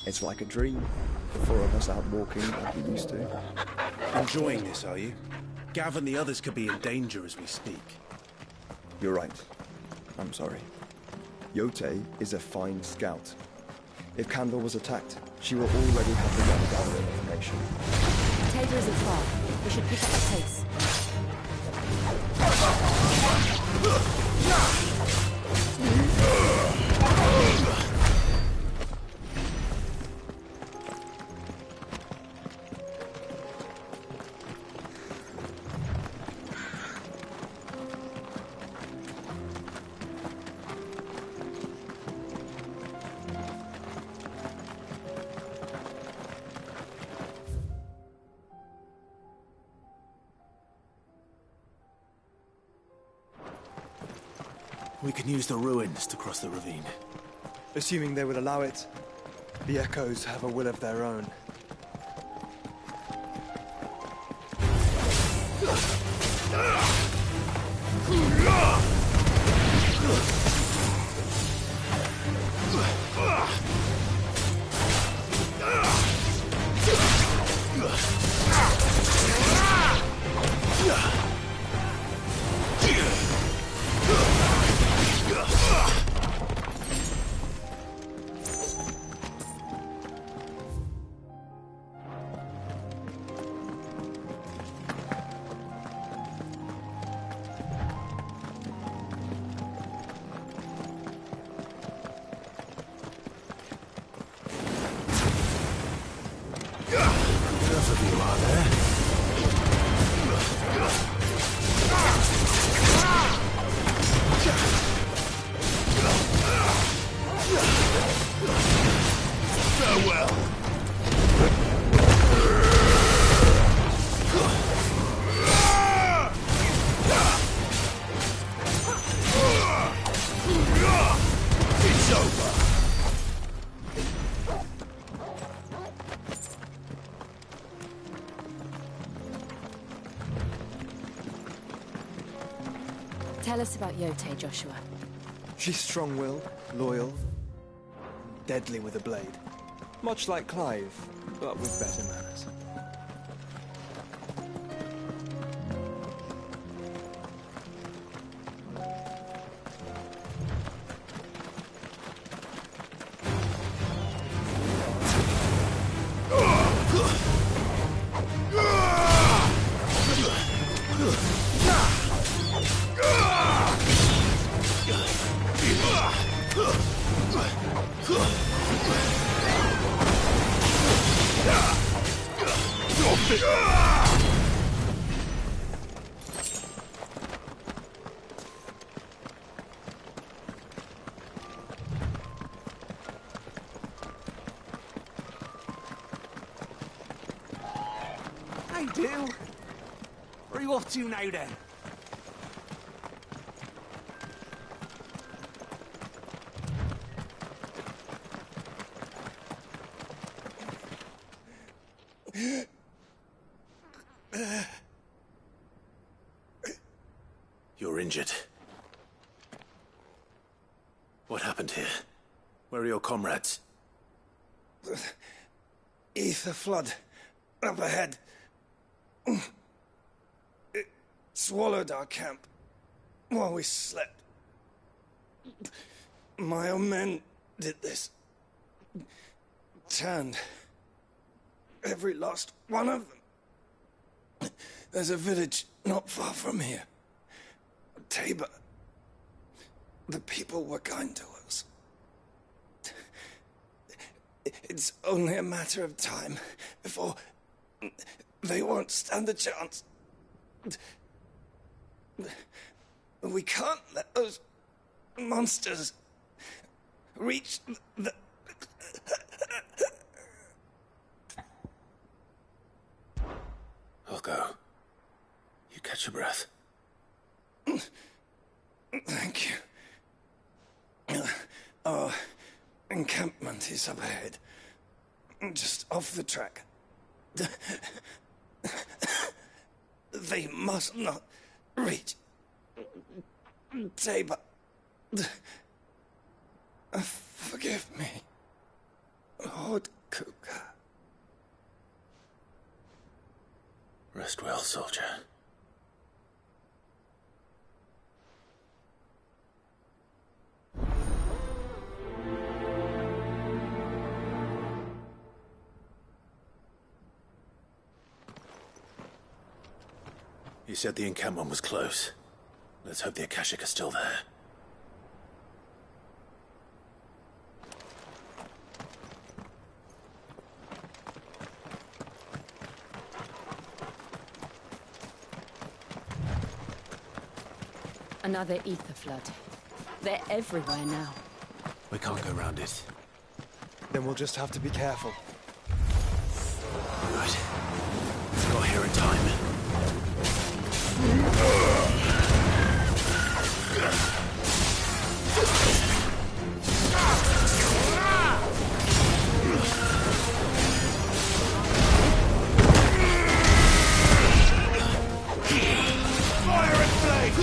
It's like a dream. The four of us out walking like we used to. Enjoying this, are you? Gav and the others could be in danger as we speak. You're right. I'm sorry. Yote is a fine scout. If Kandor was attacked, she will already have begun gathering information. Tater isn't far. We should pick up the pace. We can use the ruins to cross the ravine. Assuming they would allow it, the Echoes have a will of their own. Tell us about Yote, Joshua. She's strong-willed, loyal, deadly with a blade. Much like Clive, but with better manners. Hey, Dill. Where are you off to now, then? You're injured. What happened here? Where are your comrades? Ether flood. Up ahead. It swallowed our camp while we slept. My own men did this. Turned every last one of them. There's a village not far from here. Tabor. The people were kind to us. It's only a matter of time before they won't stand a chance. We can't let those monsters reach the... I'll go. You catch your breath. Thank you. Our encampment is up ahead. Just off the track. They must not reach Tabor. Forgive me, Lord. Kupka. Rest well, soldier. You said the encampment was close. Let's hope the Akashic are still there. Another ether flood. They're everywhere now. We can't go round it. Then we'll just have to be careful. Right. We've got here in time. Fire and flame!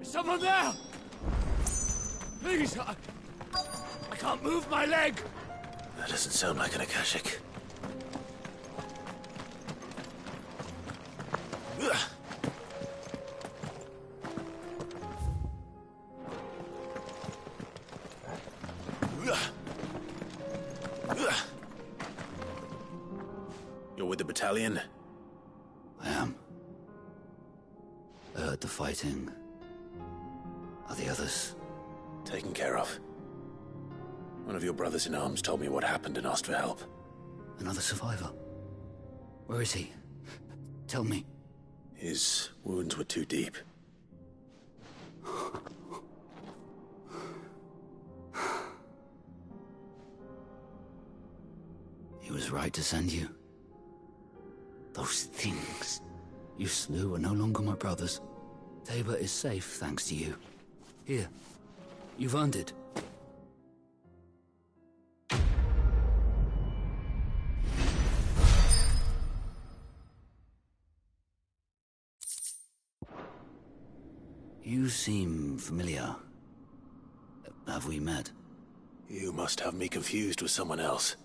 Is someone there? Please, I can't move my leg. That doesn't sound like an Akashic. You're with the battalion? I am. I heard the fighting. Are the others? Taken care of. One of your brothers in arms told me what happened and asked for help. Another survivor? Where is he? Tell me. His wounds were too deep. He was right to send you. Those things you slew are no longer my brothers. Tabor is safe thanks to you. Here, you've earned it. You seem familiar. Have we met? You must have me confused with someone else.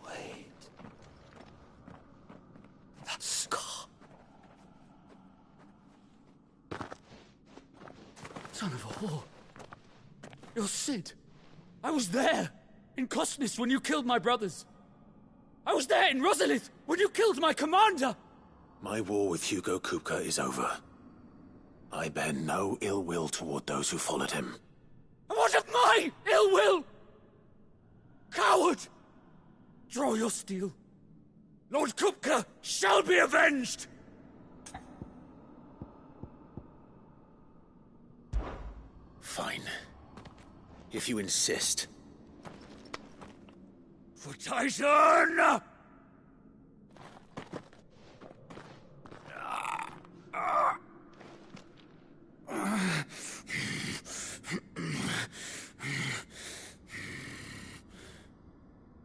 Wait. That scar. Son of a whore. You're Sid. I was there, in Cosnis, when you killed my brothers. I was there in Rosalith, when you killed my commander. My war with Hugo Kupka is over. I bear no ill will toward those who followed him. And what of my ill will? Coward! Draw your steel. Lord Kupka shall be avenged! Fine. If you insist. For Titan!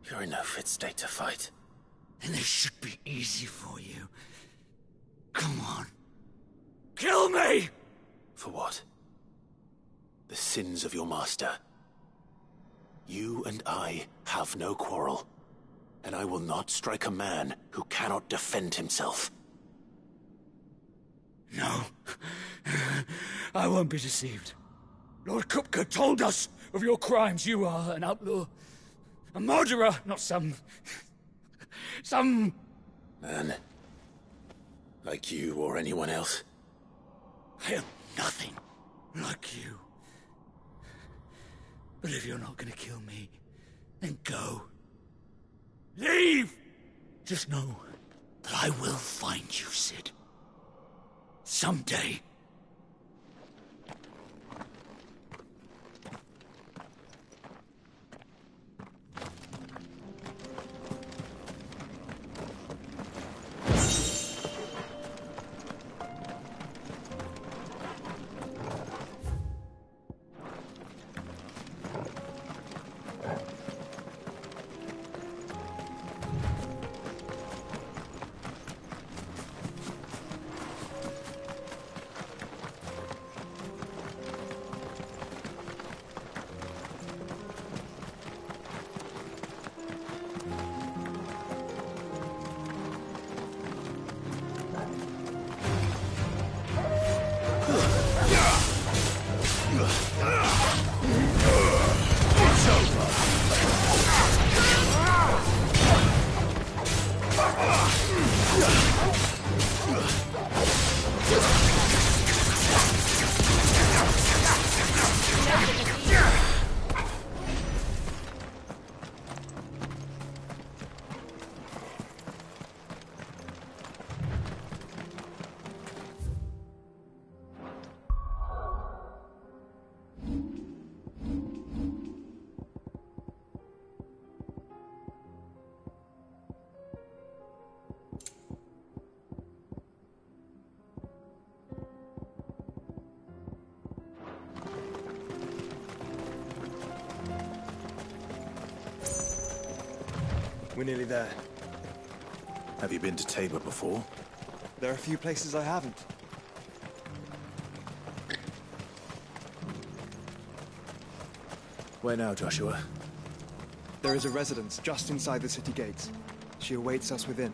You're in no fit state to fight. And this should be easy for you. Come on. Kill me! For what? The sins of your master. You and I have no quarrel, and I will not strike a man who cannot defend himself. No. I won't be deceived. Lord Kupka told us of your crimes. You are an outlaw. A murderer, not some Man. Like you or anyone else. I am nothing like you. But if you're not gonna kill me, then go. Leave! Just know that I will find you, Sid. Someday. We're nearly there. Have you been to Tabor before? There are a few places I haven't. Where now, Joshua? There is a residence just inside the city gates. She awaits us within.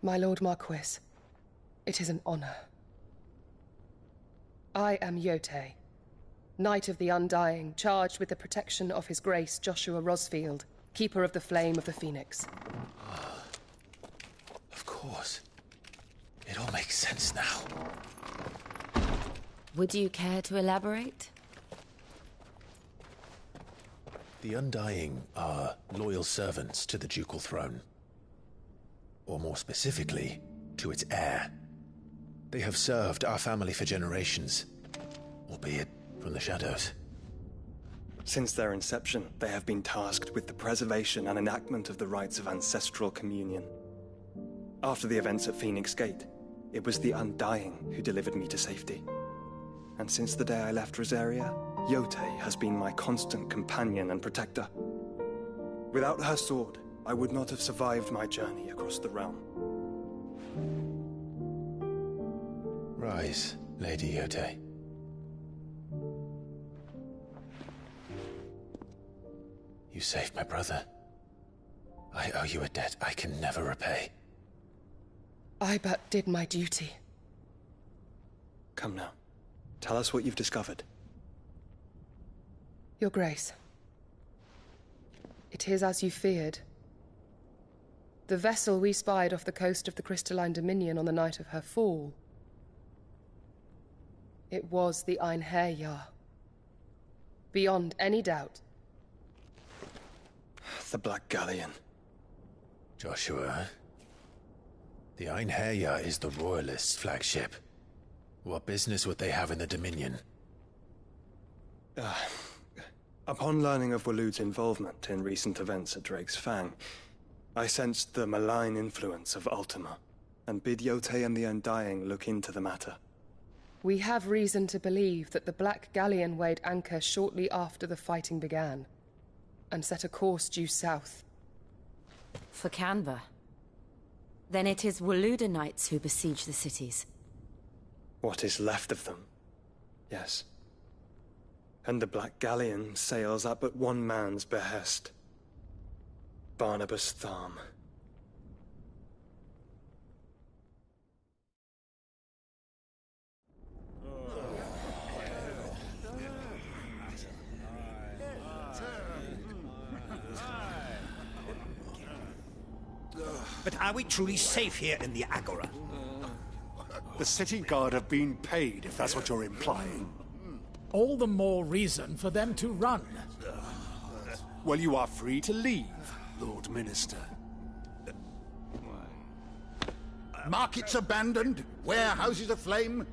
My Lord Marquis, it is an honor. I am Yotei, Knight of the Undying, charged with the protection of His Grace Joshua Rosfield, Keeper of the Flame of the Phoenix. Of course. It all makes sense now. Would you care to elaborate? The Undying are loyal servants to the ducal throne. Or more specifically, to its heir. They have served our family for generations, albeit from the shadows. Since their inception, they have been tasked with the preservation and enactment of the rites of ancestral communion. After the events at Phoenix Gate, it was the Undying who delivered me to safety. And since the day I left Rosaria, Yotei has been my constant companion and protector. Without her sword, I would not have survived my journey across the realm. Rise, Lady Yotei. You saved my brother. I owe you a debt I can never repay. I but did my duty. Come now. Tell us what you've discovered. Your Grace. It is as you feared. The vessel we spied off the coast of the Crystalline Dominion on the night of her fall. It was the Einherjar. Beyond any doubt. The Black Galleon. Joshua, the Einherjar is the Royalists' flagship. What business would they have in the Dominion? Upon learning of Waloed's involvement in recent events at Drake's Fang, I sensed the malign influence of Ultima, and bid Yote and the Undying look into the matter. We have reason to believe that the Black Galleon weighed anchor shortly after the fighting began, and set a course due south. For Canva. Then it is Waluda Knights who besiege the cities. What is left of them, yes. And the Black Galleon sails at but one man's behest. Barnabas Tharm. But are we truly safe here in the Agora? The city guard have been paid, if that's what you're implying. All the more reason for them to run. Well, you are free to leave, Lord Minister. Markets abandoned, warehouses aflame,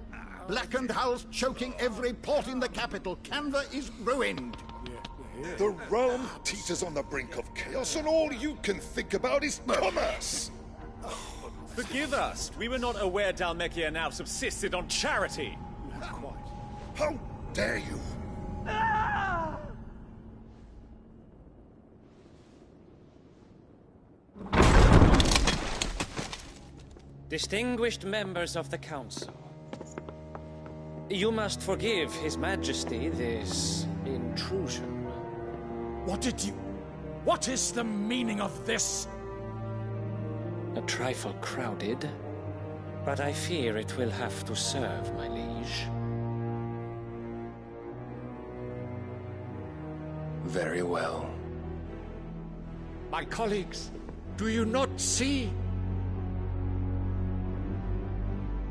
blackened hulls choking every port in the capital. Canva is ruined. The realm teeters on the brink of chaos, and all you can think about is commerce! Forgive us! We were not aware Dhalmekia now subsisted on charity! How dare you! Distinguished members of the Council, you must forgive His Majesty this intrusion. What is the meaning of this? A trifle crowded, but I fear it will have to serve, my liege. Very well. My colleagues, do you not see?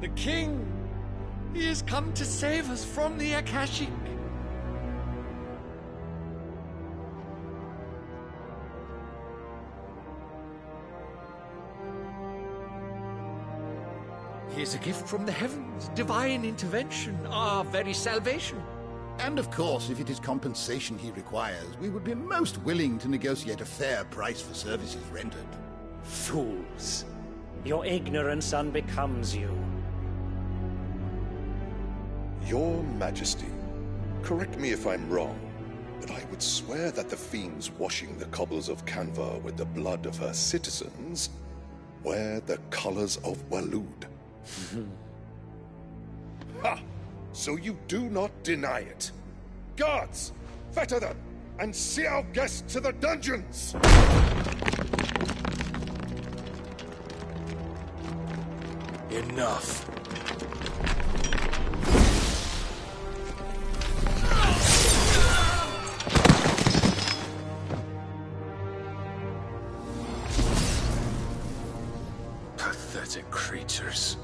The king! He has come to save us from the Akashic. He is a gift from the heavens, divine intervention, our very salvation. And of course, if it is compensation he requires, we would be most willing to negotiate a fair price for services rendered. Fools! Your ignorance unbecomes you. Your Majesty, correct me if I'm wrong, but I would swear that the fiends washing the cobbles of Canva with the blood of her citizens wear the colors of Walud. Ha! So you do not deny it. Guards, fetter them, and see our guests to the dungeons! Enough. Pathetic creatures.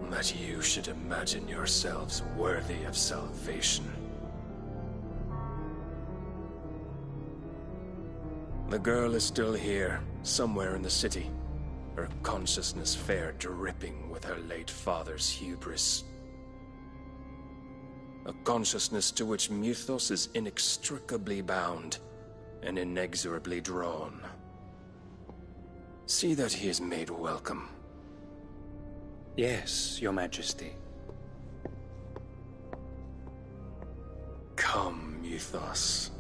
That you should imagine yourselves worthy of salvation. The girl is still here, somewhere in the city, her consciousness fair dripping with her late father's hubris. A consciousness to which Mythos is inextricably bound and inexorably drawn. See that he is made welcome. Yes, Your Majesty. Come, Mythos.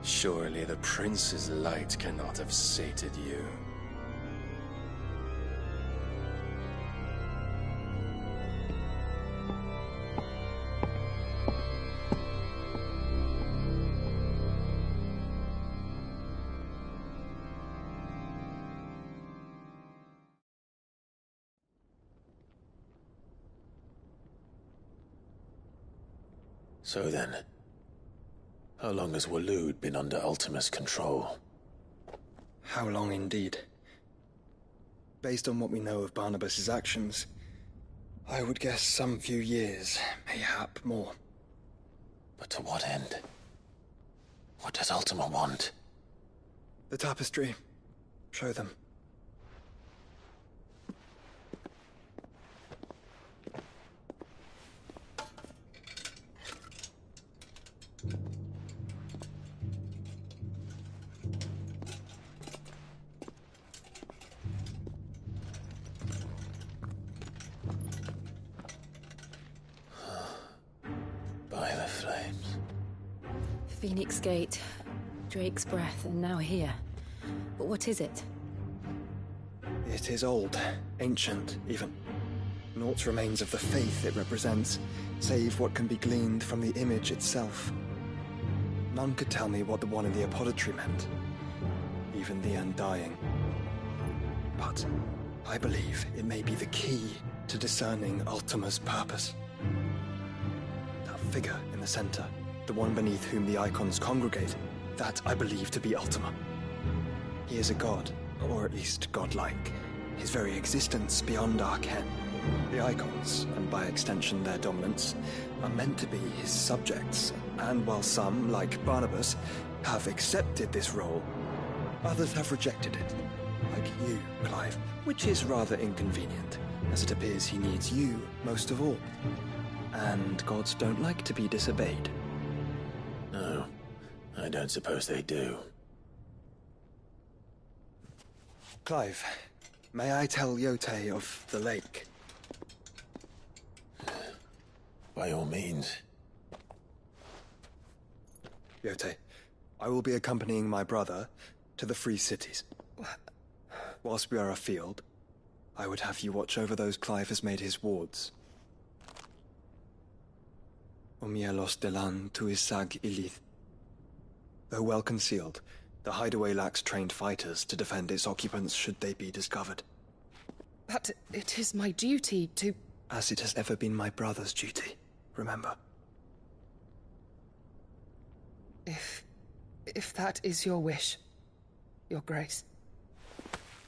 Surely the prince's light cannot have sated you. So then, how long has Walud been under Ultima's control? How long indeed? Based on what we know of Barnabas's actions, I would guess some few years, mayhap more. But to what end? What does Ultima want? The tapestry. Show them. Phoenix Gate, Drake's Breath, and now here. But what is it? It is old, ancient, even. Naught remains of the faith it represents, save what can be gleaned from the image itself. None could tell me what the one in the apothecary meant, even the Undying. But I believe it may be the key to discerning Ultima's purpose. That figure in the center, the one beneath whom the icons congregate, that I believe to be Ultima. He is a god, or at least godlike, his very existence beyond our ken. The icons, and by extension their dominants, are meant to be his subjects, and while some, like Barnabas, have accepted this role, others have rejected it, like you, Clive, which is rather inconvenient, as it appears he needs you most of all. And gods don't like to be disobeyed. No, I don't suppose they do. Clive, may I tell Yote of the lake? By all means. Yote, I will be accompanying my brother to the Free Cities. Whilst we are afield, I would have you watch over those Clive has made his wards. Omielos delan tuisag ilith. Though well concealed, the hideaway lacks trained fighters to defend its occupants should they be discovered. But it is my duty to... As it has ever been my brother's duty, remember. If that is your wish, Your Grace.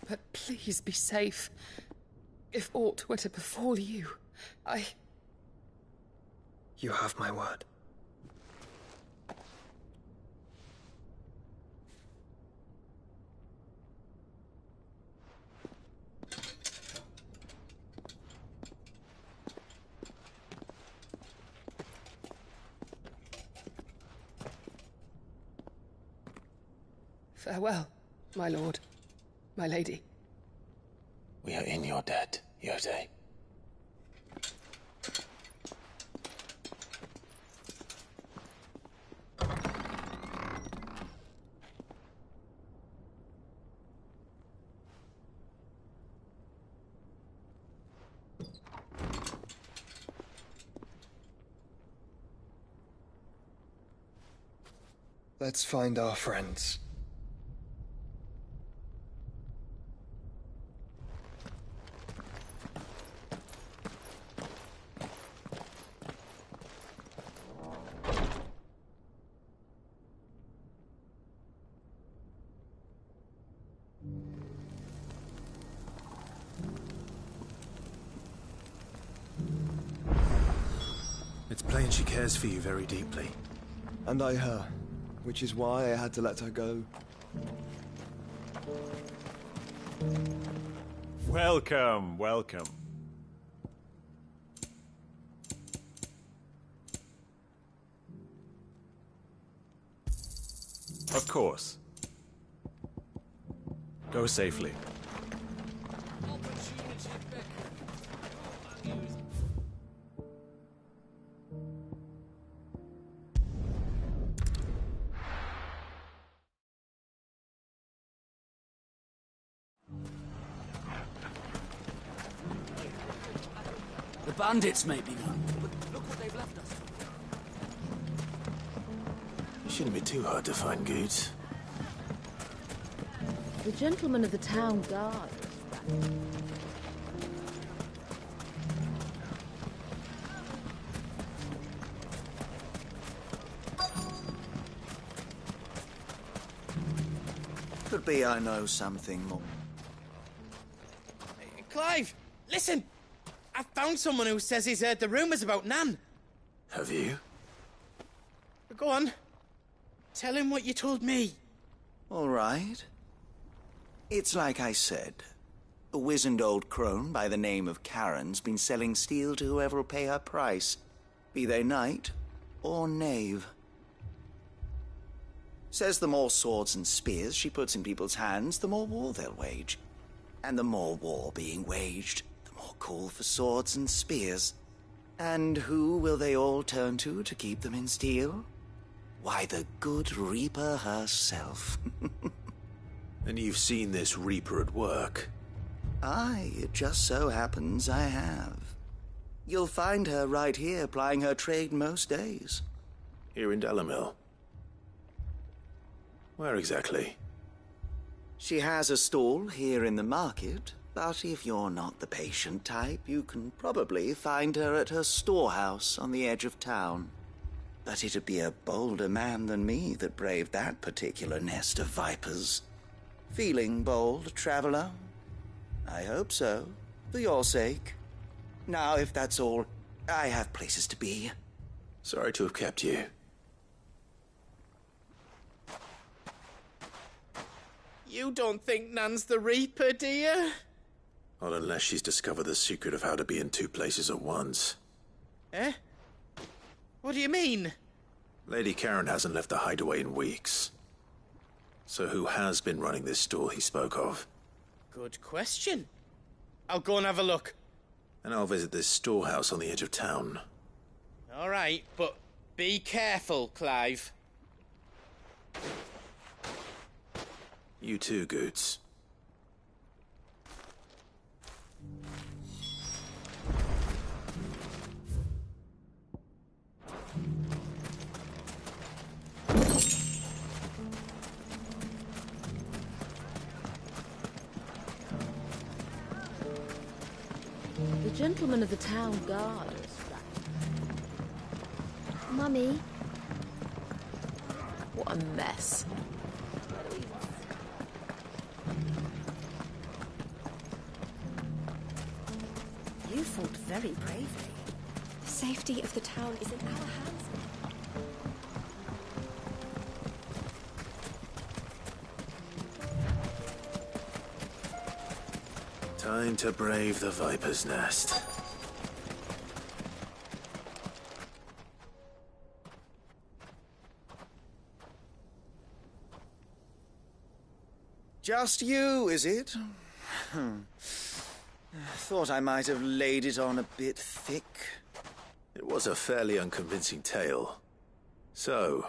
But please be safe. If aught were to befall you, You have my word. Farewell, my lord, my lady. We are in your debt, Yote. Let's find our friends. It's plain she cares for you very deeply. And I her, which is why I had to let her go. Welcome, welcome. Of course. Go safely. The bandits may be gone, but look what they've left us. It shouldn't be too hard to find goods. The gentleman of the town guard. Could be I know something more. Clive, listen! I found someone who says he's heard the rumors about Nan. Have you? Go on. Tell him what you told me. All right. It's like I said. A wizened old crone by the name of Karen's been selling steel to whoever will pay her price, be they knight or knave. Says the more swords and spears she puts in people's hands, the more war they'll wage. And the more war being waged, the more call for swords and spears. And who will they all turn to keep them in steel? Why, the good Reaper herself. And you've seen this Reaper at work? Aye, it just so happens I have. You'll find her right here plying her trade most days. Here in Delamil? Where exactly? She has a stall here in the market, but if you're not the patient type, you can probably find her at her storehouse on the edge of town. But it'd be a bolder man than me that braved that particular nest of vipers. Feeling bold, traveler? I hope so, for your sake. Now, if that's all, I have places to be. Sorry to have kept you. You don't think Nan's the Reaper, do you? Not unless she's discovered the secret of how to be in two places at once. Eh? What do you mean? Lady Karen hasn't left the hideaway in weeks. So who has been running this stall he spoke of? Good question. I'll go and have a look. And I'll visit this storehouse on the edge of town. All right, but be careful, Clive. You too, Goots. The gentleman of the town guard is back. Mummy. What a mess. You fought very bravely. The safety of the town is in our hands. Time to brave the Viper's Nest. Just you, is it? Thought I might have laid it on a bit thick. It was a fairly unconvincing tale. So,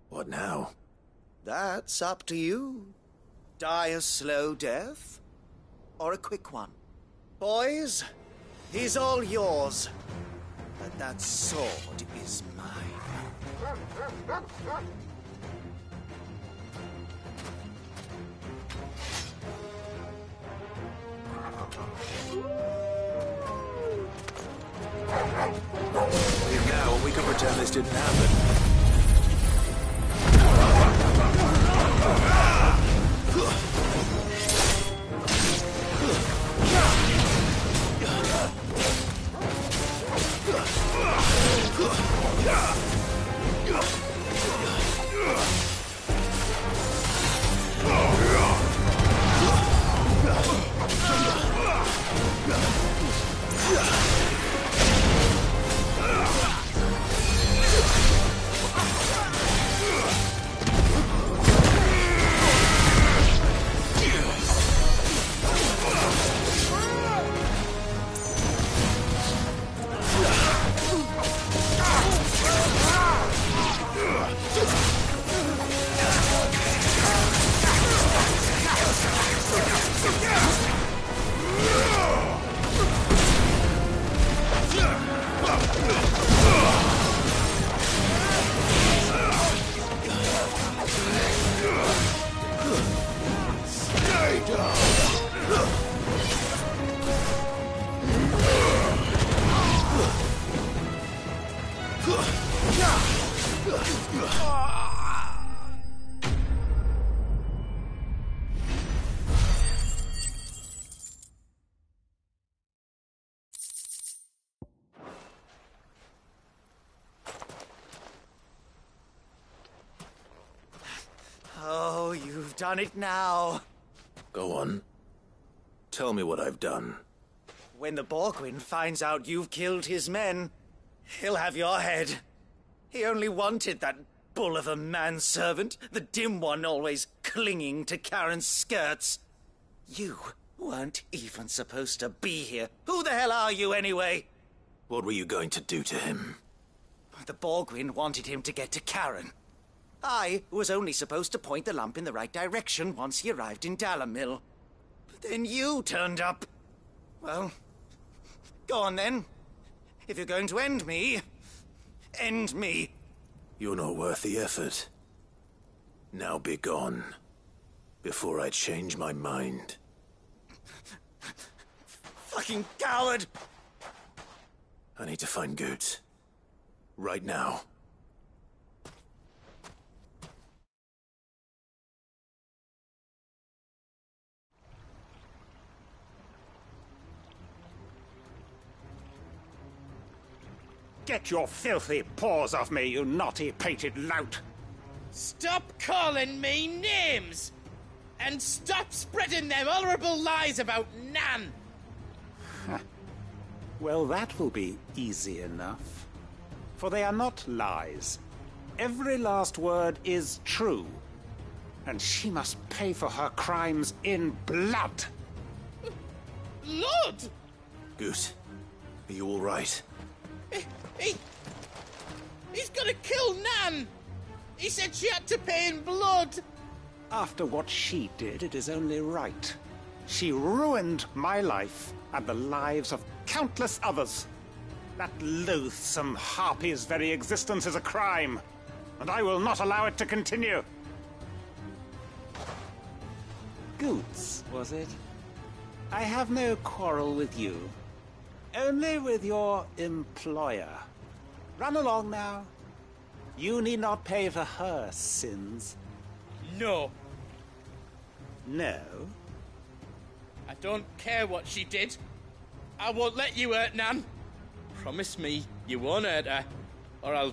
what now? That's up to you. Die a slow death, or a quick one. Boys, he's all yours. But that sword is mine. Leave now, and we can pretend this didn't happen. Oh, you've done it now. Go on. Tell me what I've done. When the Borgwyn finds out you've killed his men, he'll have your head. He only wanted that bull of a manservant, the dim one always clinging to Karen's skirts. You weren't even supposed to be here. Who the hell are you, anyway? What were you going to do to him? The Borgwyn wanted him to get to Karen. I was only supposed to point the lamp in the right direction once he arrived in Dalamil. But then you turned up. Well, go on then. If you're going to end me, end me. You're not worth the effort. Now be gone, before I change my mind. Fucking coward! I need to find Goots. Right now. Get your filthy paws off me, you naughty-pated lout! Stop calling me names! And stop spreading them horrible lies about Nan! Well, that will be easy enough. For they are not lies. Every last word is true. And she must pay for her crimes in blood. Blood? Goose, are you all right? He's gonna kill Nan! He said she had to pay in blood! After what she did, it is only right. She ruined my life and the lives of countless others. That loathsome harpy's very existence is a crime, and I will not allow it to continue. Goots, was it? I have no quarrel with you. Only with your employer. Run along now. You need not pay for her sins. No. No? I don't care what she did. I won't let you hurt Nan. Promise me you won't hurt her, or I'll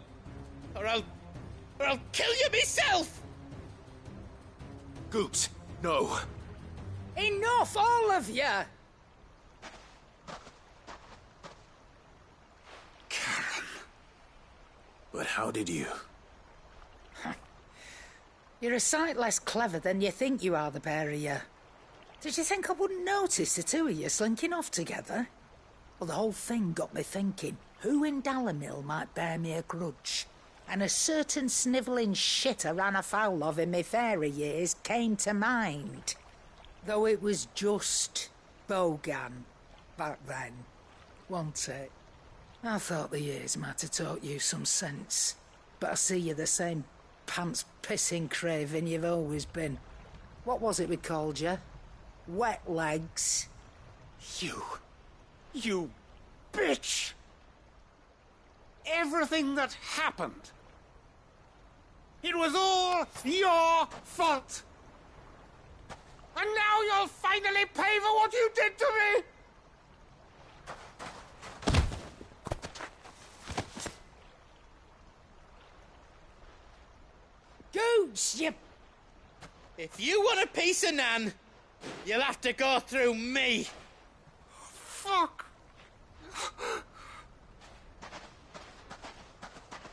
kill you myself! Goots, no. Enough, all of you! Karen. But how did you? You're a sight less clever than you think you are, the pair of you. Did you think I wouldn't notice the two of you slinking off together? Well, the whole thing got me thinking, who in Dalamil might bear me a grudge? And a certain snivelling shit I ran afoul of in my fairy years came to mind. Though it was just Bogan back then, wasn't it? I thought the years might have taught you some sense, but I see you're the same pants-pissing craven you've always been. What was it we called you? Wet legs. You bitch! Everything that happened, it was all your fault! And now you'll finally pay for what you did to me! Goots, you... If you want a piece of Nan, you'll have to go through me. Fuck!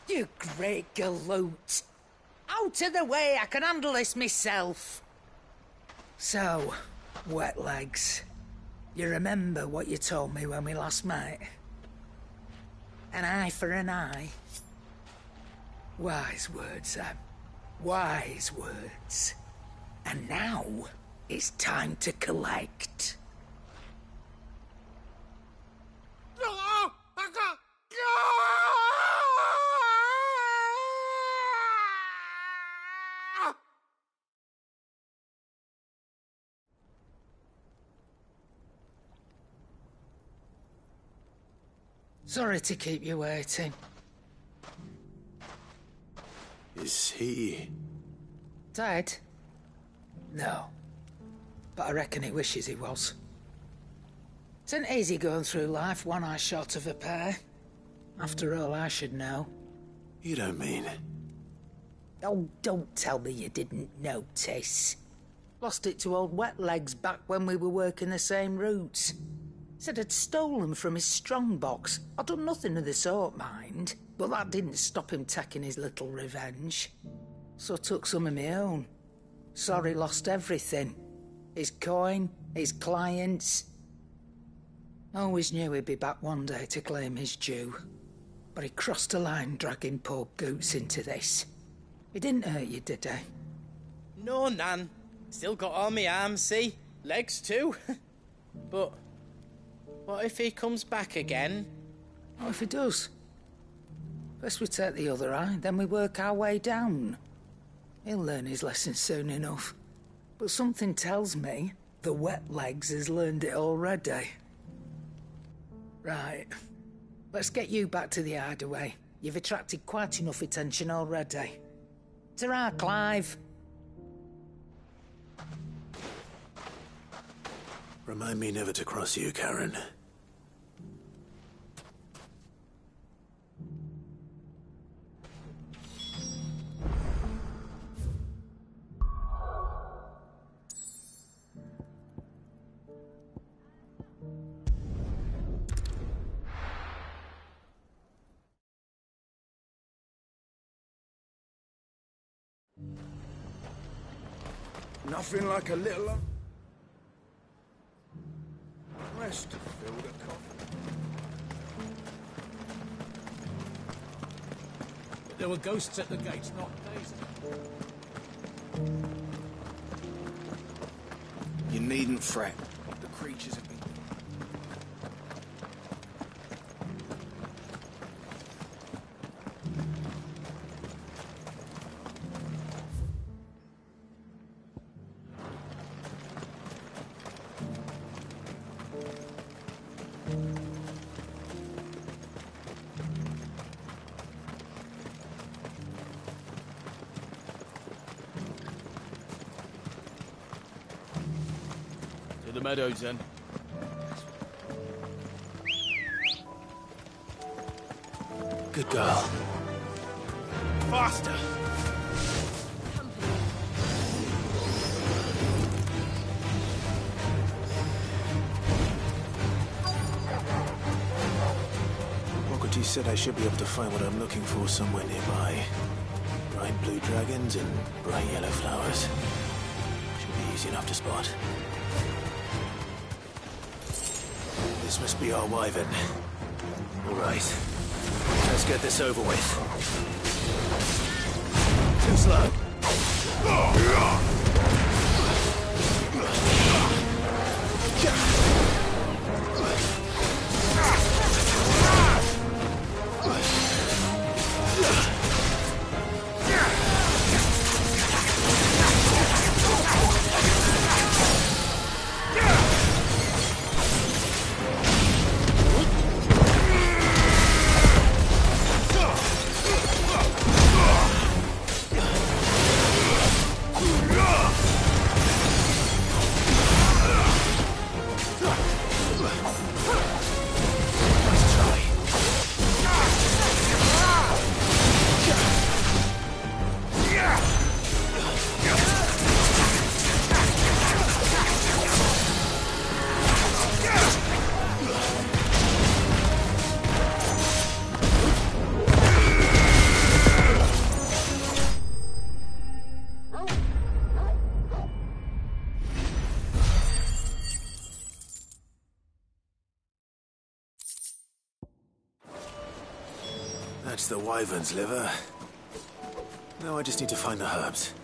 You great galoot. Out of the way, I can handle this myself. So, wet legs, you remember what you told me when we last met? An eye for an eye. Wise words, Sam. Wise words. And now, it's time to collect. Sorry to keep you waiting. Is he... Dead? No. But I reckon he wishes he was. It isn't easy going through life one eye short of a pair. After all, I should know. You don't mean... Oh, don't tell me you didn't notice. Lost it to old Wet Legs back when we were working the same routes. Said I'd stolen from his strongbox. I'd done nothing of the sort, mind. But that didn't stop him taking his little revenge. So took some of my own. Sorry lost everything. His coin, his clients. Always knew he'd be back one day to claim his due. but he crossed a line dragging poor Goots into this. He didn't hurt you, did he? No, Nan. Still got all my arms, see? Legs too. But what if he comes back again? What if he does? First we take the other eye, then we work our way down. He'll learn his lesson soon enough. But something tells me the wet legs has learned it already. Right. Let's get you back to the hideaway. You've attracted quite enough attention already. Ta-ra, Clive. Remind me never to cross you, Karen. Nothing like a little rest to fill the coffin. But there were ghosts at the gates, not days. You needn't fret. The creatures have been... The meadows, then. Good girl. Faster! Mokoti said I should be able to find what I'm looking for somewhere nearby. Bright blue dragons and bright yellow flowers. Should be easy enough to spot. This must be our wyvern. All right. Let's get this over with. Too slow. That's the wyvern's liver. Now I just need to find the herbs.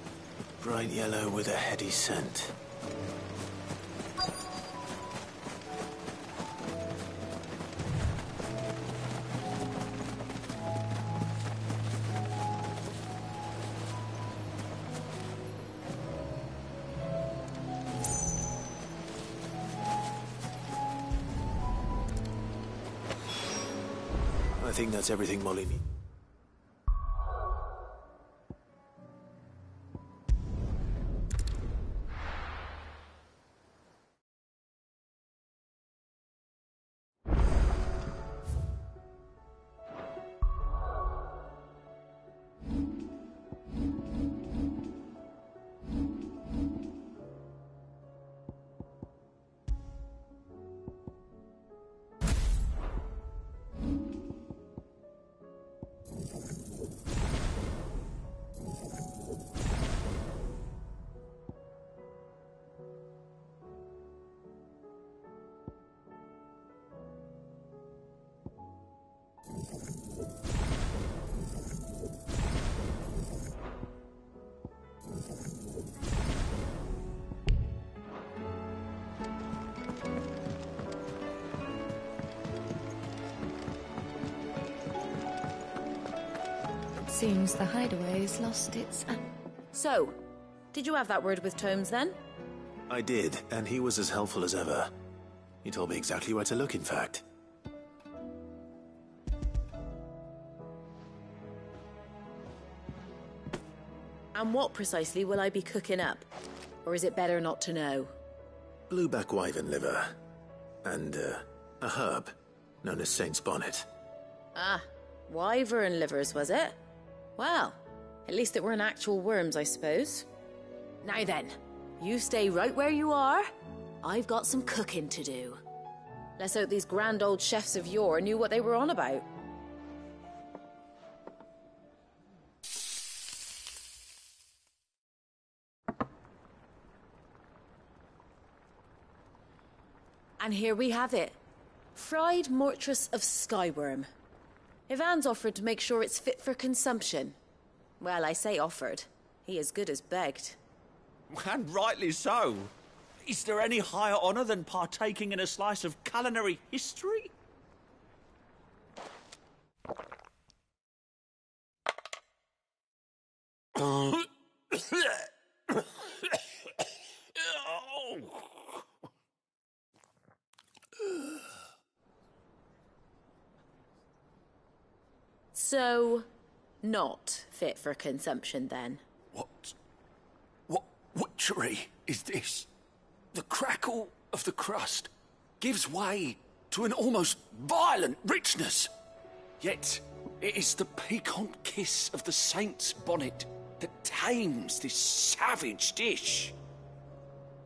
Bright yellow with a heady scent. I think that's everything Molly needs. Seems the hideaway's lost its... So, did you have that word with Tomes then? I did, and he was as helpful as ever. He told me exactly where to look, in fact. And what precisely will I be cooking up? Or is it better not to know? Blueback wyvern liver. And, a herb known as Saint's Bonnet. Ah, wyvern livers, was it? Well, at least it weren't actual worms, I suppose. Now then, you stay right where you are. I've got some cooking to do. Let's hope these grand old chefs of yore knew what they were on about. And here we have it. Fried mortress of skyworm. Ivan's offered to make sure it's fit for consumption. Well, I say offered. He as good as begged. And rightly so. Is there any higher honour than partaking in a slice of culinary history? So, not fit for consumption then? What witchery is this? The crackle of the crust gives way to an almost violent richness. Yet, it is the piquant kiss of the saint's bonnet that tames this savage dish.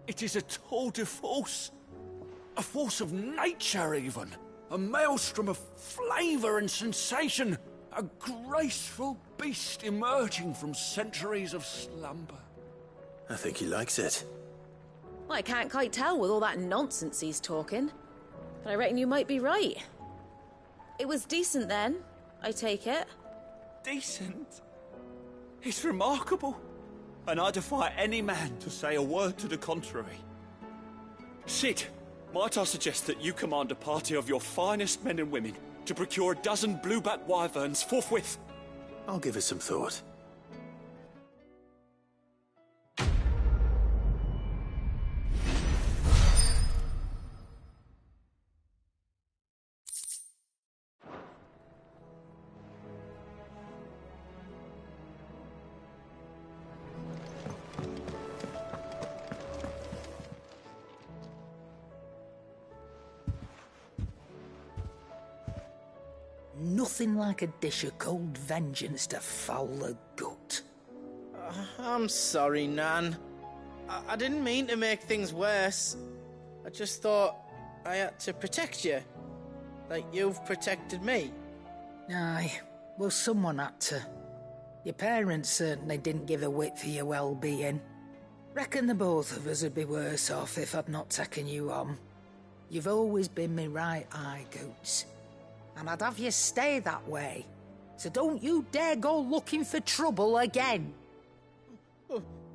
It is a tour de force, a force of nature even, a maelstrom of flavour and sensation, a graceful beast emerging from centuries of slumber. I think he likes it. Well, I can't quite tell with all that nonsense he's talking. But I reckon you might be right. It was decent then, I take it. Decent? It's remarkable. And I defy any man to say a word to the contrary. Sid, might I suggest that you command a party of your finest men and women to procure a dozen blueback wyverns forthwith? I'll give it some thought. Nothing like a dish of cold vengeance to foul the gut. I'm sorry, Nan. I didn't mean to make things worse. I just thought I had to protect you. Like you've protected me. Aye, well, someone had to. Your parents certainly didn't give a whit for your well-being. Reckon the both of us would be worse off if I'd not taken you on. You've always been me right eye, Goots. And I'd have you stay that way. So don't you dare go looking for trouble again.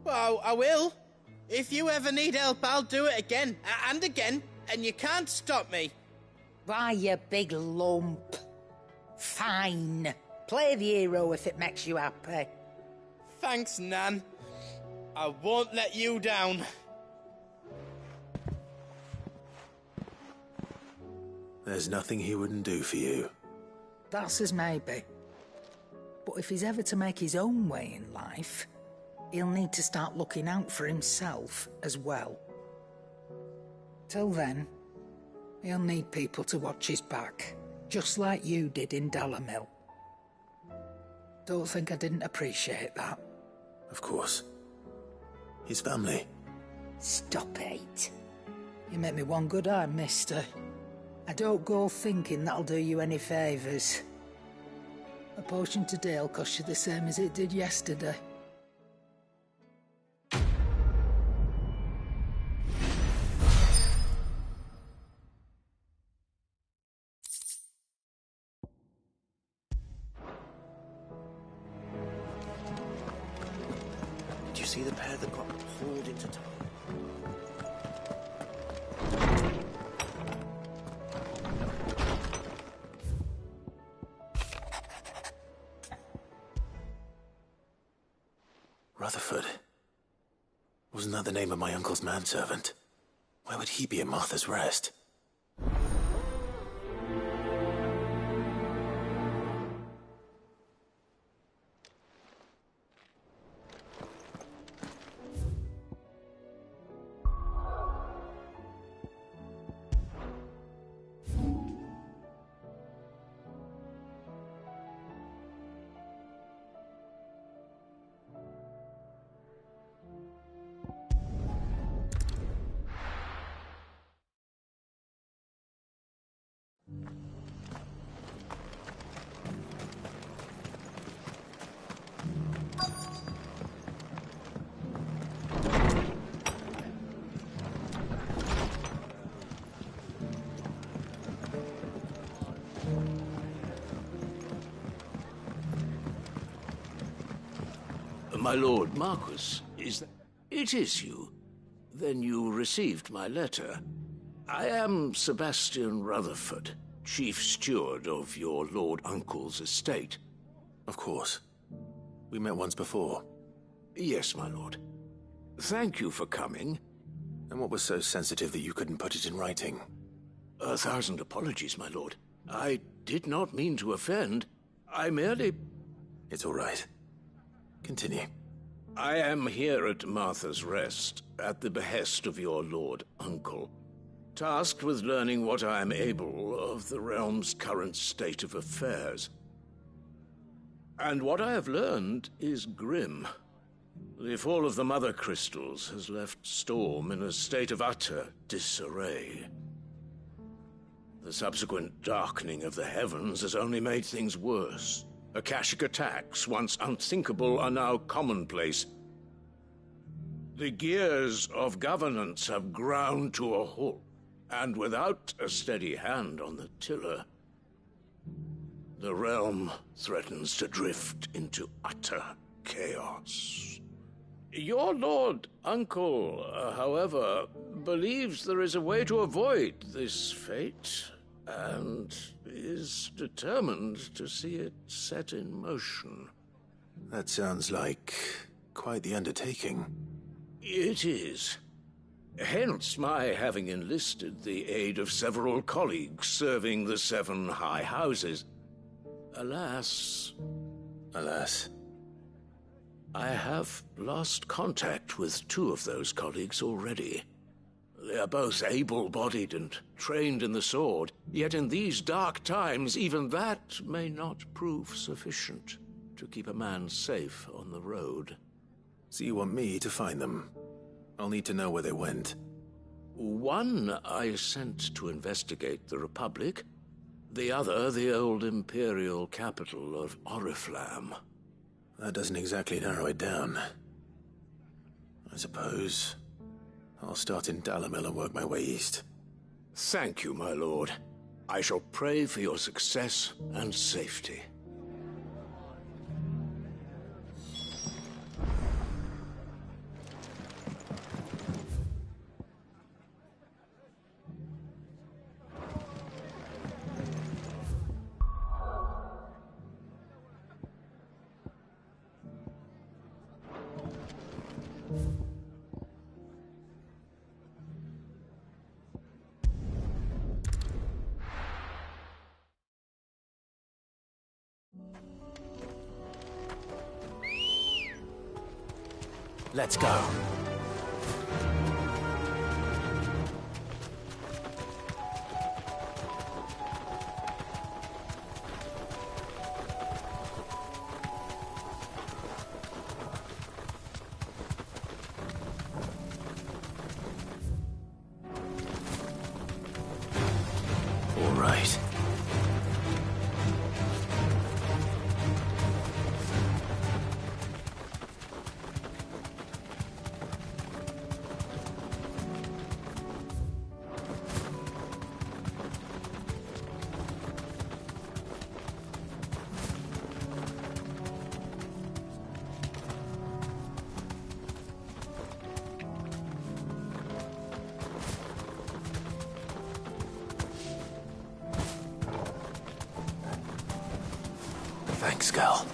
Well, I will. If you ever need help, I'll do it again and again, and you can't stop me. Why, you big lump. Fine. Play the hero if it makes you happy. Thanks, Nan. I won't let you down. There's nothing he wouldn't do for you. That's as maybe. But if he's ever to make his own way in life, he'll need to start looking out for himself as well. Till then, he'll need people to watch his back, just like you did in Dalamil. Don't think I didn't appreciate that. Of course. His family. Stop it. You make me one good eye, mister. I don't go thinking that'll do you any favours. A potion today'll cost you the same as it did yesterday. Did you see the pair that got hauled into town? Rutherford. Wasn't that the name of my uncle's manservant? Why would he be at Martha's Rest? My lord Marquis, it is you. Then you received my letter. I am Sebastian Rutherford, chief steward of your lord uncle's estate. Of course. We met once before. Yes, my lord. Thank you for coming. And what was so sensitive that you couldn't put it in writing? 1,000 apologies, my lord. I did not mean to offend. I merely... It's all right. Continue. I am here at Martha's Rest, at the behest of your lord uncle, tasked with learning what I am able of the realm's current state of affairs. And what I have learned is grim. The fall of the Mother Crystals has left Storm in a state of utter disarray. The subsequent darkening of the heavens has only made things worse. Akashic attacks, once unthinkable, are now commonplace. The gears of governance have ground to a halt, and without a steady hand on the tiller, the realm threatens to drift into utter chaos. Your lord uncle, however, believes there is a way to avoid this fate, and is determined to see it set in motion. That sounds like quite the undertaking. It is. Hence my having enlisted the aid of several colleagues serving the 7 high houses. Alas, I have lost contact with 2 of those colleagues already. They are both able-bodied and trained in the sword, yet in these dark times, even that may not prove sufficient to keep a man safe on the road. So you want me to find them? I'll need to know where they went. One I sent to investigate the Republic, the other the old Imperial capital of Oriflamme. That doesn't exactly narrow it down. I suppose I'll start in Dalamil and work my way east. Thank you, my lord. I shall pray for your success and safety. Let's go. All right. Thanks, girl.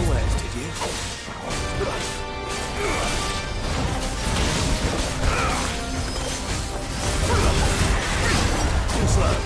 unawares, did you? Too slow.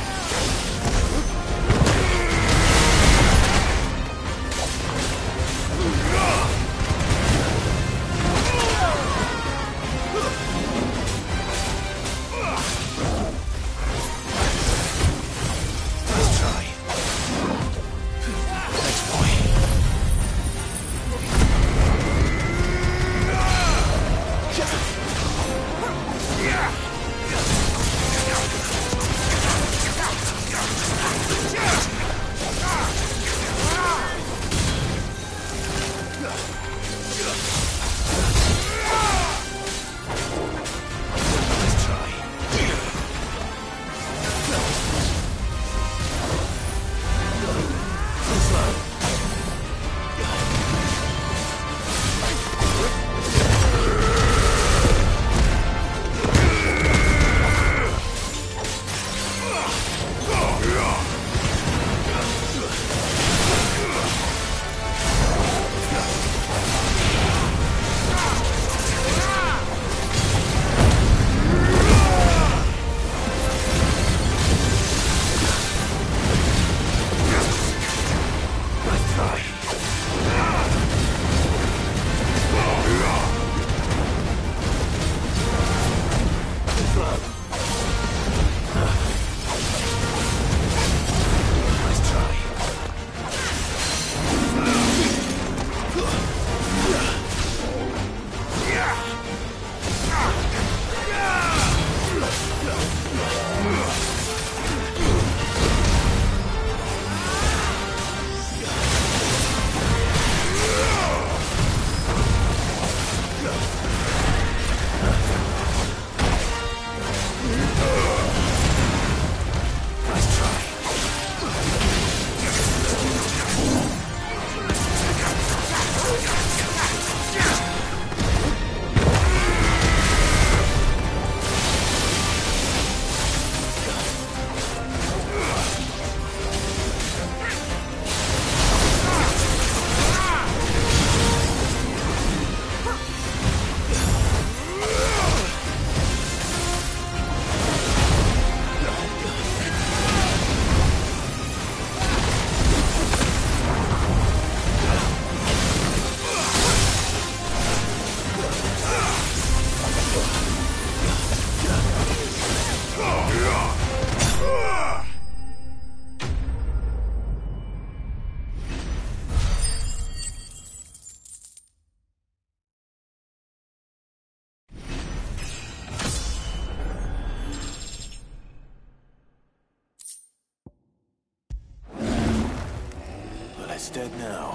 It's dead now.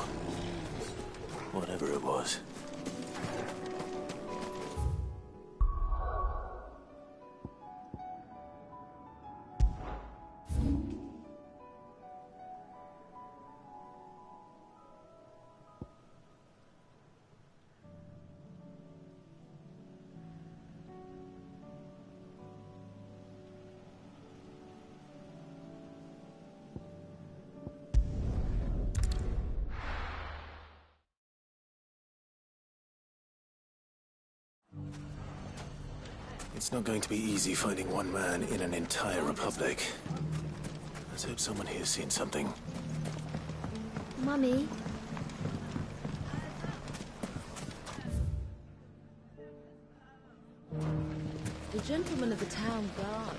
Whatever it was. It's not going to be easy finding one man in an entire republic. Let's hope someone here's seen something. Mummy? The gentleman of the town guard.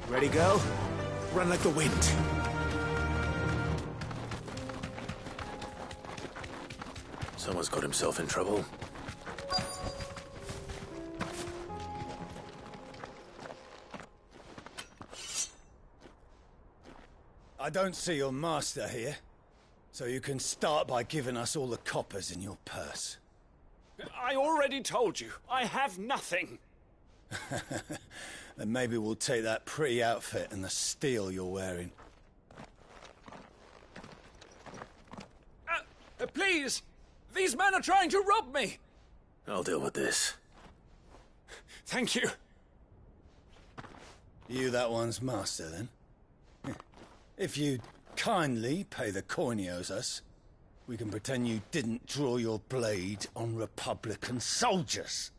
Ready, go? Run like the wind. Someone's got himself in trouble. I don't see your master here, so you can start by giving us all the coppers in your purse. I already told you, I have nothing. Then maybe we'll take that pretty outfit and the steel you're wearing. Please! These men are trying to rob me! I'll deal with this. Thank you. You that one's master, then? If you'd kindly pay the coin he owes us, we can pretend you didn't draw your blade on Republican soldiers.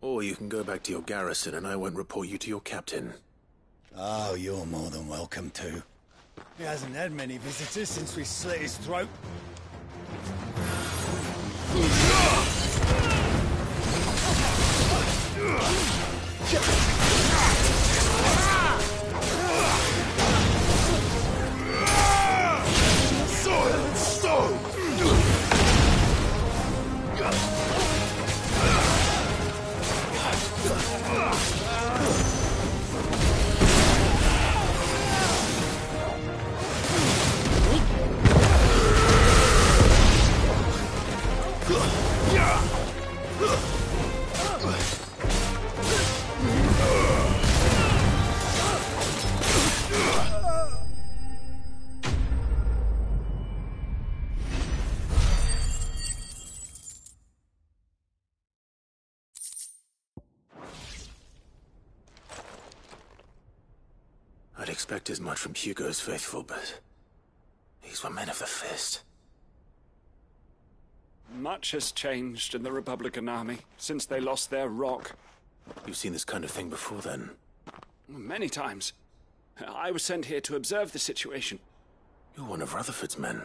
Or you can go back to your garrison and I won't report you to your captain. Oh, you're more than welcome to. He hasn't had many visitors since we slit his throat. Sword and stone! I'd expect as much from Hugo's faithful, but these were men of the fist. Much has changed in the Republican army since they lost their rock. You've seen this kind of thing before, then? Many times. I was sent here to observe the situation. You're one of Rutherford's men.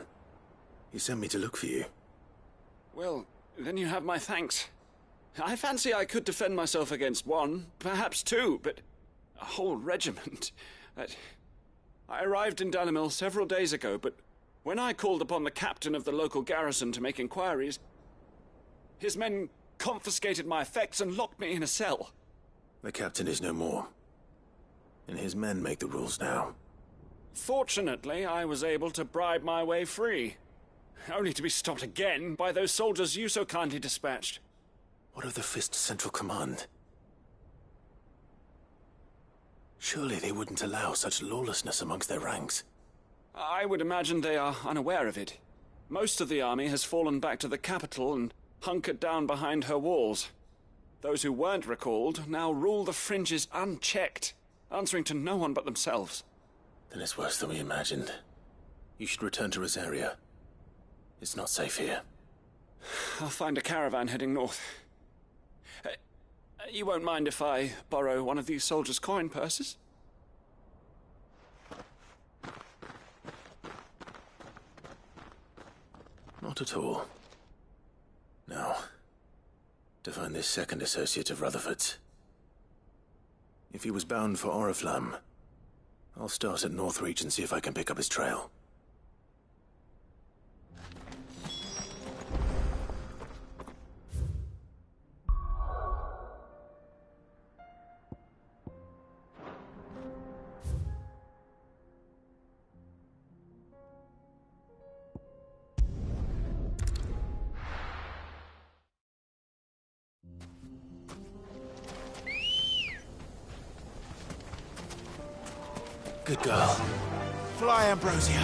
He sent me to look for you. Well, then you have my thanks. I fancy I could defend myself against one, perhaps two, but a whole regiment... I arrived in Dalimil several days ago, but when I called upon the captain of the local garrison to make inquiries, his men confiscated my effects and locked me in a cell. The captain is no more, and his men make the rules now. Fortunately, I was able to bribe my way free, only to be stopped again by those soldiers you so kindly dispatched. What of the Fist's central command? Surely they wouldn't allow such lawlessness amongst their ranks. I would imagine they are unaware of it. Most of the army has fallen back to the capital and hunkered down behind her walls. Those who weren't recalled now rule the fringes unchecked, answering to no one but themselves. Then it's worse than we imagined. You should return to Rosaria. It's not safe here. I'll find a caravan heading north. You won't mind if I borrow one of these soldiers' coin purses? Not at all. Now, to find this second associate of Rutherford's. If he was bound for Oriflamme, I'll start at Northreach and see if I can pick up his trail. Good girl. Fly, Ambrosia.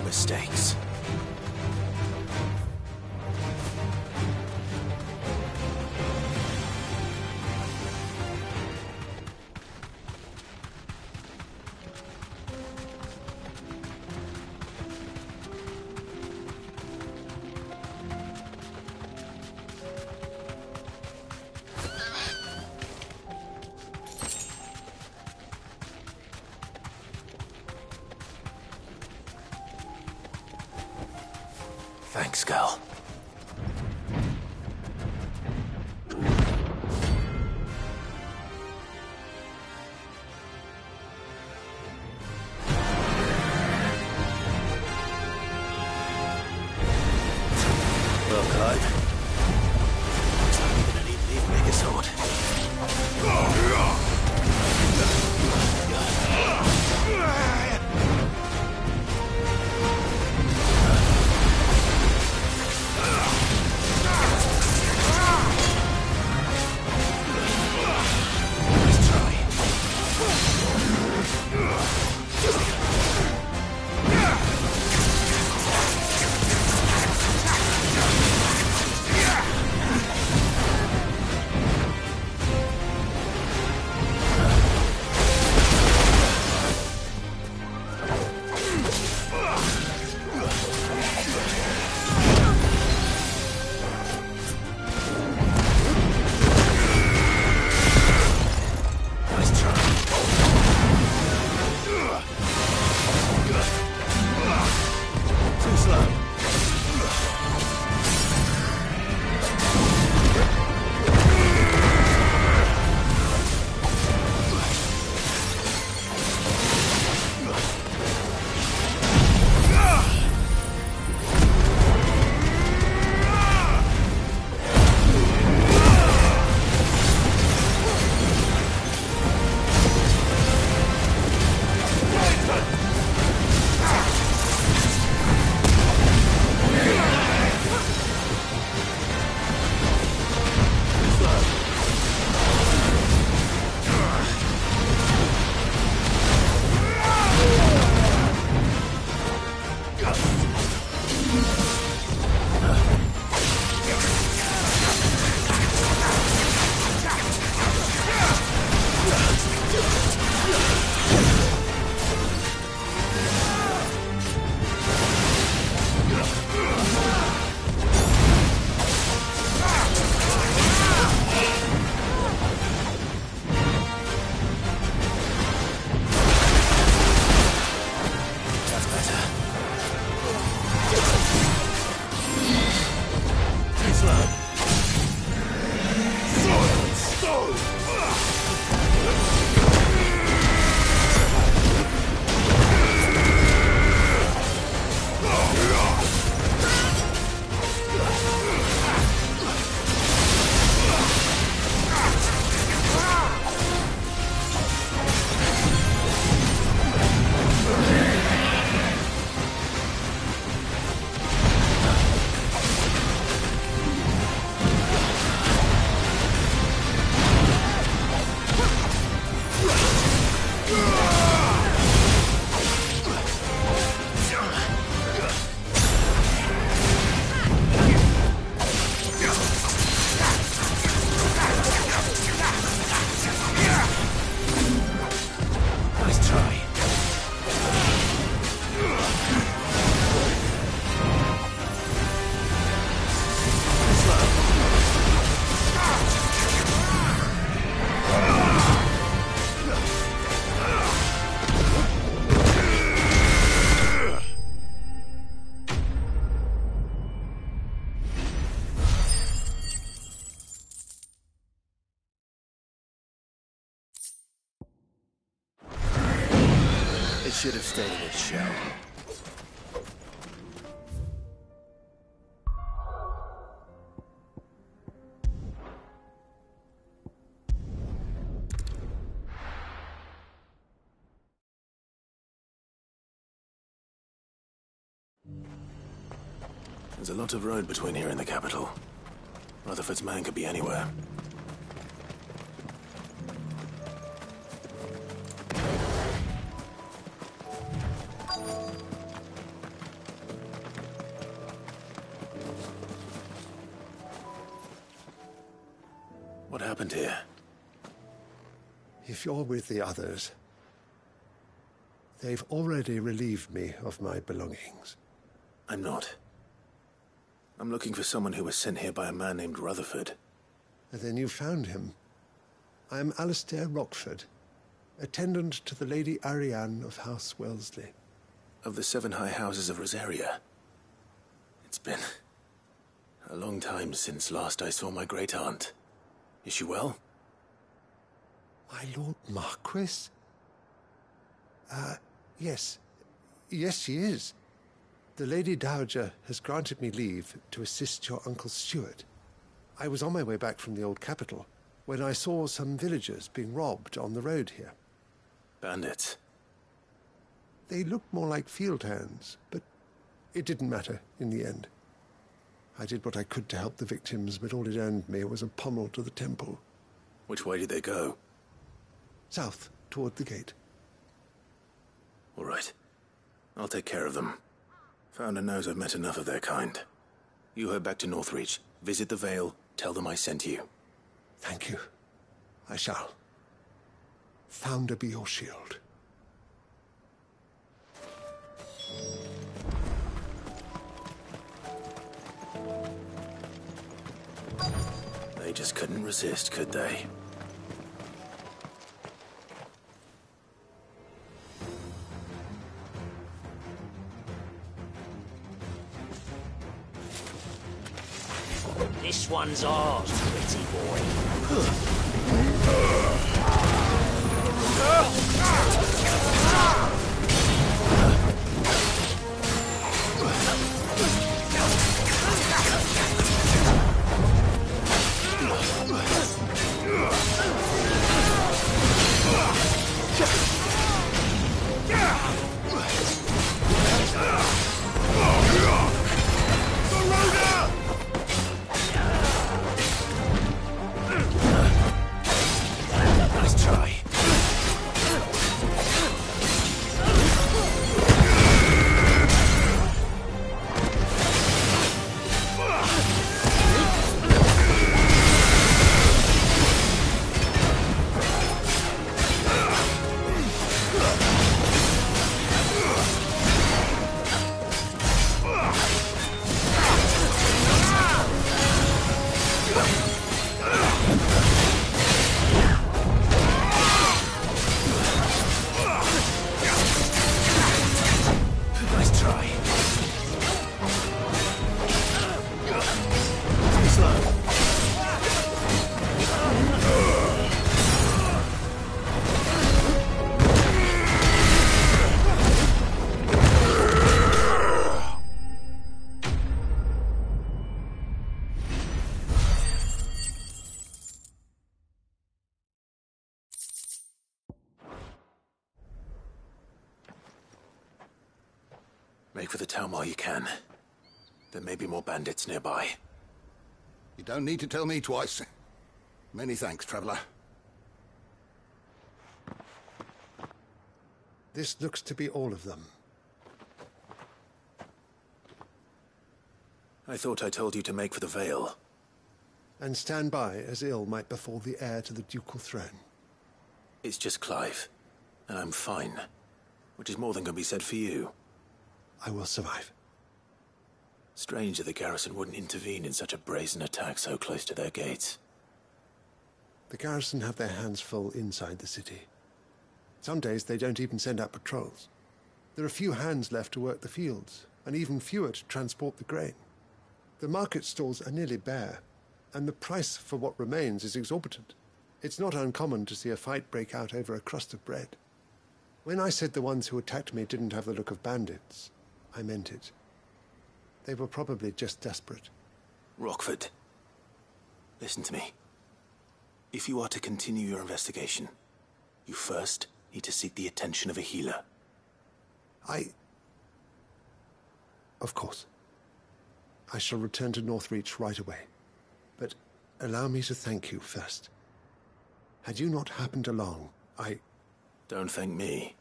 Mistakes. Thanks, Gal. Well, Clyde. Looks like you're gonna need to leave Megasword. It should have stayed in its shell. There's a lot of road between here and the capital. Rutherford's man could be anywhere. What happened here? If you're with the others, they've already relieved me of my belongings. I'm not. I'm looking for someone who was sent here by a man named Rutherford. And then you found him. I am Alistair Rockford, attendant to the Lady Ariane of House Wellesley. Of the 7 high houses of Rosaria. It's must been a long time since last I saw my great-aunt. Is she well? My Lord Marquis? Yes. Yes, she is. The Lady Dowager has granted me leave to assist your Uncle Stuart. I was on my way back from the old capital when I saw some villagers being robbed on the road here. Bandits? They looked more like field hands, but it didn't matter in the end. I did what I could to help the victims, but all it earned me was a pommel to the temple. Which way did they go? South, toward the gate. All right. I'll take care of them. Founder knows I've met enough of their kind. You head back to Northreach, visit the Vale, tell them I sent you. Thank you. I shall. Founder be your shield. They just couldn't resist, could they? This one's ours, pretty boy. Make for the town while you can. There may be more bandits nearby. You don't need to tell me twice. Many thanks, traveler. This looks to be all of them. I thought I told you to make for the Vale. And stand by as ill might befall the heir to the ducal throne. It's just Clive, and I'm fine. Which is more than can be said for you. I will survive. Strange that the garrison wouldn't intervene in such a brazen attack so close to their gates. The garrison have their hands full inside the city. Some days they don't even send out patrols. There are few hands left to work the fields, and even fewer to transport the grain. The market stalls are nearly bare, and the price for what remains is exorbitant. It's not uncommon to see a fight break out over a crust of bread. When I said the ones who attacked me didn't have the look of bandits, I meant it. They were probably just desperate. Rockford, listen to me. If you are to continue your investigation, you first need to seek the attention of a healer. Of course. I shall return to Northreach right away. But allow me to thank you first. Had you not happened along, Don't thank me.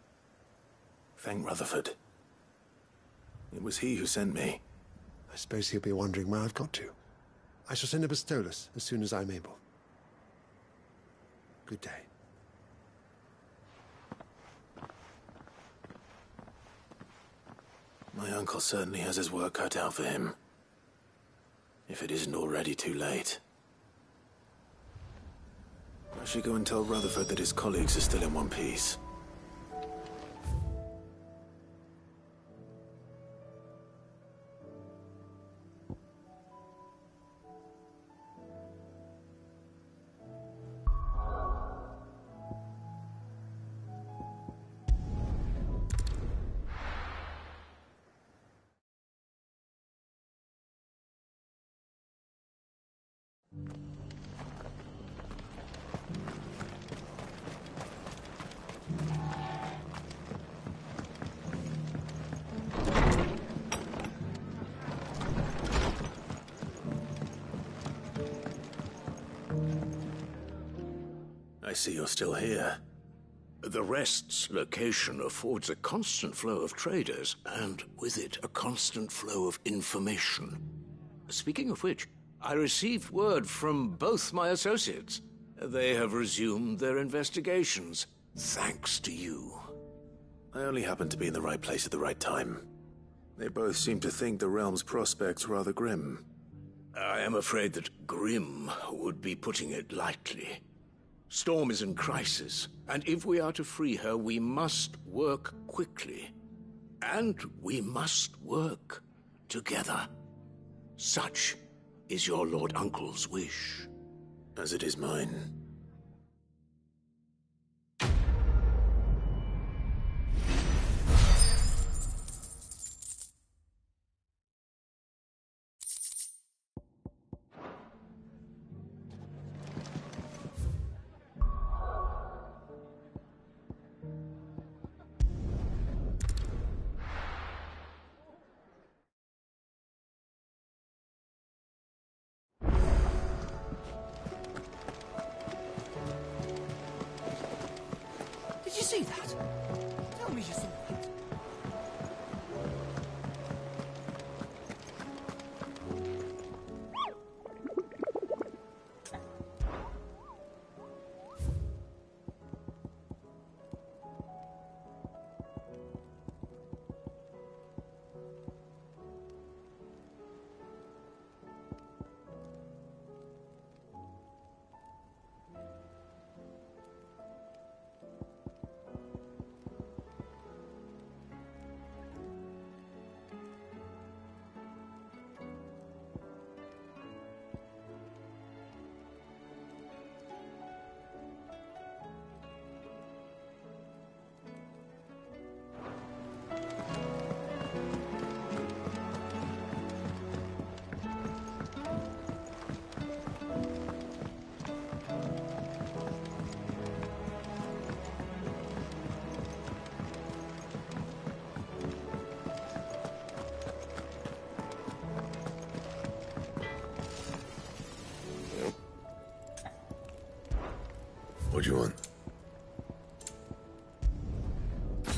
Thank Rutherford. It was he who sent me. I suppose he'll be wondering where I've got to. I shall send a Bastolus as soon as I'm able. Good day. My uncle certainly has his work cut out for him. If it isn't already too late. I should go and tell Rutherford that his colleagues are still in one piece. I see you're still here. The Rest's location affords a constant flow of traders, and with it, a constant flow of information. Speaking of which, I received word from both my associates. They have resumed their investigations, thanks to you. I only happened to be in the right place at the right time. They both seem to think the realm's prospects rather grim. I am afraid that grim would be putting it lightly. Storm is in crisis, and if we are to free her, we must work quickly. And we must work together. Such is your Lord Uncle's wish. As it is mine. Did you see that? Tell me you saw that. What do you want?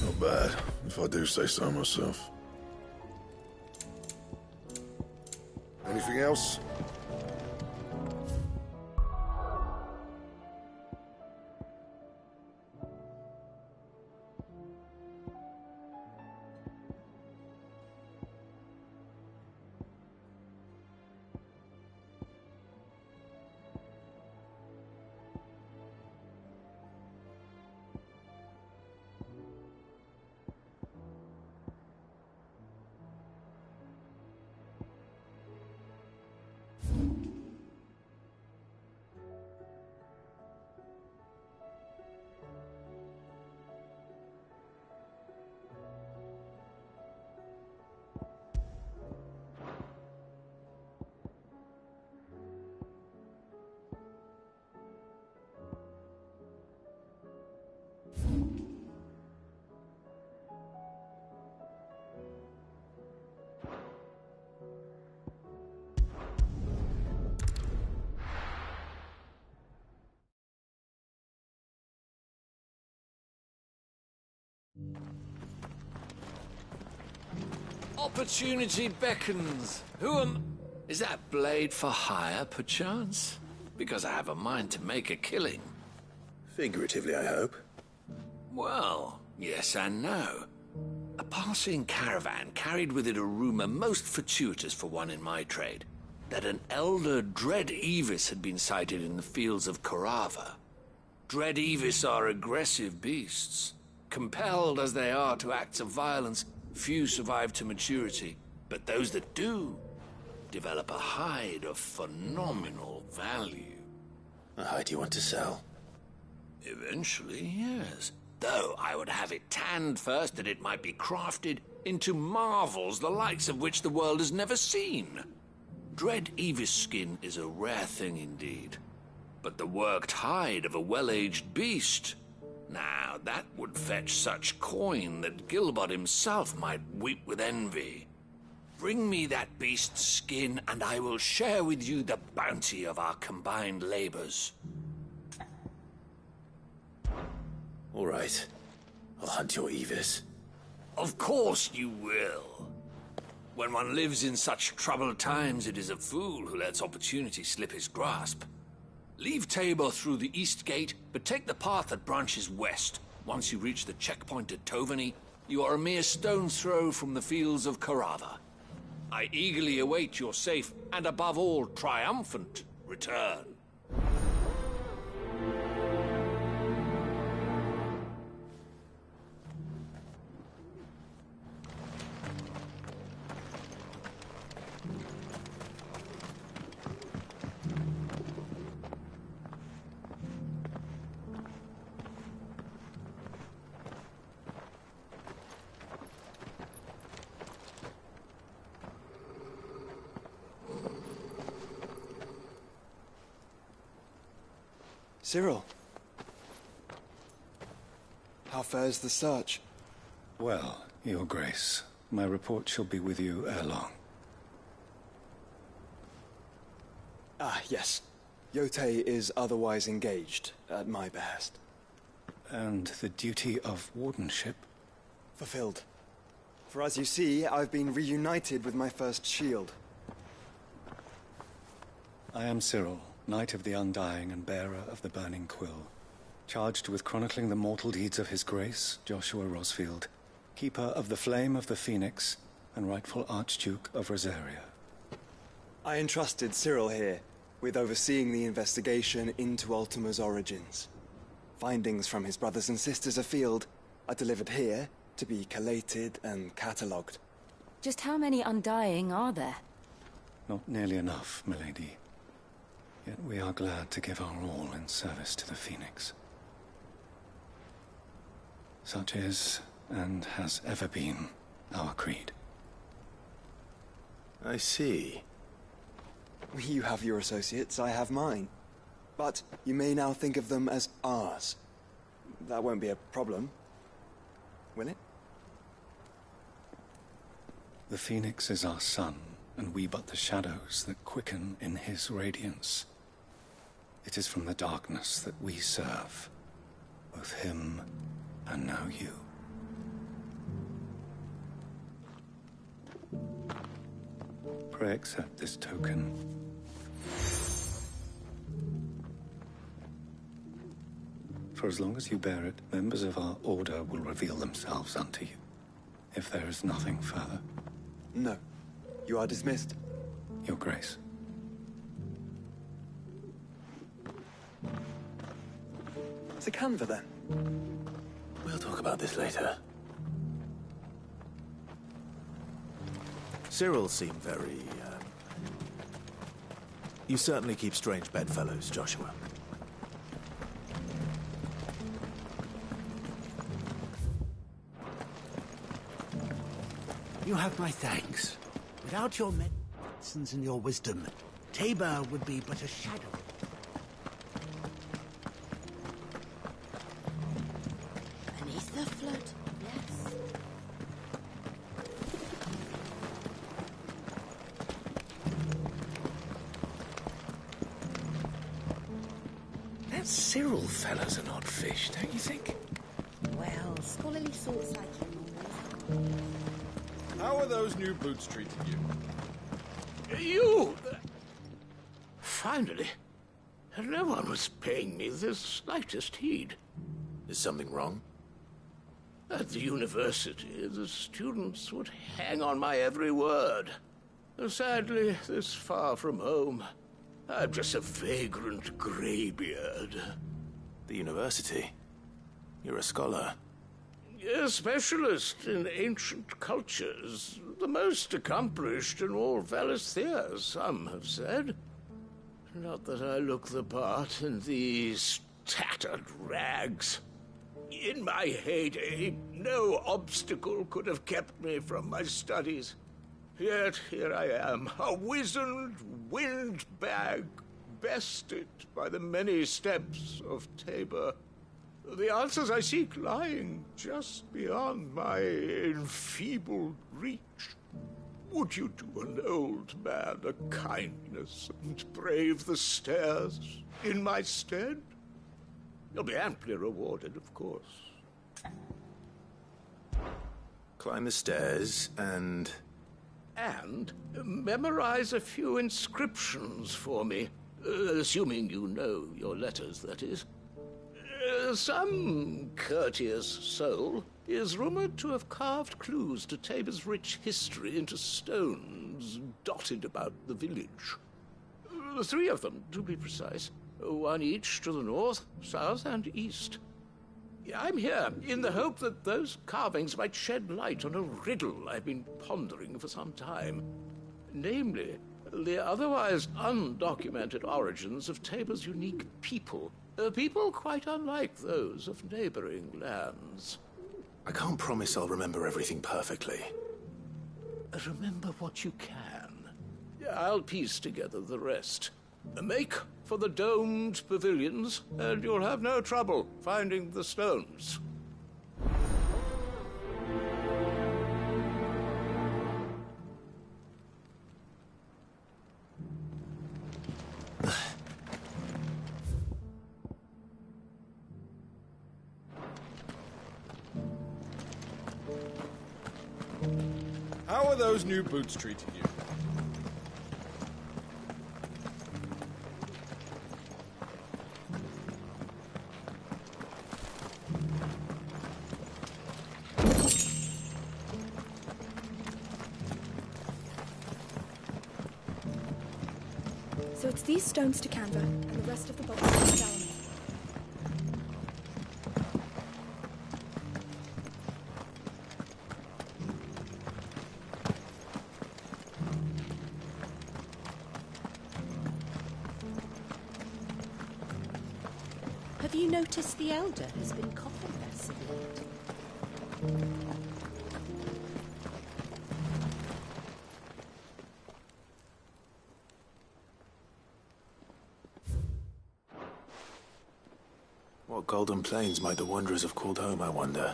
Not bad, if I do say so myself. Anything else? Opportunity beckons. Who am... Is that blade for hire, perchance? Because I have a mind to make a killing. Figuratively, I hope. Well, yes and no. A passing caravan carried with it a rumor most fortuitous for one in my trade, that an elder Dread Evis had been sighted in the fields of Korava. Dread Evis are aggressive beasts. Compelled as they are to acts of violence, few survive to maturity, but those that do develop a hide of phenomenal value. A hide you want to sell? Eventually, yes. Though I would have it tanned first that it might be crafted into marvels the likes of which the world has never seen. Dread Evis skin is a rare thing indeed. But the worked hide of a well-aged beast... Now, that would fetch such coin that Gilbert himself might weep with envy. Bring me that beast's skin, and I will share with you the bounty of our combined labors. All right. I'll hunt your Evis. Of course you will. When one lives in such troubled times, it is a fool who lets opportunity slip his grasp. Leave Tabor through the east gate, but take the path that branches west. Once you reach the checkpoint at Tovany, you are a mere stone's throw from the fields of Carava. I eagerly await your safe, and above all, triumphant return. Cyril. How fares the search? Well, Your Grace, my report shall be with you ere long. Ah, yes. Yotei is otherwise engaged, at my behest. And the duty of wardenship? Fulfilled. For as you see, I've been reunited with my first shield. I am Cyril, Knight of the Undying and bearer of the Burning Quill, charged with chronicling the mortal deeds of His Grace, Joshua Rosfield, Keeper of the Flame of the Phoenix, and rightful Archduke of Rosaria. I entrusted Cyril here with overseeing the investigation into Ultima's origins. Findings from his brothers and sisters afield are delivered here to be collated and catalogued. Just how many Undying are there? Not nearly enough, milady. Yet we are glad to give our all in service to the Phoenix. Such is, and has ever been, our creed. I see. You have your associates, I have mine. But you may now think of them as ours. That won't be a problem, will it? The Phoenix is our sun, and we but the shadows that quicken in his radiance. It is from the darkness that we serve, both him and now you. Pray accept this token. For as long as you bear it, members of our order will reveal themselves unto you. If there is nothing further. No. You are dismissed. Your Grace. It's a canva, then. We'll talk about this later. Cyril seemed very, You certainly keep strange bedfellows, Joshua. You have my thanks. Without your medicines and your wisdom, Tabor would be but a shadow. Beneath the flood, yes. That Cyril fellow's an odd fish, don't you think? Well, scholarly thoughts like him. How are those new boots treating you? You! Finally. No one was paying me the slightest heed. Is something wrong? At the university, the students would hang on my every word. Sadly, this far from home, I'm just a vagrant greybeard. The university? You're a scholar. A specialist in ancient cultures. The most accomplished in all Valisthea, some have said. Not that I look the part in these tattered rags. In my heyday, no obstacle could have kept me from my studies. Yet here I am, a wizened windbag, bested by the many steps of Tabor. The answers I seek lying just beyond my enfeebled reach. Would you do an old man a kindness and brave the stairs in my stead? You'll be amply rewarded, of course. Climb the stairs and... And memorize a few inscriptions for me. Assuming you know your letters, that is. Some courteous soul is rumored to have carved clues to Tabor's rich history into stones dotted about the village. 3 of them, to be precise. 1 each to the north, south, and east. I'm here in the hope that those carvings might shed light on a riddle I've been pondering for some time. Namely, the otherwise undocumented origins of Tabor's unique people. People quite unlike those of neighboring lands. I can't promise I'll remember everything perfectly. Remember what you can. I'll piece together the rest. Make for the domed pavilions, and you'll have no trouble finding the stones. How are those new boots treating you? So it's these stones to Canva, and the rest of the box to Dalmor. Have you noticed the Elder has been coughing less of late? What golden plains might the Wanderers have called home, I wonder?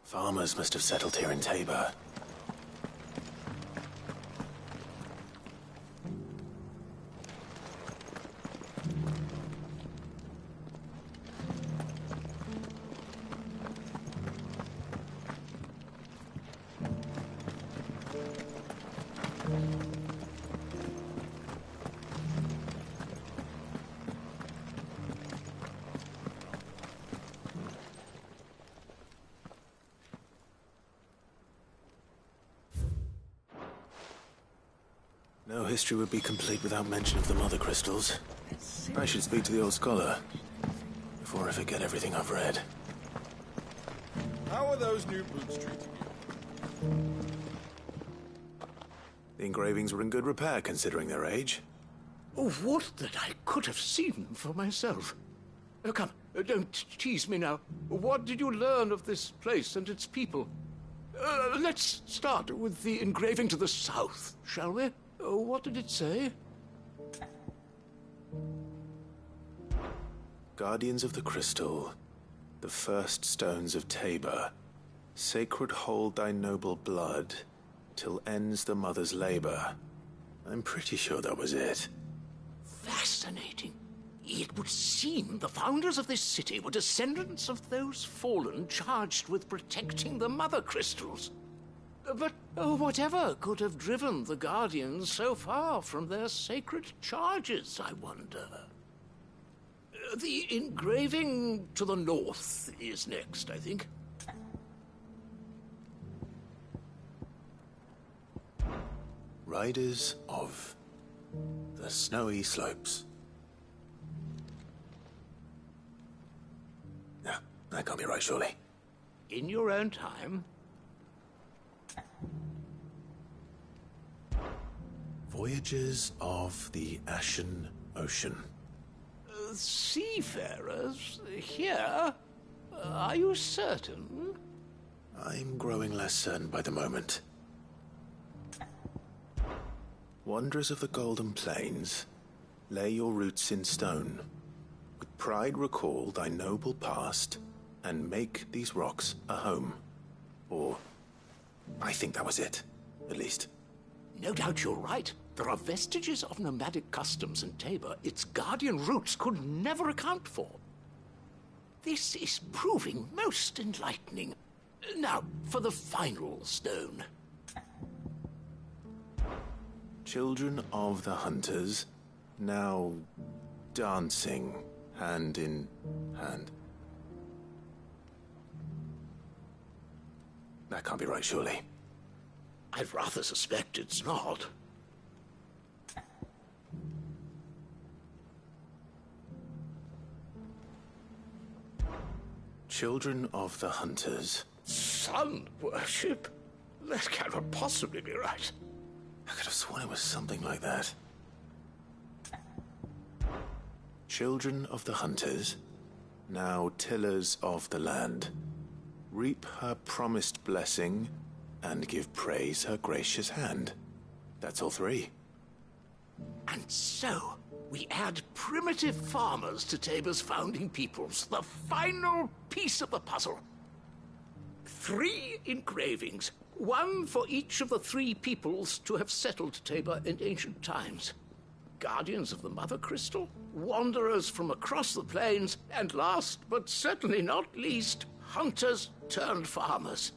Farmers must have settled here in Tabor. No history would be complete without mention of the Mother Crystals. I should speak to the old scholar before I forget everything I've read. How are those new boots treating you? The engravings were in good repair considering their age. Oh, would that I could have seen them for myself. Oh, come, don't tease me now. What did you learn of this place and its people? Let's start with the engraving to the south, shall we? What did it say? Guardians of the Crystal, the first stones of Tabor, sacred hold thy noble blood, till ends the mother's labor. I'm pretty sure that was it. Fascinating. It would seem the founders of this city were descendants of those fallen charged with protecting the Mother Crystals. But whatever could have driven the Guardians so far from their sacred charges, I wonder? The engraving to the north is next, I think. Riders of the Snowy Slopes. No, that can't be right, surely. In your own time. Voyages of the Ashen Ocean. Seafarers here? Are you certain? I'm growing less certain by the moment. Wanderers of the Golden Plains, lay your roots in stone. With pride recall thy noble past, and make these rocks a home. Or, I think that was it, at least. No doubt you're right. There are vestiges of nomadic customs in Tabor its guardian roots could never account for. This is proving most enlightening. Now, for the final stone. Children of the Hunters, now dancing hand in hand. That can't be right, surely. I'd rather suspect it's not. Children of the Hunters. Sun worship? That cannot possibly be right. I could have sworn it was something like that. Children of the Hunters, now tillers of the land, reap her promised blessing and give praise her gracious hand. That's all three. And so, we add primitive farmers to Tabor's founding peoples, the final piece of the puzzle. 3 engravings, one for each of the 3 peoples to have settled Tabor in ancient times. Guardians of the Mother Crystal, wanderers from across the plains, and last but certainly not least, hunters turned farmers.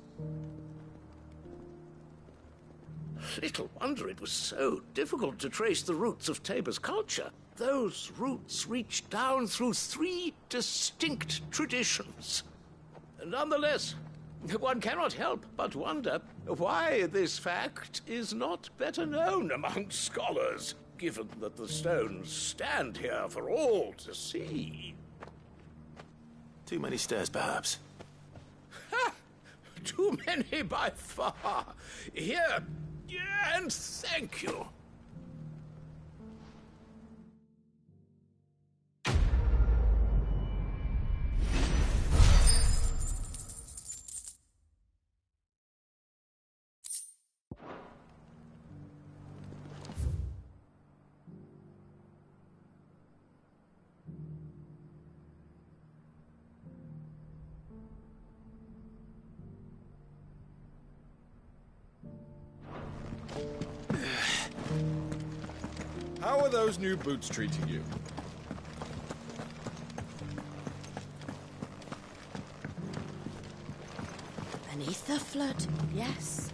Little wonder it was so difficult to trace the roots of Tabor's culture. Those roots reach down through 3 distinct traditions. Nonetheless, one cannot help but wonder why this fact is not better known among scholars, given that the stones stand here for all to see. Too many stairs, perhaps. Ha! Too many by far. Here, and thank you. How are those new boots treating you? Beneath the flood, yes.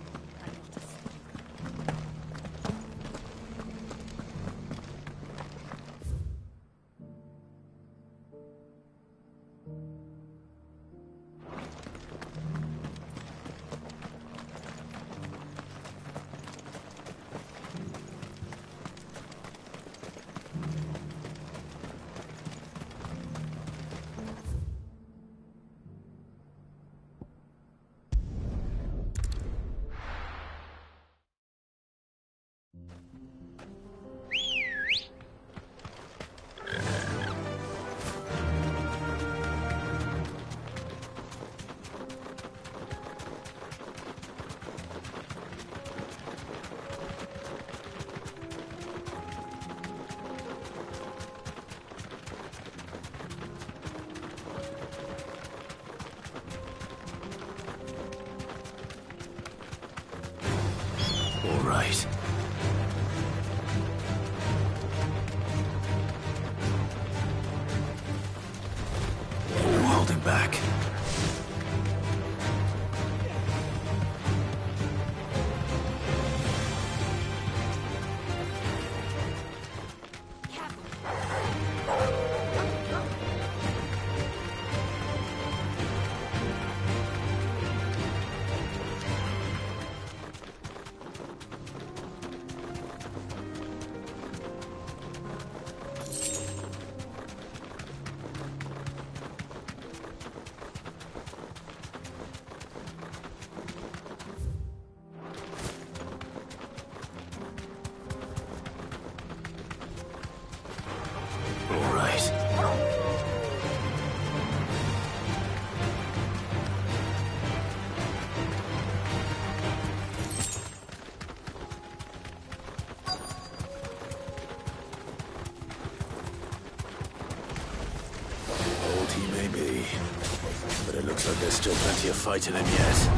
be. But it looks like there's still plenty of fight in him yet.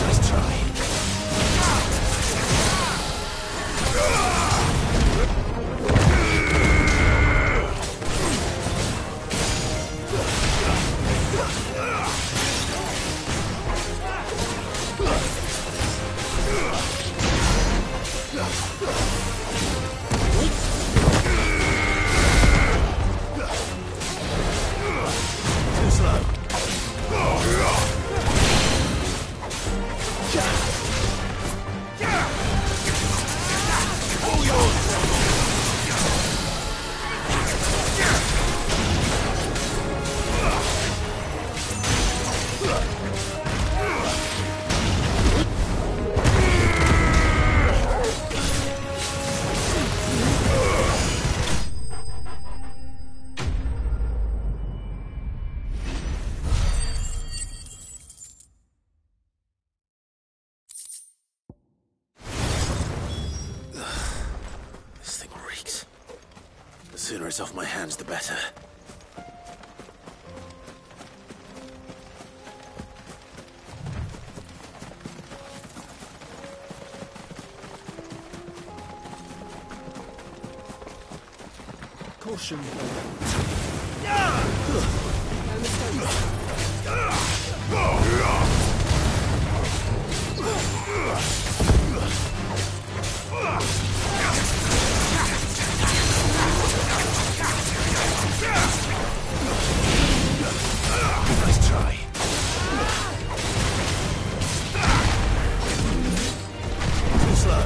Nice try. Too slow. All yours. This thing reeks. The sooner it's off my hands, the better. Caution. Nice try. Too slow.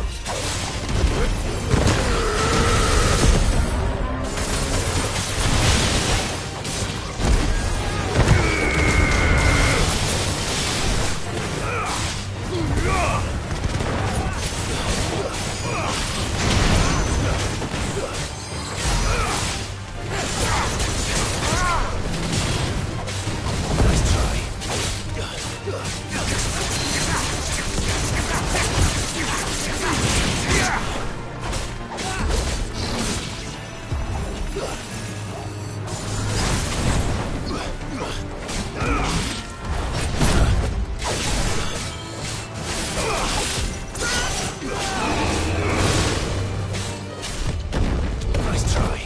Nice try. Nice try.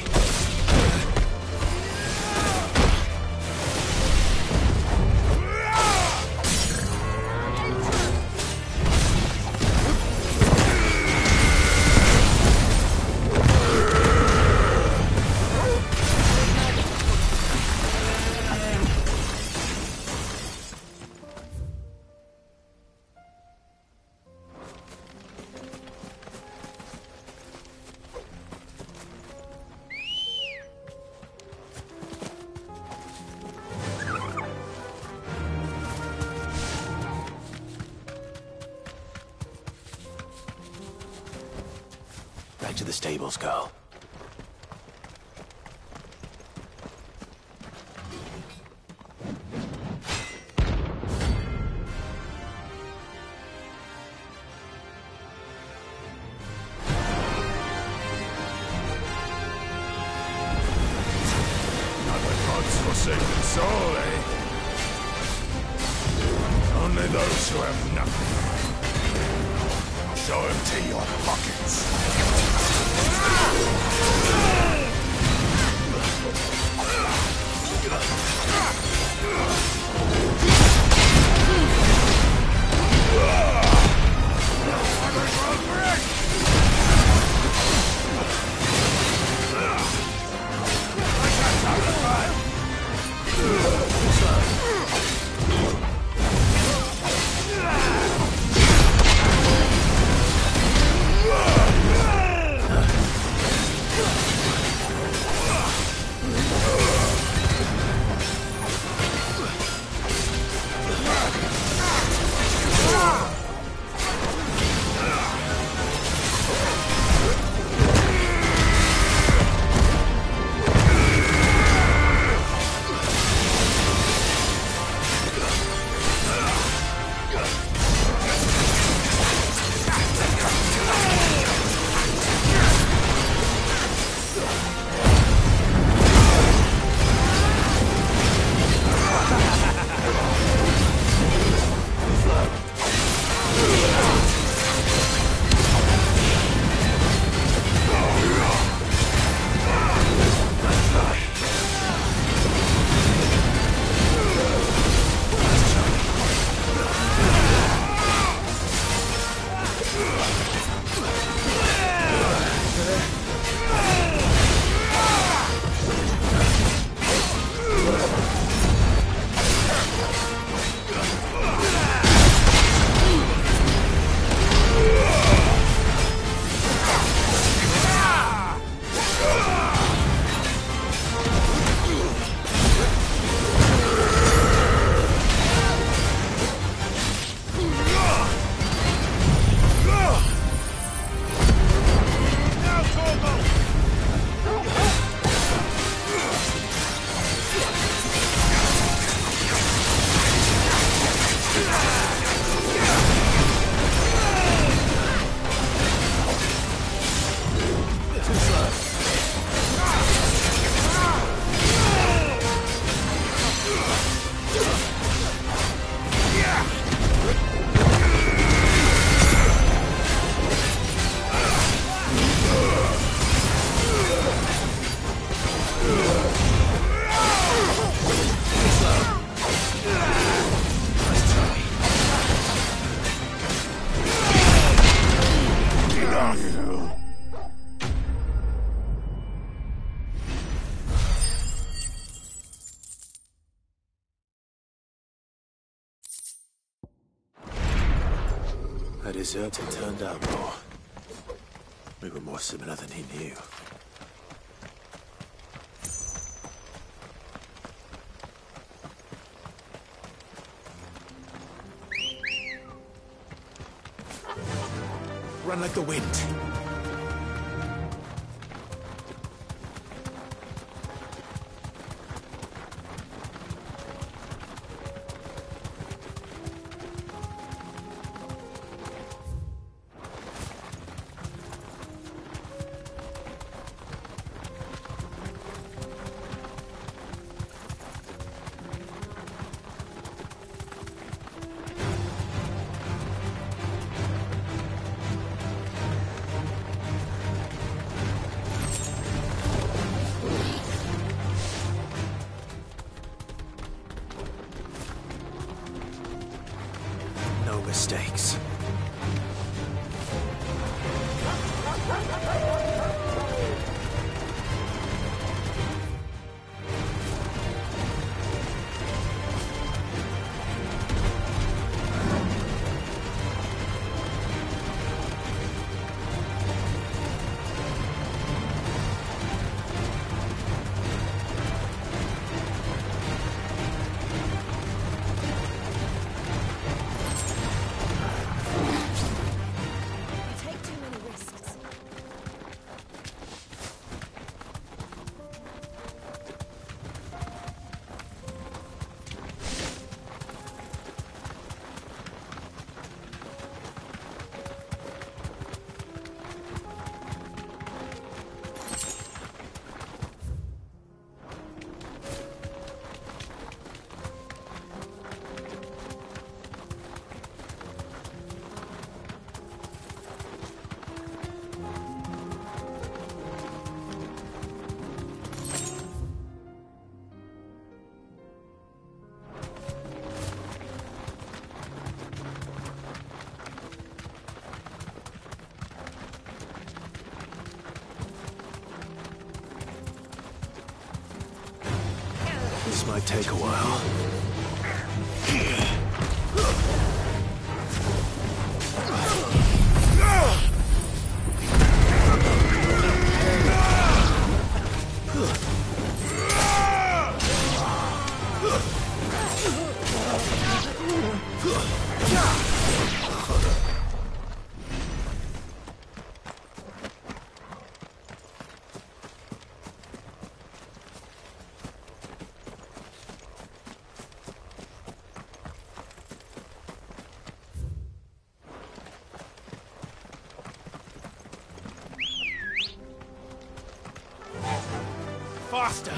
Back to the stables, girl. Not a God's forsaken soul, eh? Only those who have nothing. Show empty your pockets. desert had turned out more. We were more similar than he knew. Run like the wind. Mistakes. This might take a while. Faster!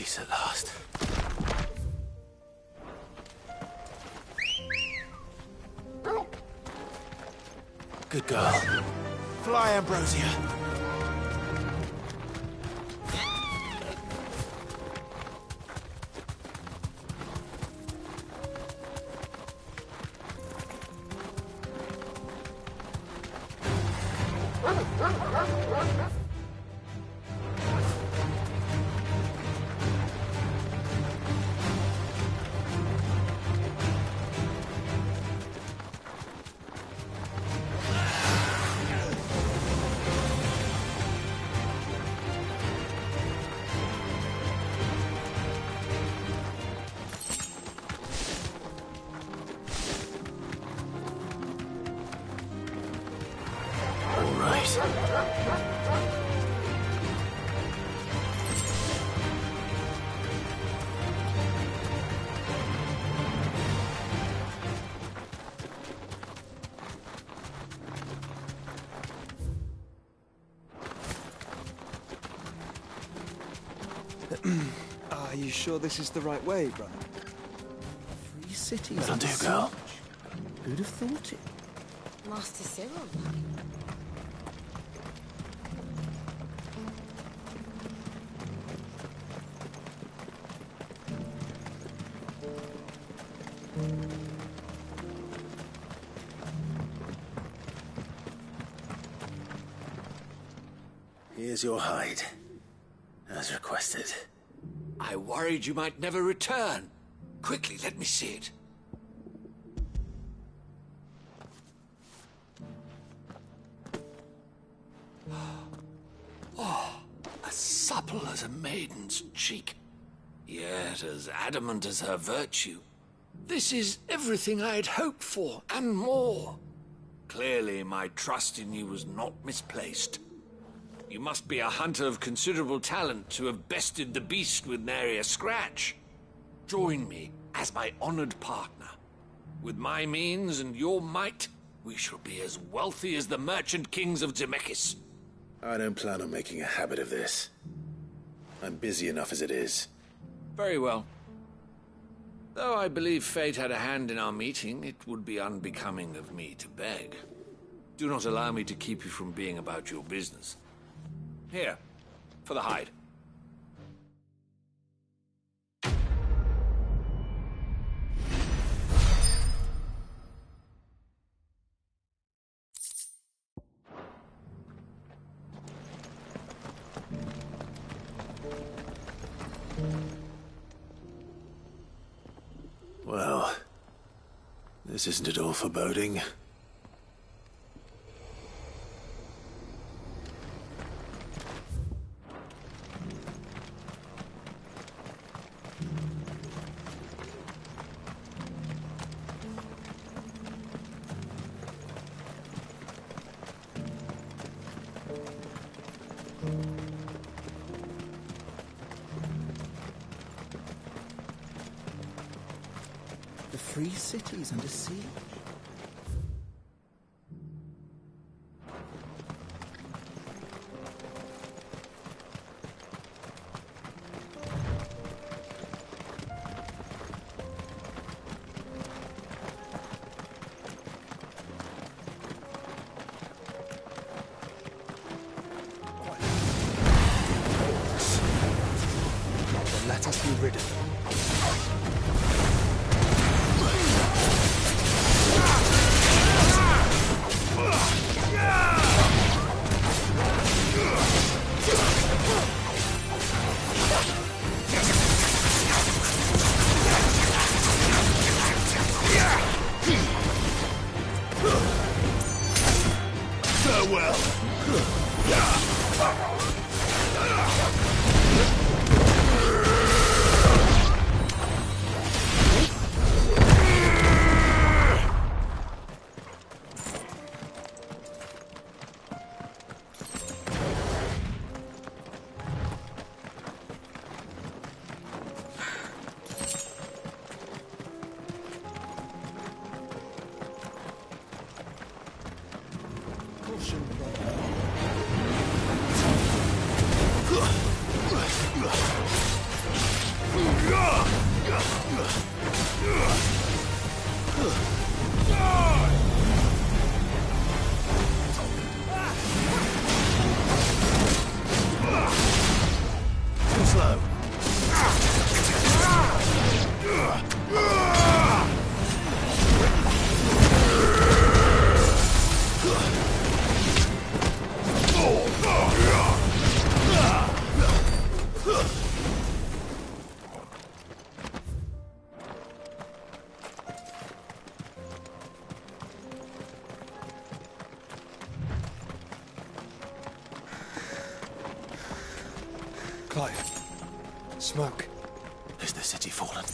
Peace at last. Good girl. Fly, Ambrosia. Are you sure this is the right way, brother? 3 cities. That'll under do, girl. siege. Who'd have thought it? Master Cyril. Here's your hide, as requested. I worried you might never return. Quickly, let me see it. Oh, as supple as a maiden's cheek, yet as adamant as her virtue. This is everything I had hoped for, and more. Clearly, my trust in you was not misplaced. You must be a hunter of considerable talent to have bested the beast with nary a scratch. Join me as my honored partner. With my means and your might, we shall be as wealthy as the merchant kings of Zemeckis. I don't plan on making a habit of this. I'm busy enough as it is. Very well. Though I believe fate had a hand in our meeting, it would be unbecoming of me to beg. Do not allow me to keep you from being about your business. Here, for the hide. Well, this isn't at all foreboding. The 3 cities under siege. Then let us be rid of them. Farewell. Clive. Smoke. Is the city fallen?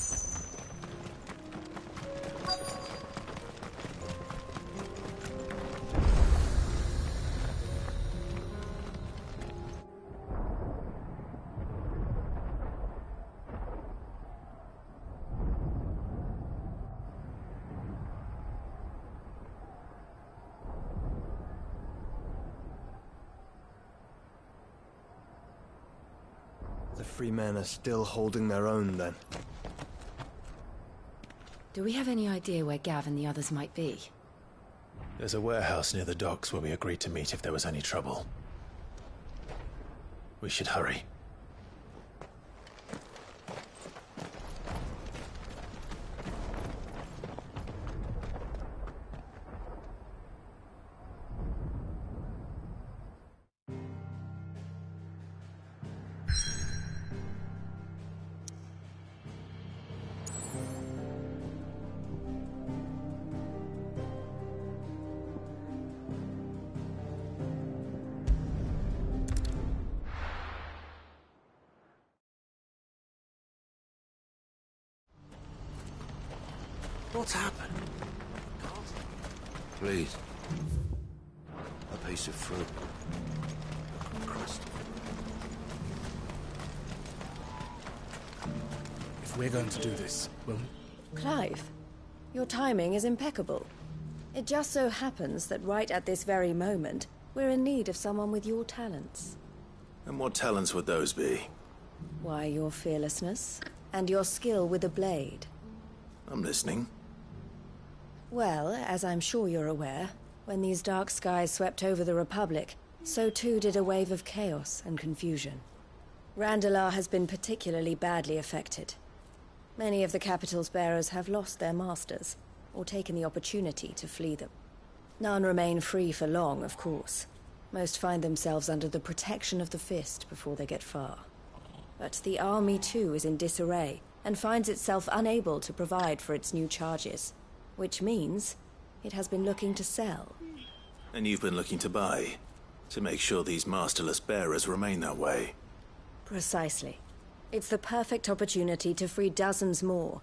The free men are still holding their own, then. Do we have any idea where Gav and the others might be? There's a warehouse near the docks where we agreed to meet if there was any trouble. We should hurry. What's happened? Please. A piece of fruit. Crust. If we're going to do this, we'll... Clive, your timing is impeccable. It just so happens that right at this very moment, we're in need of someone with your talents. And what talents would those be? Why, your fearlessness, and your skill with a blade. I'm listening. Well, as I'm sure you're aware, when these dark skies swept over the Republic, so too did a wave of chaos and confusion. Randalar has been particularly badly affected. Many of the capital's bearers have lost their masters, or taken the opportunity to flee them. None remain free for long, of course. Most find themselves under the protection of the Fist before they get far. But the army too is in disarray, and finds itself unable to provide for its new charges. Which means it has been looking to sell. And you've been looking to buy, to make sure these masterless bearers remain that way. Precisely. It's the perfect opportunity to free dozens more,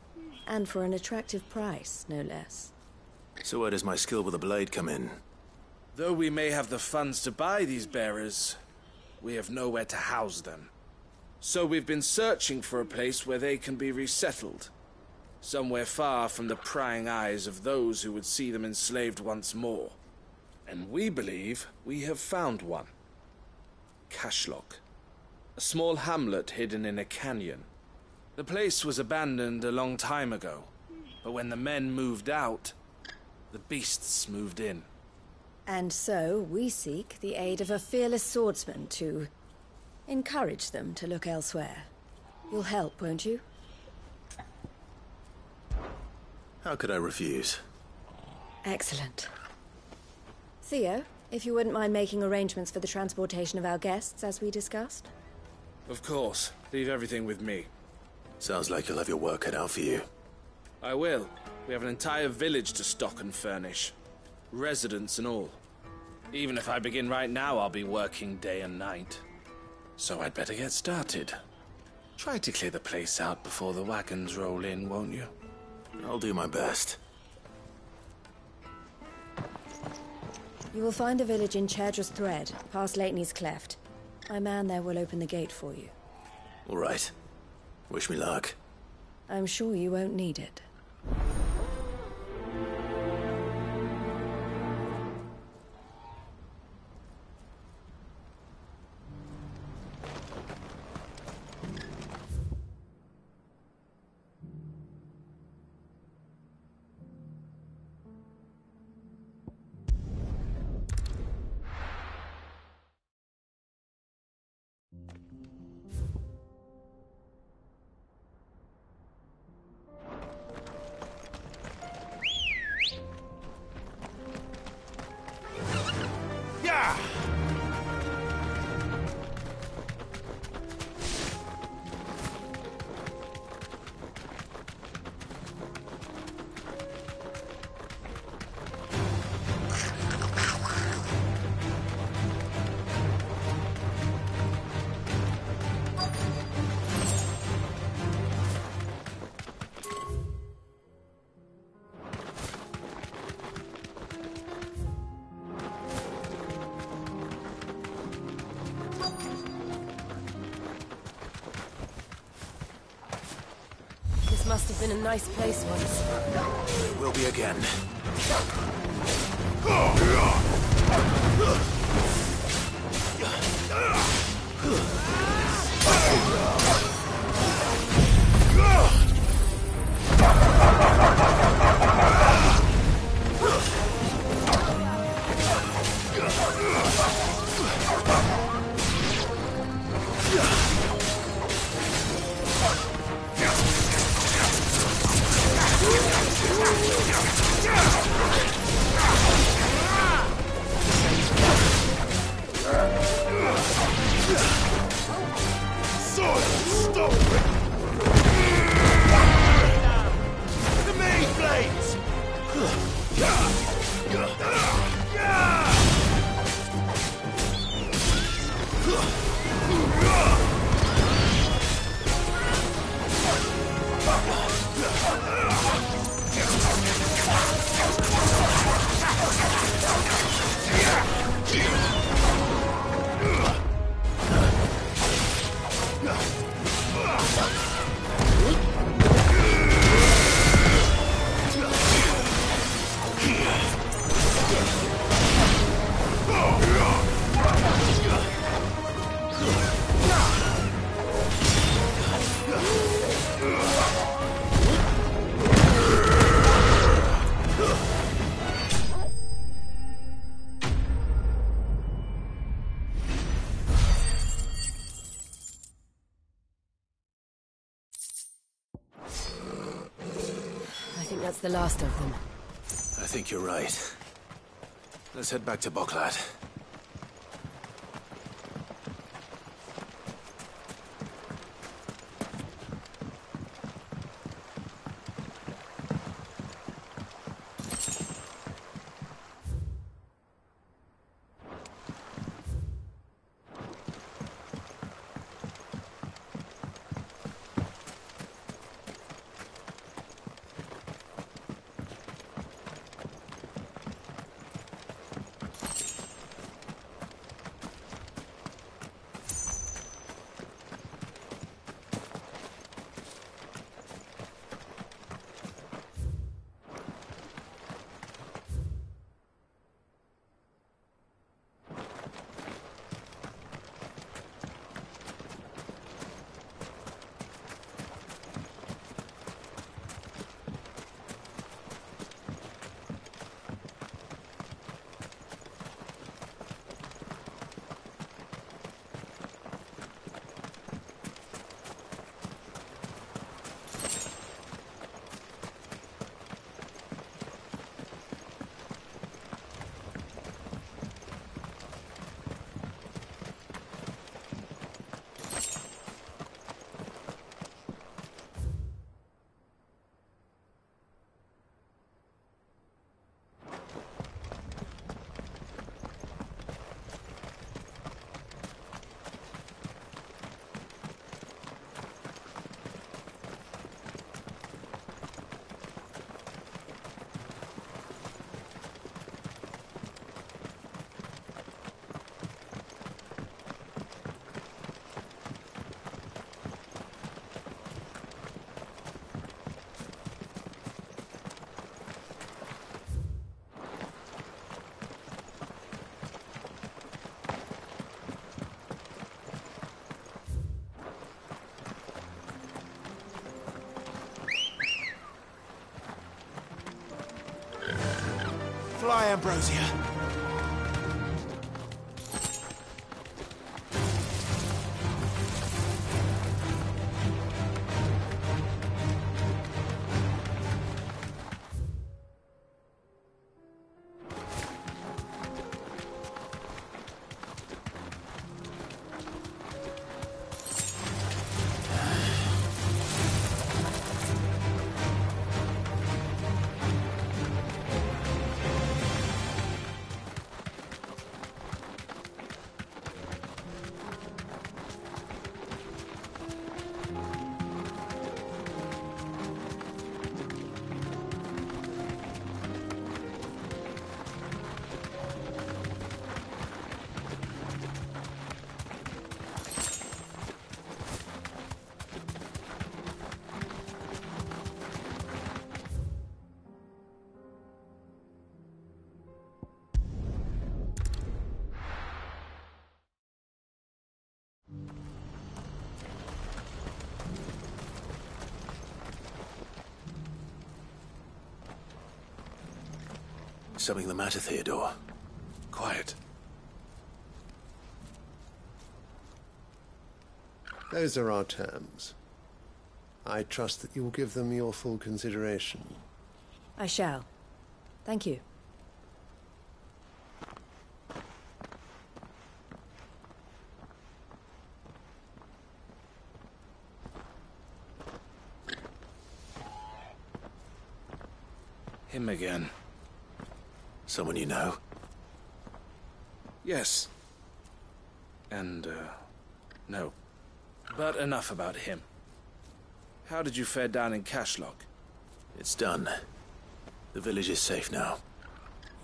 and for an attractive price, no less. So where does my skill with a blade come in? Though we may have the funds to buy these bearers, we have nowhere to house them. So we've been searching for a place where they can be resettled. Somewhere far from the prying eyes of those who would see them enslaved once more. And we believe we have found one. Cashlock. A small hamlet hidden in a canyon. The place was abandoned a long time ago, but when the men moved out, the beasts moved in. And so we seek the aid of a fearless swordsman to encourage them to look elsewhere. You'll help, won't you? How could I refuse? Excellent. Theo, if you wouldn't mind making arrangements for the transportation of our guests, as we discussed. Of course. Leave everything with me. Sounds like you'll have your work cut out for you. I will. We have an entire village to stock and furnish. Residents and all. Even if I begin right now, I'll be working day and night. So I'd better get started. Try to clear the place out before the wagons roll in, won't you? I'll do my best. You will find a village in Chairdra's Thread, past Lateney's Cleft. My man there will open the gate for you. All right. Wish me luck. I'm sure you won't need it. This must have been a nice place once. It will be again. That's the last of them. I think you're right. Let's head back to Boklat. Fly, Ambrosia. something the matter, Theodore? Quiet. Those are our terms. I trust that you will give them your full consideration. I shall. Thank you. Him again. Someone you know? Yes. And, no. But enough about him. How did you fare down in Cashlock? It's done. The village is safe now.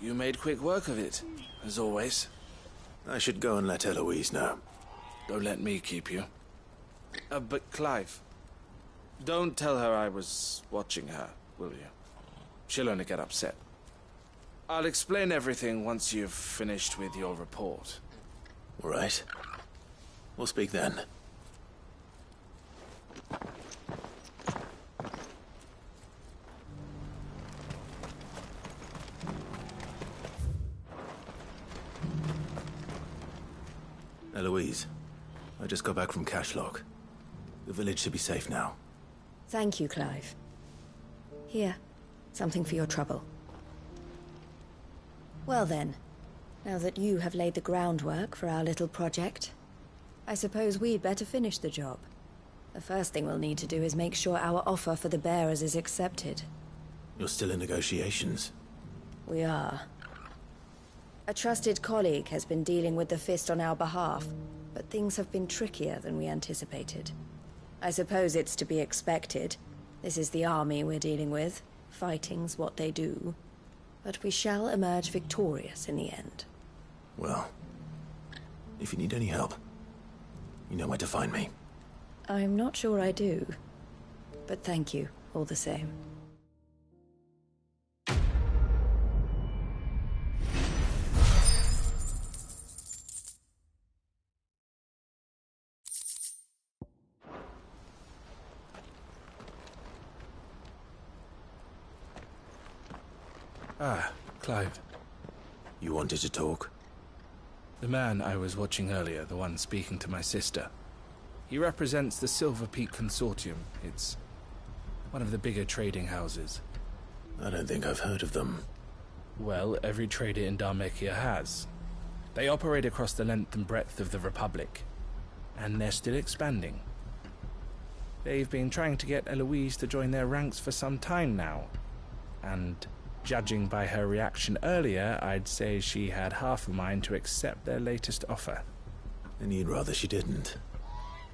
You made quick work of it, as always. I should go and let Eloise know. Don't let me keep you. But Clive, don't tell her I was watching her, will you? She'll only get upset. I'll explain everything once you've finished with your report. All right. We'll speak then. Eloise, I just got back from Cashlock. The village should be safe now. Thank you, Clive. Here, something for your trouble. Well then, now that you have laid the groundwork for our little project, I suppose we'd better finish the job. The first thing we'll need to do is make sure our offer for the bearers is accepted. You're still in negotiations? We are. A trusted colleague has been dealing with the Fist on our behalf, but things have been trickier than we anticipated. I suppose it's to be expected. This is the army we're dealing with. Fighting's what they do. But we shall emerge victorious in the end. Well, if you need any help, you know where to find me. I'm not sure I do. But thank you, all the same. Ah, Clive. You wanted to talk? The man I was watching earlier, the one speaking to my sister. He represents the Silver Peak Consortium. It's one of the bigger trading houses. I don't think I've heard of them. Well, every trader in Dharmekia has. They operate across the length and breadth of the Republic. And they're still expanding. They've been trying to get Eloise to join their ranks for some time now. And judging by her reaction earlier, I'd say she had half a mind to accept their latest offer. And you'd rather she didn't?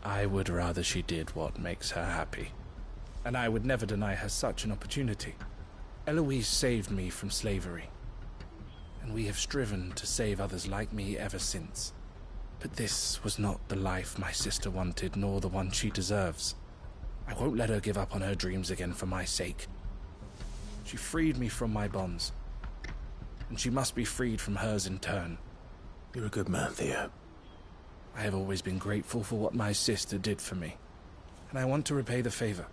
I would rather she did what makes her happy. And I would never deny her such an opportunity. Eloise saved me from slavery. And we have striven to save others like me ever since. But this was not the life my sister wanted, nor the one she deserves. I won't let her give up on her dreams again for my sake. She freed me from my bonds, and she must be freed from hers in turn. You're a good man, Theo. I have always been grateful for what my sister did for me, and I want to repay the favor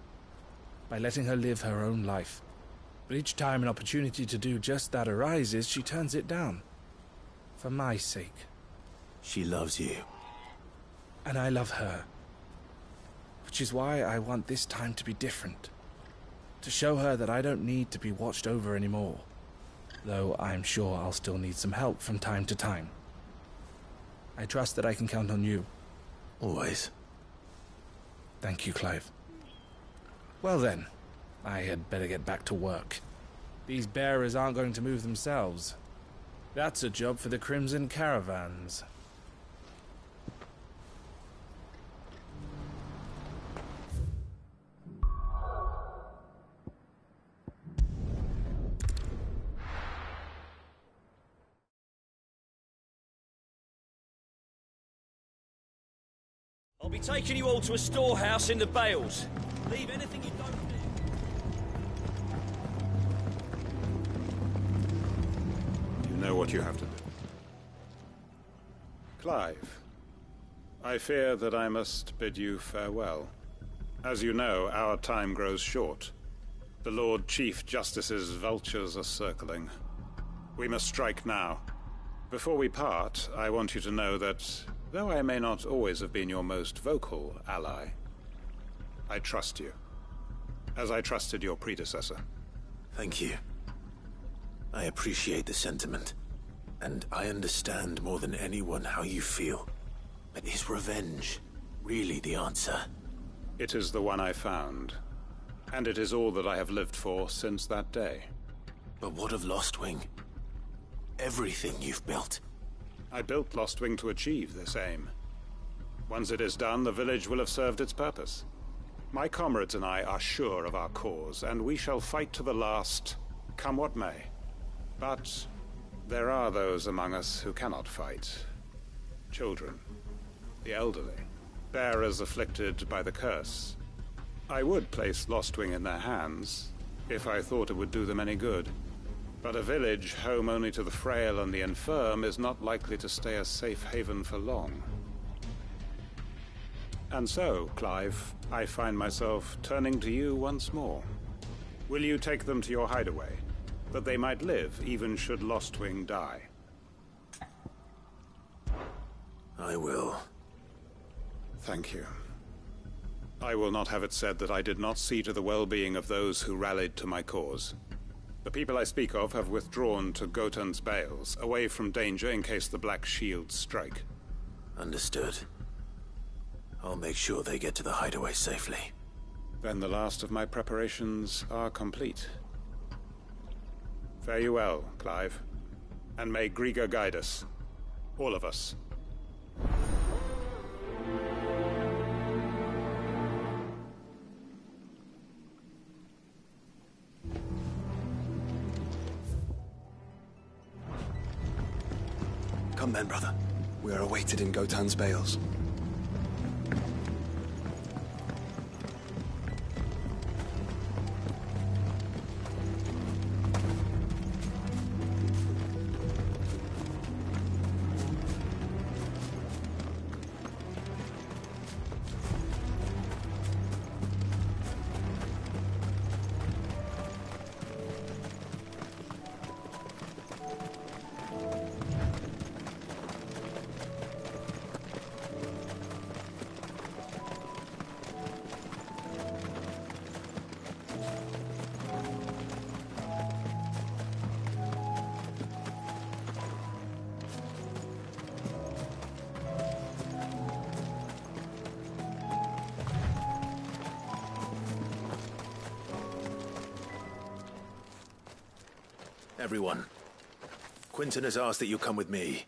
by letting her live her own life. But each time an opportunity to do just that arises, she turns it down. For my sake. She loves you. And I love her. Which is why I want this time to be different. To show her that I don't need to be watched over anymore. Though I'm sure I'll still need some help from time to time. I trust that I can count on you. Always. Thank you, Clive. Well then, I had better get back to work. These bearers aren't going to move themselves. That's a job for the Crimson Caravans. I'll be taking you all to a storehouse in the Bales. Leave anything you don't need. You know what you have to do. Clive, I fear that I must bid you farewell. As you know, our time grows short. The Lord Chief Justice's vultures are circling. We must strike now. Before we part, I want you to know that, though I may not always have been your most vocal ally, I trust you, as I trusted your predecessor. Thank you. I appreciate the sentiment, and I understand more than anyone how you feel. But is revenge really the answer? It is the one I found, and it is all that I have lived for since that day. But what of Lostwing? Everything you've built. I built Lostwing to achieve this aim. Once it is done, the village will have served its purpose. My comrades and I are sure of our cause, and we shall fight to the last, come what may. But there are those among us who cannot fight. Children, the elderly, bearers afflicted by the curse. I would place Lostwing in their hands, if I thought it would do them any good. But a village home only to the frail and the infirm is not likely to stay a safe haven for long. And so, Clive, I find myself turning to you once more. Will you take them to your hideaway, that they might live even should Lostwing die? I will. Thank you. I will not have it said that I did not see to the well-being of those who rallied to my cause. The people I speak of have withdrawn to Gotan's Bales, away from danger in case the Black Shields strike. Understood. I'll make sure they get to the hideaway safely. Then the last of my preparations are complete. Fare you well, Clive. And may Griga guide us. All of us. Come then, brother. We are awaited in Gotan's Bales. Everyone, Quinton has asked that you come with me.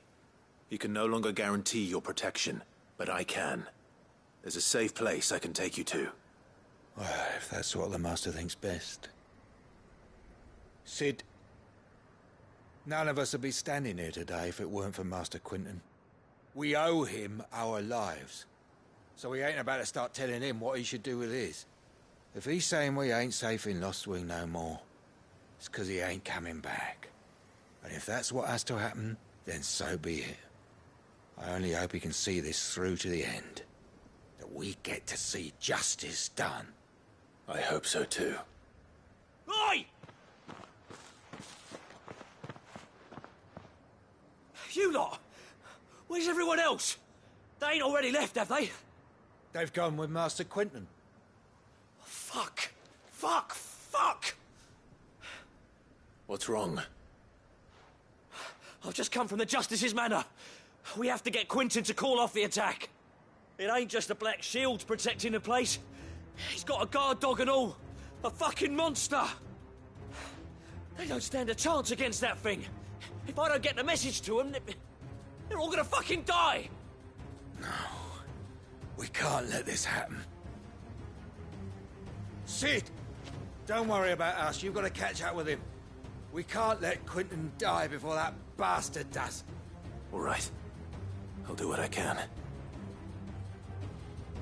He can no longer guarantee your protection, but I can. There's a safe place I can take you to. Well, if that's what the Master thinks best. Sid, none of us would be standing here today if it weren't for Master Quinton. We owe him our lives. So we ain't about to start telling him what he should do with his. If he's saying we ain't safe in Lostwing no more, it's 'cause he ain't coming back. And if that's what has to happen, then so be it. I only hope he can see this through to the end. That we get to see justice done. I hope so too. Oi! You lot! Where's everyone else? They ain't already left, have they? They've gone with Master Quinton. Fuck! Fuck! Fuck! What's wrong? I've just come from the Justice's manor. We have to get Quinton to call off the attack. It ain't just the Black Shields protecting the place. He's got a guard dog and all. A fucking monster. They don't stand a chance against that thing. If I don't get the message to them, they're all gonna fucking die. No. We can't let this happen. Sid! Don't worry about us. You've got to catch up with him. We can't let Quinton die before that bastard does. All right. I'll do what I can.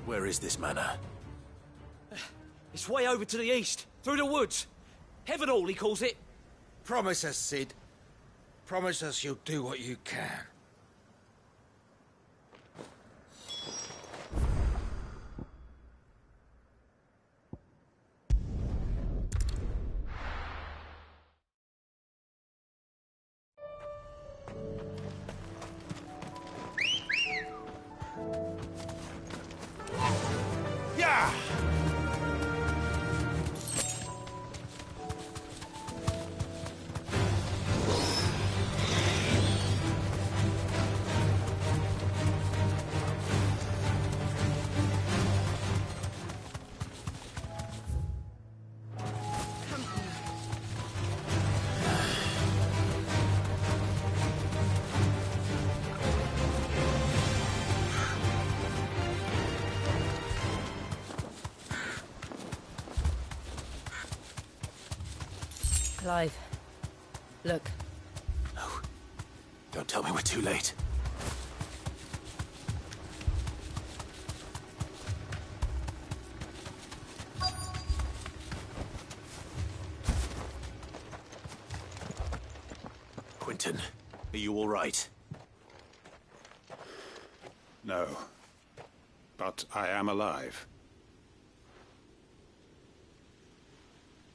Where is this manor? It's way over to the east, through the woods. Heavenhall, he calls it. Promise us, Sid. Promise us you'll do what you can. Clive, look. No. Don't tell me we're too late. Quentin, are you all right? No. But I am alive.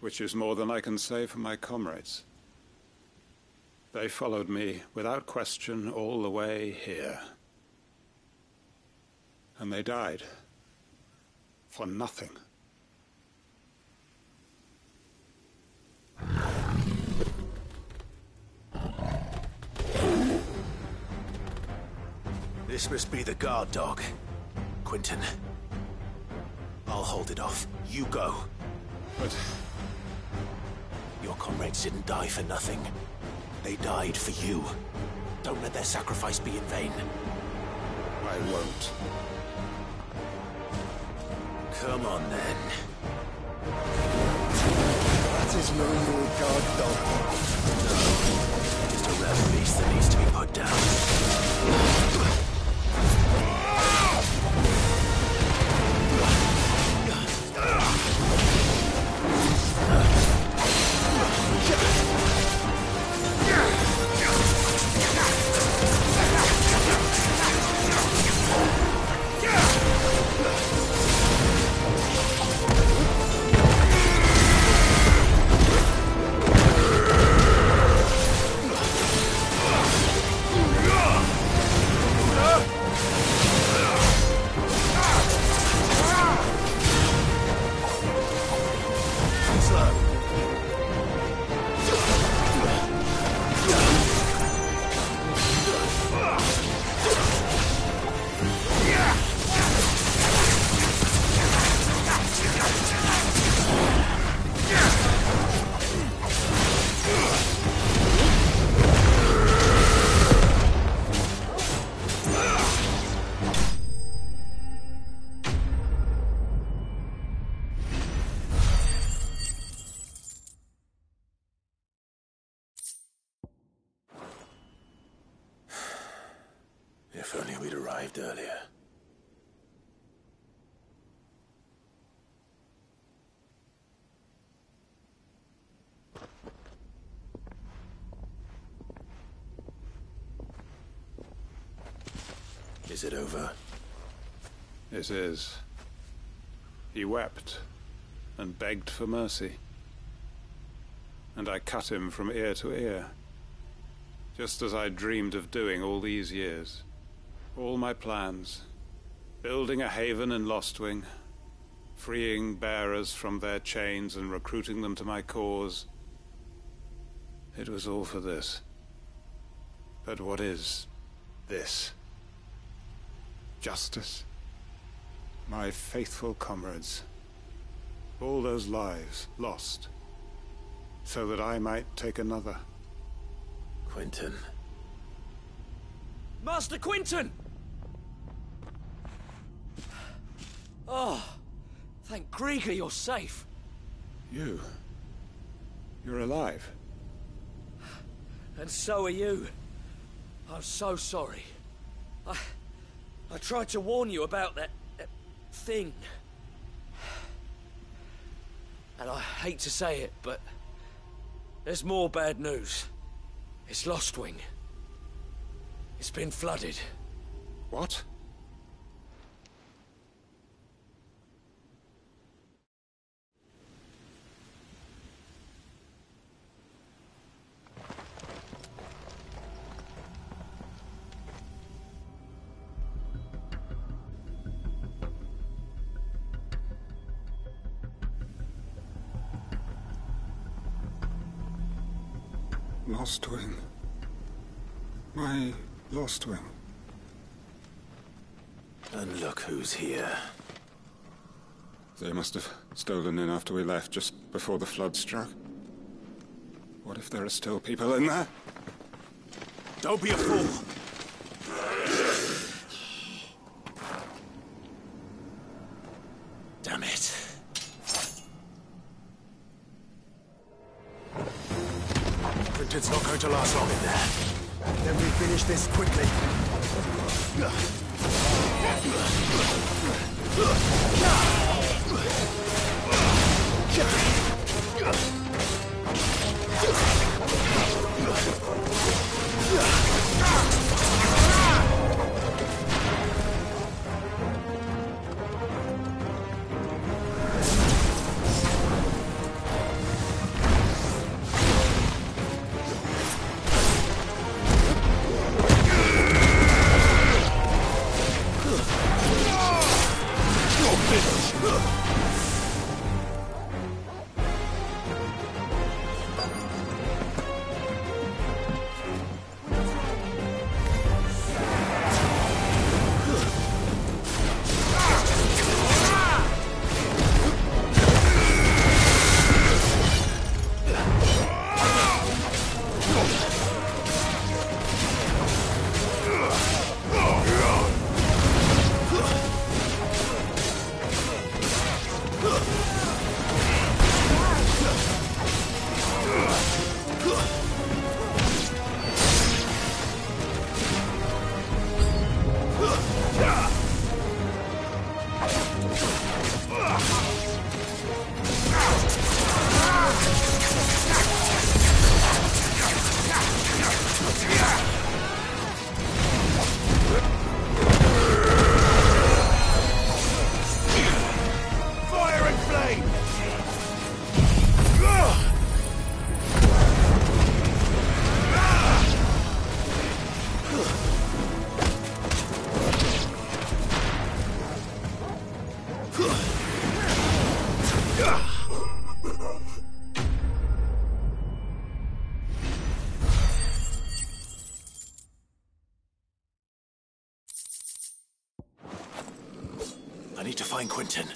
Which is more than I can say for my comrades. They followed me without question all the way here. And they died. For nothing. This must be the guard dog. Quentin. I'll hold it off. You go. But... your comrades didn't die for nothing. They died for you. Don't let their sacrifice be in vain. I won't. Come on, then. That is no more guard dog. No. Just a rare beast that needs to be put down. If only we'd arrived earlier. Is it over? It is. He wept and begged for mercy. And I cut him from ear to ear, just as I dreamed of doing all these years. All my plans, building a haven in Lostwing, freeing bearers from their chains and recruiting them to my cause. It was all for this. But what is this? Justice? My faithful comrades. All those lives lost, so that I might take another. Quentin. Master Quentin! Oh, thank Grieger you're safe. You're alive. And so are you. I'm so sorry. I tried to warn you about that thing. And I hate to say it, but there's more bad news. It's Lostwing. It's been flooded. What? Lost wing. My lost wing. And look who's here. They must have stolen in after we left, just before the flood struck. What if there are still people in there? Don't be a fool! Damn it. Quinton's not going to last long in there. Then we finish this quickly. I need to find Quinton.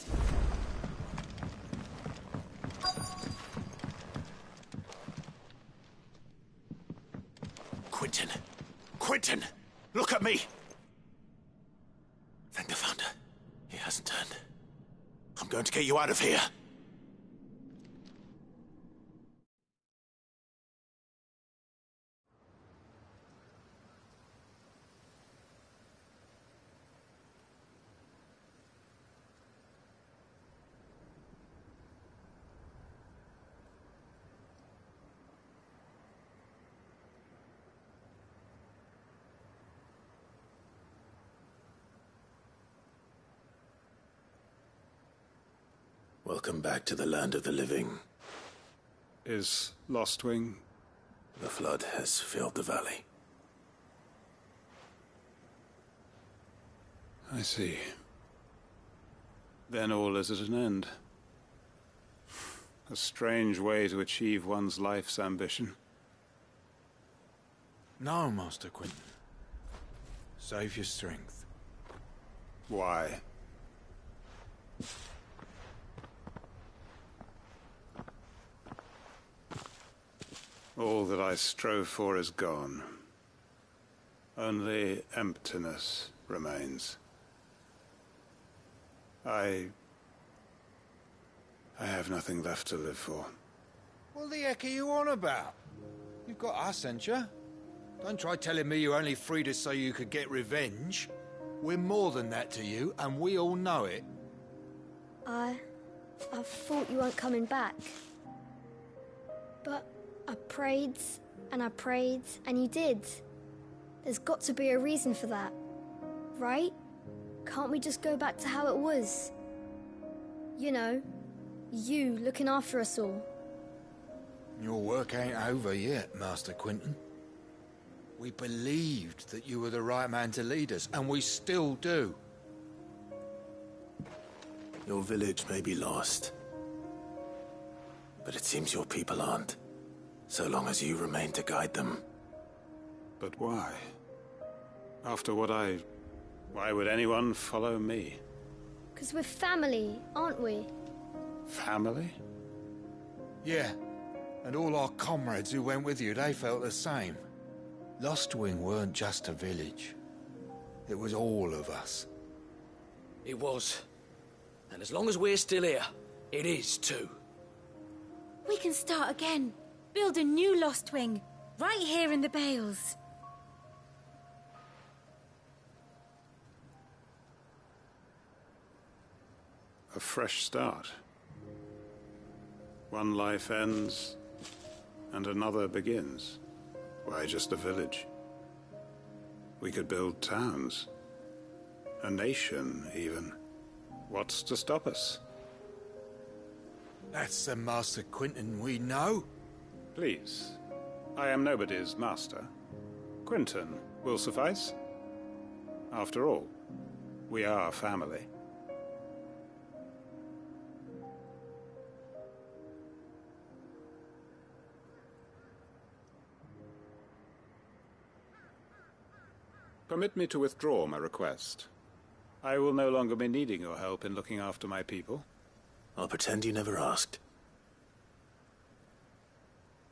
Quinton! Quinton! Look at me! Thank the Founder. He hasn't turned. I'm going to get you out of here. Welcome back to the land of the living. Is Lost Wing? The flood has filled the valley. I see. Then all is at an end. A strange way to achieve one's life's ambition. No, Master Quinton. Save your strength. Why? All that I strove for is gone. Only emptiness remains. I have nothing left to live for. What the heck are you on about? You've got us, ain't you? Don't try telling me you only freed us so you could get revenge. We're more than that to you, and we all know it. I thought you weren't coming back. But I prayed, and you did. There's got to be a reason for that, right? Can't we just go back to how it was? You know, you looking after us all. Your work ain't over yet, Master Quinton. We believed that you were the right man to lead us, and we still do. Your village may be lost, but it seems your people aren't. So long as you remain to guide them. But why? After what why would anyone follow me? 'Cause we're family, aren't we? Family? Yeah. And all our comrades who went with you, they felt the same. Lostwing weren't just a village. It was all of us. It was. And as long as we're still here, it is too. We can start again. Build a new Lostwing. Right here in the Bales. A fresh start. One life ends, and another begins. Why just a village? We could build towns. A nation, even. What's to stop us? That's the Master Quinton we know. Please. I am nobody's master. Quinton will suffice. After all, we are family. Permit me to withdraw my request. I will no longer be needing your help in looking after my people. I'll pretend you never asked.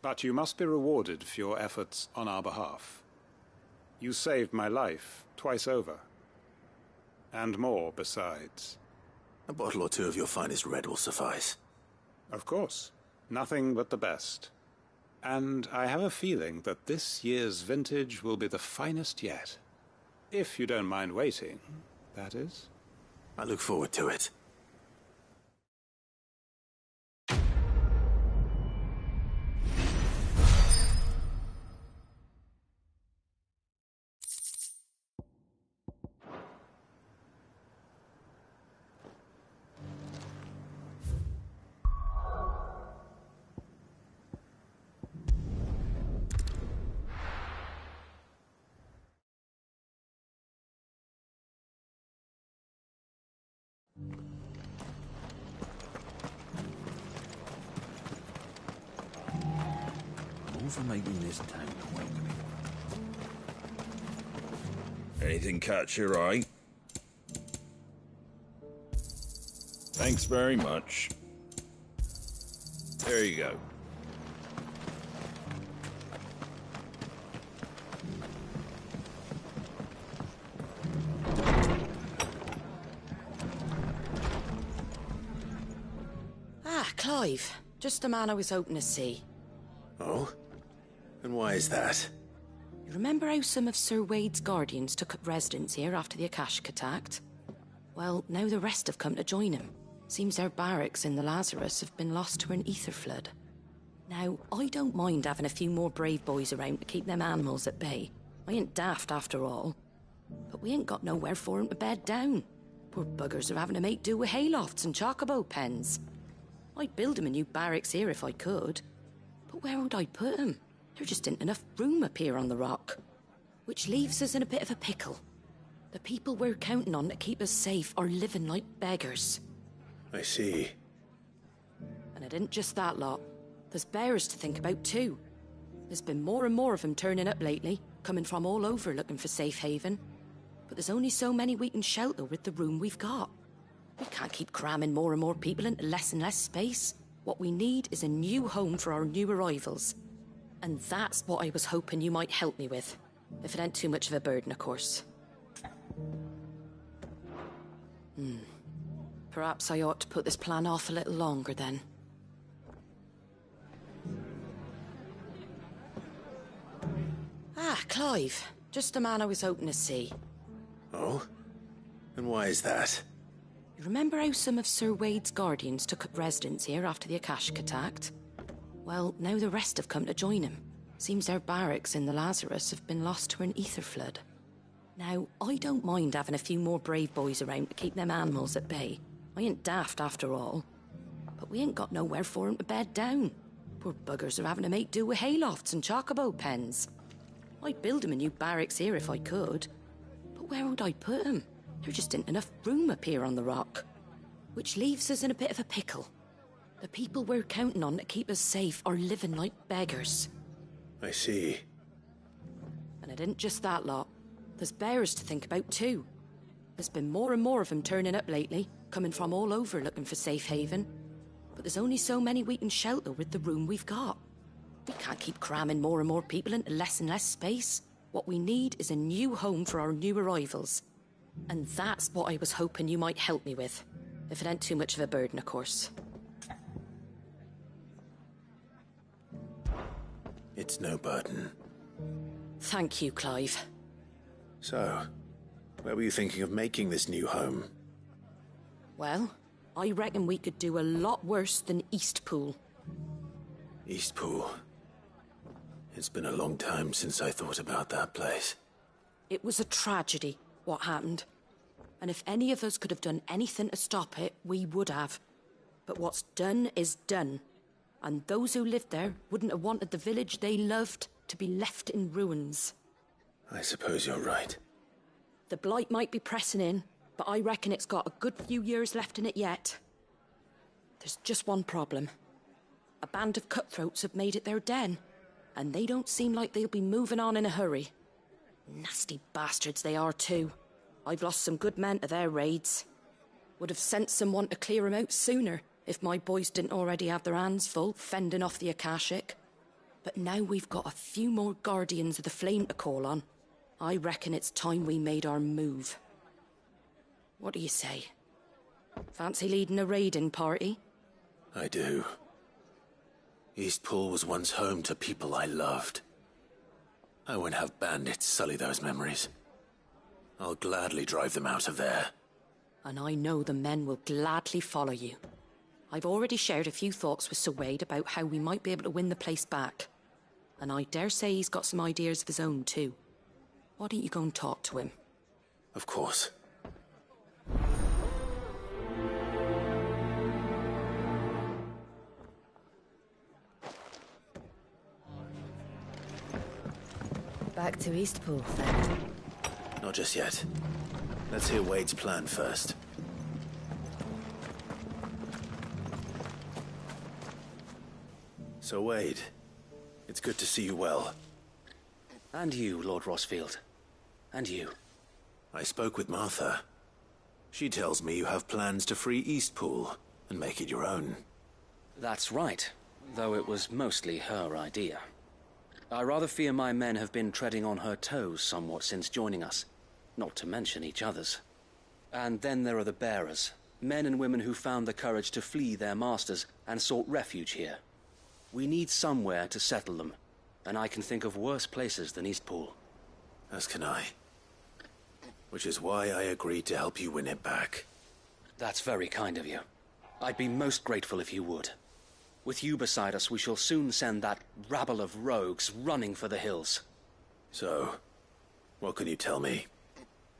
But you must be rewarded for your efforts on our behalf. You saved my life twice over. And more besides. A bottle or two of your finest red will suffice. Of course. Nothing but the best. And I have a feeling that this year's vintage will be the finest yet. If you don't mind waiting, that is. I look forward to it. For making this town welcoming. Anything catch your eye? Thanks very much. There you go. Ah, Clive. Just the man I was hoping to see. Oh? And why is that? You remember how some of Sir Wade's guardians took up residence here after the Akashic attacked? Well, now the rest have come to join him. Seems their barracks in the Lazarus have been lost to an ether flood. Now, I don't mind having a few more brave boys around to keep them animals at bay. I ain't daft after all. But we ain't got nowhere for 'em to bed down. Poor buggers are having to make do with haylofts and chocobo pens. I'd build 'em a new barracks here if I could. But where would I put 'em? There just ain't enough room up here on the rock. Which leaves us in a bit of a pickle. The people we're counting on to keep us safe are living like beggars. I see. And it ain't just that lot. There's bears to think about too. There's been more and more of them turning up lately, coming from all over looking for safe haven. But there's only so many we can shelter with the room we've got. We can't keep cramming more and more people into less and less space. What we need is a new home for our new arrivals. And that's what I was hoping you might help me with. If it ain't too much of a burden, of course. Perhaps I ought to put this plan off a little longer then. Ah, Clive. Just the man I was hoping to see. Oh? And why is that? You remember how some of Sir Wade's guardians took up residence here after the Akashic attacked? Well, now the rest have come to join him. Seems their barracks in the Lazarus have been lost to an ether flood. Now, I don't mind having a few more brave boys around to keep them animals at bay. I ain't daft after all. But we ain't got nowhere for 'em to bed down. Poor buggers are having to make do with haylofts and chocobo pens. I'd build 'em a new barracks here if I could. But where would I put 'em? There just ain't enough room up here on the rock. Which leaves us in a bit of a pickle. The people we're counting on to keep us safe are living like beggars. I see. And it isn't just that lot. There's bears to think about too. There's been more and more of them turning up lately, coming from all over looking for safe haven. But there's only so many we can shelter with the room we've got. We can't keep cramming more and more people into less and less space. What we need is a new home for our new arrivals. And that's what I was hoping you might help me with. If it ain't too much of a burden, of course. It's no burden. Thank you, Clive. So, where were you thinking of making this new home? Well, I reckon we could do a lot worse than Eastpool. Eastpool. It's been a long time since I thought about that place. It was a tragedy, what happened. And if any of us could have done anything to stop it, we would have. But what's done is done. And those who lived there wouldn't have wanted the village they loved to be left in ruins. I suppose you're right. The blight might be pressing in, but I reckon it's got a good few years left in it yet. There's just one problem. A band of cutthroats have made it their den, and they don't seem like they'll be moving on in a hurry. Nasty bastards they are too. I've lost some good men to their raids. Would have sent someone to clear 'em out sooner, if my boys didn't already have their hands full fending off the Akashic. But now we've got a few more Guardians of the Flame to call on. I reckon it's time we made our move. What do you say? Fancy leading a raiding party? I do. Eastpool was once home to people I loved. I won't have bandits sully those memories. I'll gladly drive them out of there. And I know the men will gladly follow you. I've already shared a few thoughts with Sir Wade about how we might be able to win the place back. And I dare say he's got some ideas of his own too. Why don't you go and talk to him? Of course. Back to Eastpool, then. Not just yet. Let's hear Wade's plan first. So, Wade, it's good to see you well. And you, Lord Rossfield. And you. I spoke with Martha. She tells me you have plans to free Eastpool and make it your own. That's right, though it was mostly her idea. I rather fear my men have been treading on her toes somewhat since joining us, not to mention each other's. And then there are the bearers, men and women who found the courage to flee their masters and sought refuge here. We need somewhere to settle them, and I can think of worse places than Eastpool. As can I. Which is why I agreed to help you win it back. That's very kind of you. I'd be most grateful if you would. With you beside us, we shall soon send that rabble of rogues running for the hills. So, what can you tell me?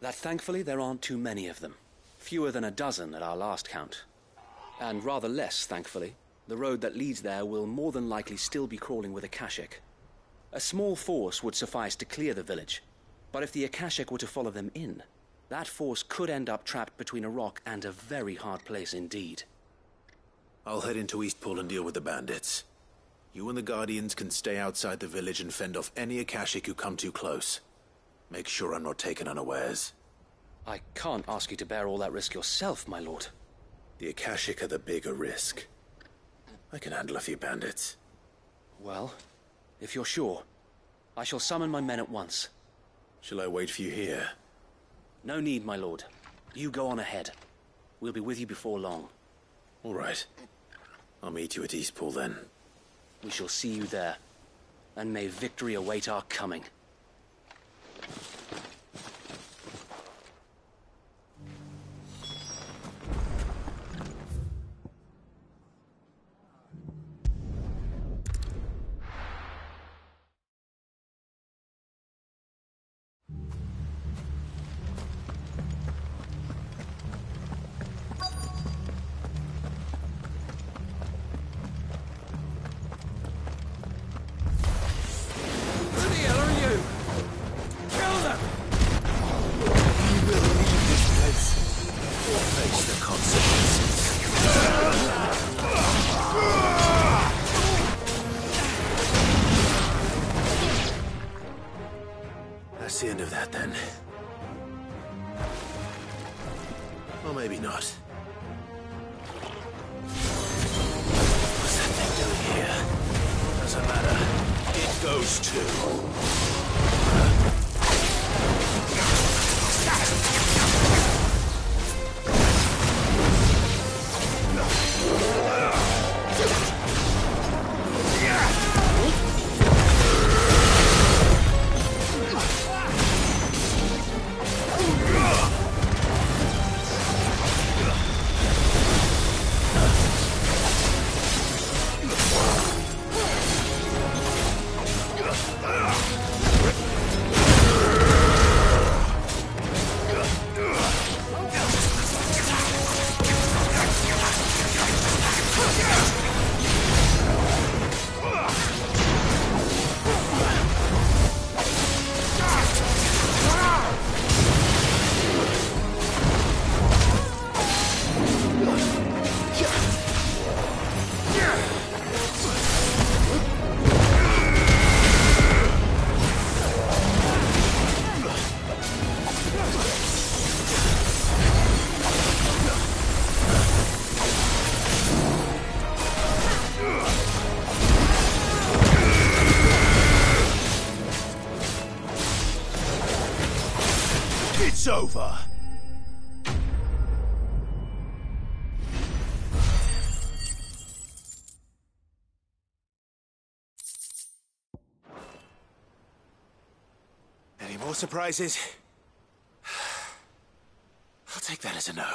That thankfully there aren't too many of them. Fewer than a dozen at our last count. And rather less, thankfully, the road that leads there will more than likely still be crawling with Akashic. A small force would suffice to clear the village, but if the Akashic were to follow them in, that force could end up trapped between a rock and a very hard place indeed. I'll head into Eastpool and deal with the bandits. You and the Guardians can stay outside the village and fend off any Akashic who come too close. Make sure I'm not taken unawares. I can't ask you to bear all that risk yourself, my lord. The Akashic are the bigger risk. I can handle a few bandits. Well, if you're sure, I shall summon my men at once. Shall I wait for you here? No need, my lord. You go on ahead. We'll be with you before long. All right. I'll meet you at Eastpool then. We shall see you there. And may victory await our coming. over. Any more surprises? I'll take that as a no.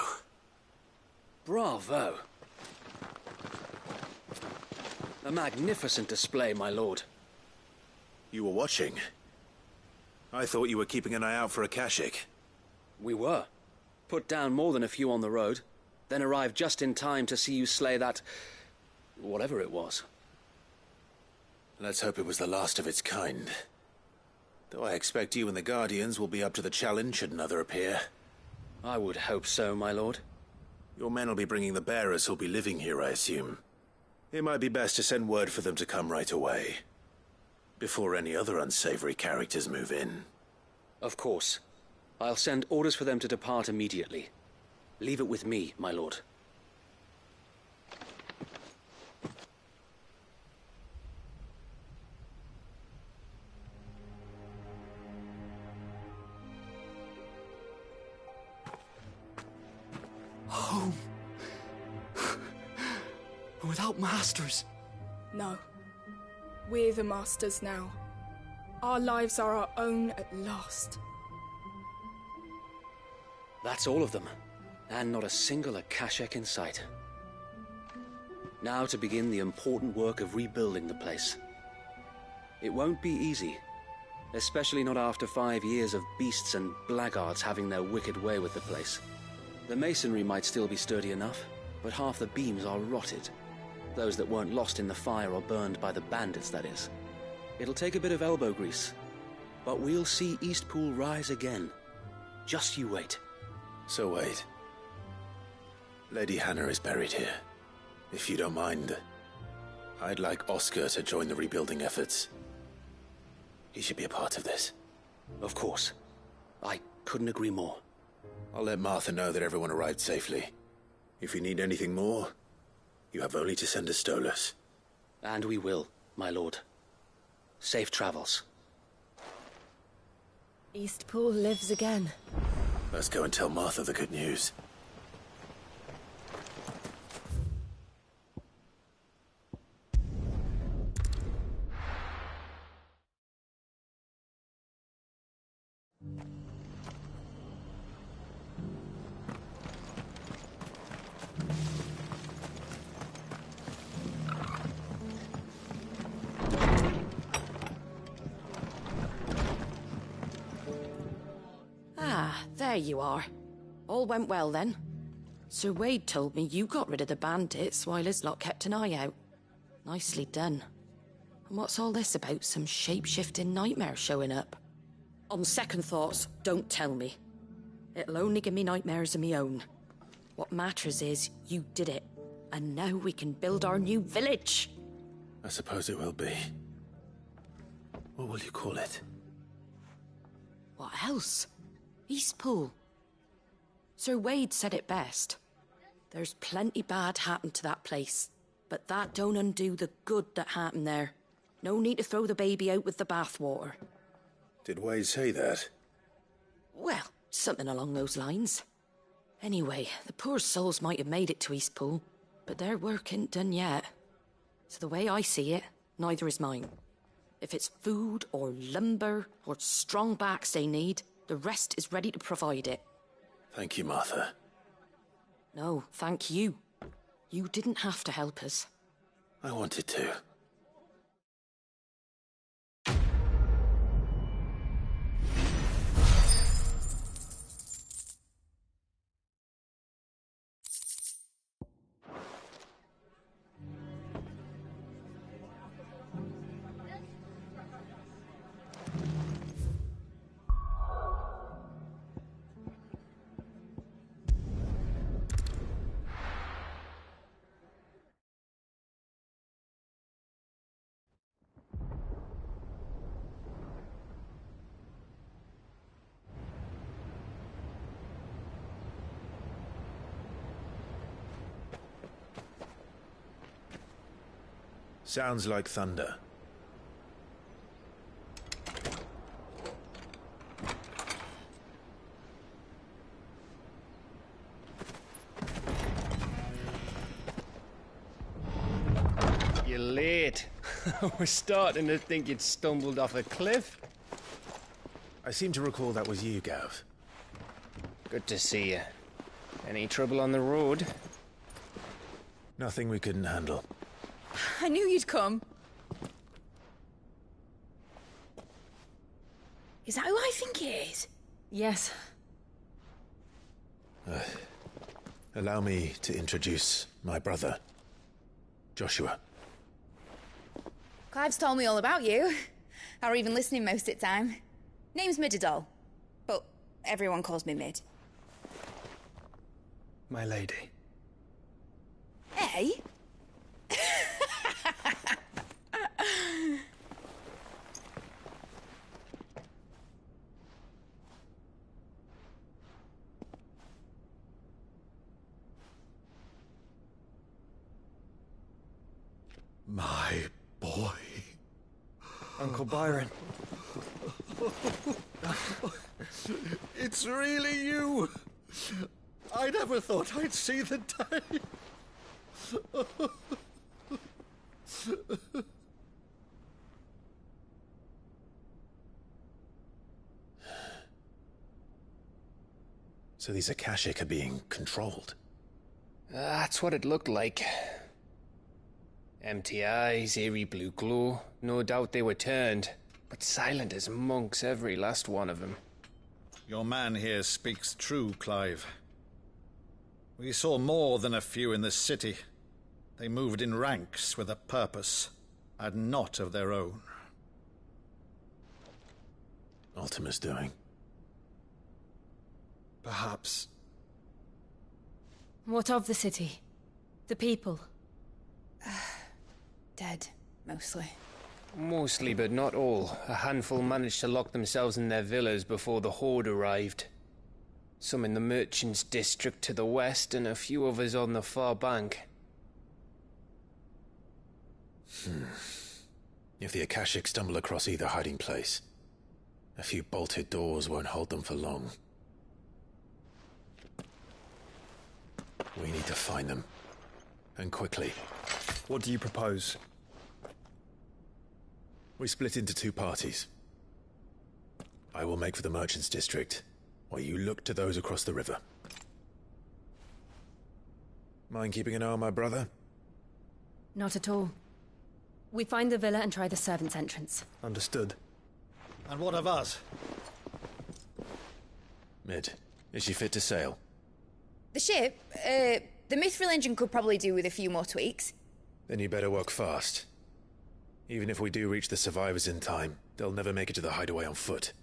Bravo. A magnificent display, my lord. You were watching. I thought you were keeping an eye out for a Kashik. We were. Put down more than a few on the road, then arrived just in time to see you slay that... whatever it was. Let's hope it was the last of its kind. Though I expect you and the Guardians will be up to the challenge should another appear. I would hope so, my lord. Your men will be bringing the bearers who'll be living here, I assume. It might be best to send word for them to come right away, before any other unsavory characters move in. Of course. I'll send orders for them to depart immediately. Leave it with me, my lord. Home. Without masters. No. We're the masters now. Our lives are our own at last. That's all of them. And not a single Akashek in sight. Now to begin the important work of rebuilding the place. It won't be easy. Especially not after 5 years of beasts and blackguards having their wicked way with the place. The masonry might still be sturdy enough, but half the beams are rotted. Those that weren't lost in the fire or burned by the bandits, that is. It'll take a bit of elbow grease, but we'll see Eastpool rise again. Just you wait. So wait. Lady Hannah is buried here. If you don't mind, I'd like Oscar to join the rebuilding efforts. He should be a part of this. Of course. I couldn't agree more. I'll let Martha know that everyone arrived safely. If you need anything more, you have only to send a Stolas. And we will, my lord. Safe travels. Eastpool lives again. Let's go and tell Martha the good news. There you are. All went well then. Sir Wade told me you got rid of the bandits while his lot kept an eye out. Nicely done. And what's all this about some shape-shifting nightmare showing up? On second thoughts, don't tell me. It'll only give me nightmares of me own. What matters is you did it. And now we can build our new village. I suppose it will be. What will you call it? What else? Eastpool. Sir Wade said it best. There's plenty bad happened to that place, but that don't undo the good that happened there. No need to throw the baby out with the bathwater. Did Wade say that? Well, something along those lines. Anyway, the poor souls might have made it to Eastpool, but their work ain't done yet. So the way I see it, neither is mine. If it's food or lumber or strong backs they need, the rest is ready to provide it. Thank you, Martha. No, thank you. You didn't have to help us. I wanted to. Sounds like thunder. You're late. We're starting to think you'd stumbled off a cliff. I seem to recall that was you, Gav. Good to see you. Any trouble on the road? Nothing we couldn't handle. I knew you'd come. Is that who I think it is? Yes. Allow me to introduce my brother, Joshua. Clive's told me all about you. Or even listening most of the time. Name's Midadol, but everyone calls me Mid. My lady. Hey? My boy. Uncle Byron. It's really you. I never thought I'd see the day. So these Akashic are being controlled? That's what it looked like. Empty eyes, eerie blue glow. No doubt they were turned, but silent as monks, every last one of them. Your man here speaks true, Clive. We saw more than a few in this city. They moved in ranks with a purpose, and not of their own. Ultima's doing. Perhaps. What of the city? The people? Dead, mostly. Mostly, but not all. A handful managed to lock themselves in their villas before the Horde arrived. Some in the Merchants' District to the west, and a few others on the far bank. If the Akashic stumble across either hiding place, a few bolted doors won't hold them for long. We need to find them. And quickly. What do you propose? We split into two parties. I will make for the Merchants' District, while you look to those across the river. Mind keeping an eye on my brother? Not at all. We find the villa and try the servants' entrance. Understood. And what of us? Mid, is she fit to sail? The ship, the Mithril engine could probably do with a few more tweaks. Then you better work fast. Even if we do reach the survivors in time, they'll never make it to the hideaway on foot.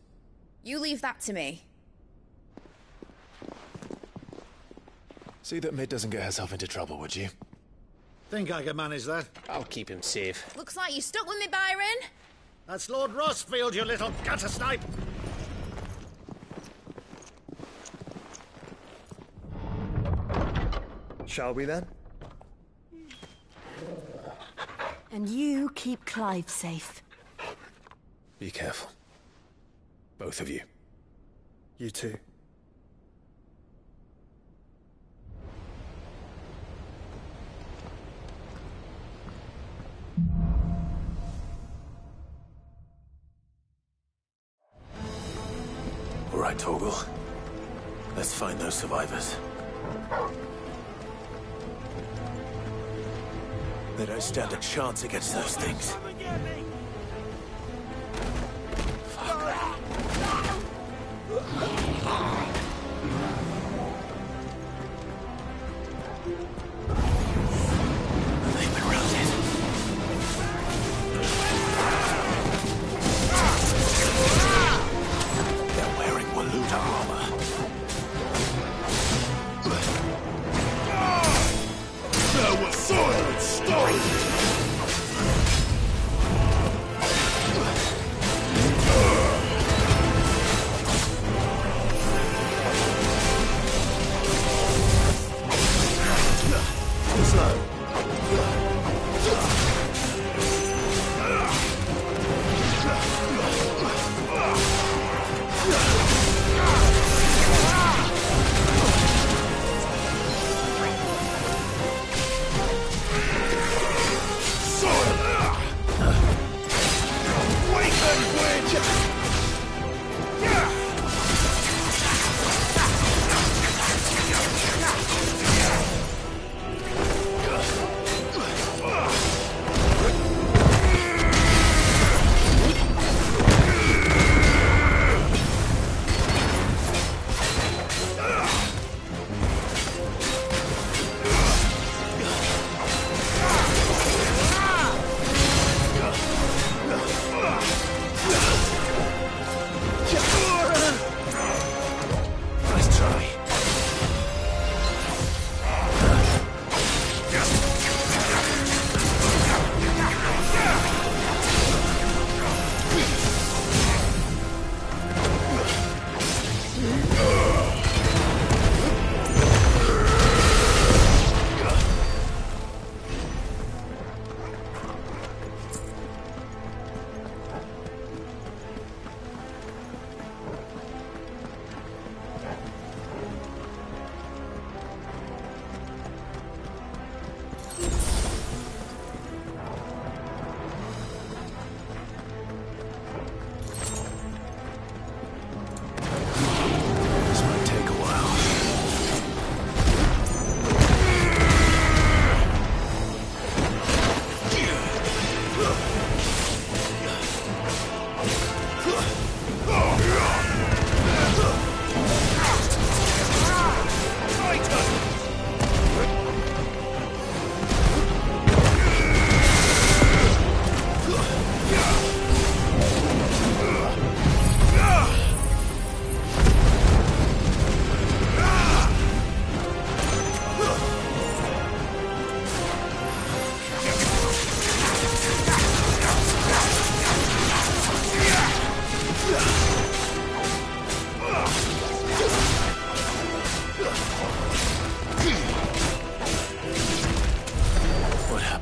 You leave that to me. See that Mid doesn't get herself into trouble, would you? Think I can manage that? I'll keep him safe. Looks like you stuck with me, Byron. That's Lord Rossfield, you little gutter snipe! Shall we then? And you keep Clive safe. Be careful. Both of you. You too. All right, Torgal. Let's find those survivors. They don't stand a chance against those things. They've been routed. They're wearing Waluta armor. Now we're soiled and stolen! Soil!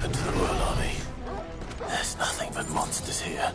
happened to the Royal Army? There's nothing but monsters here.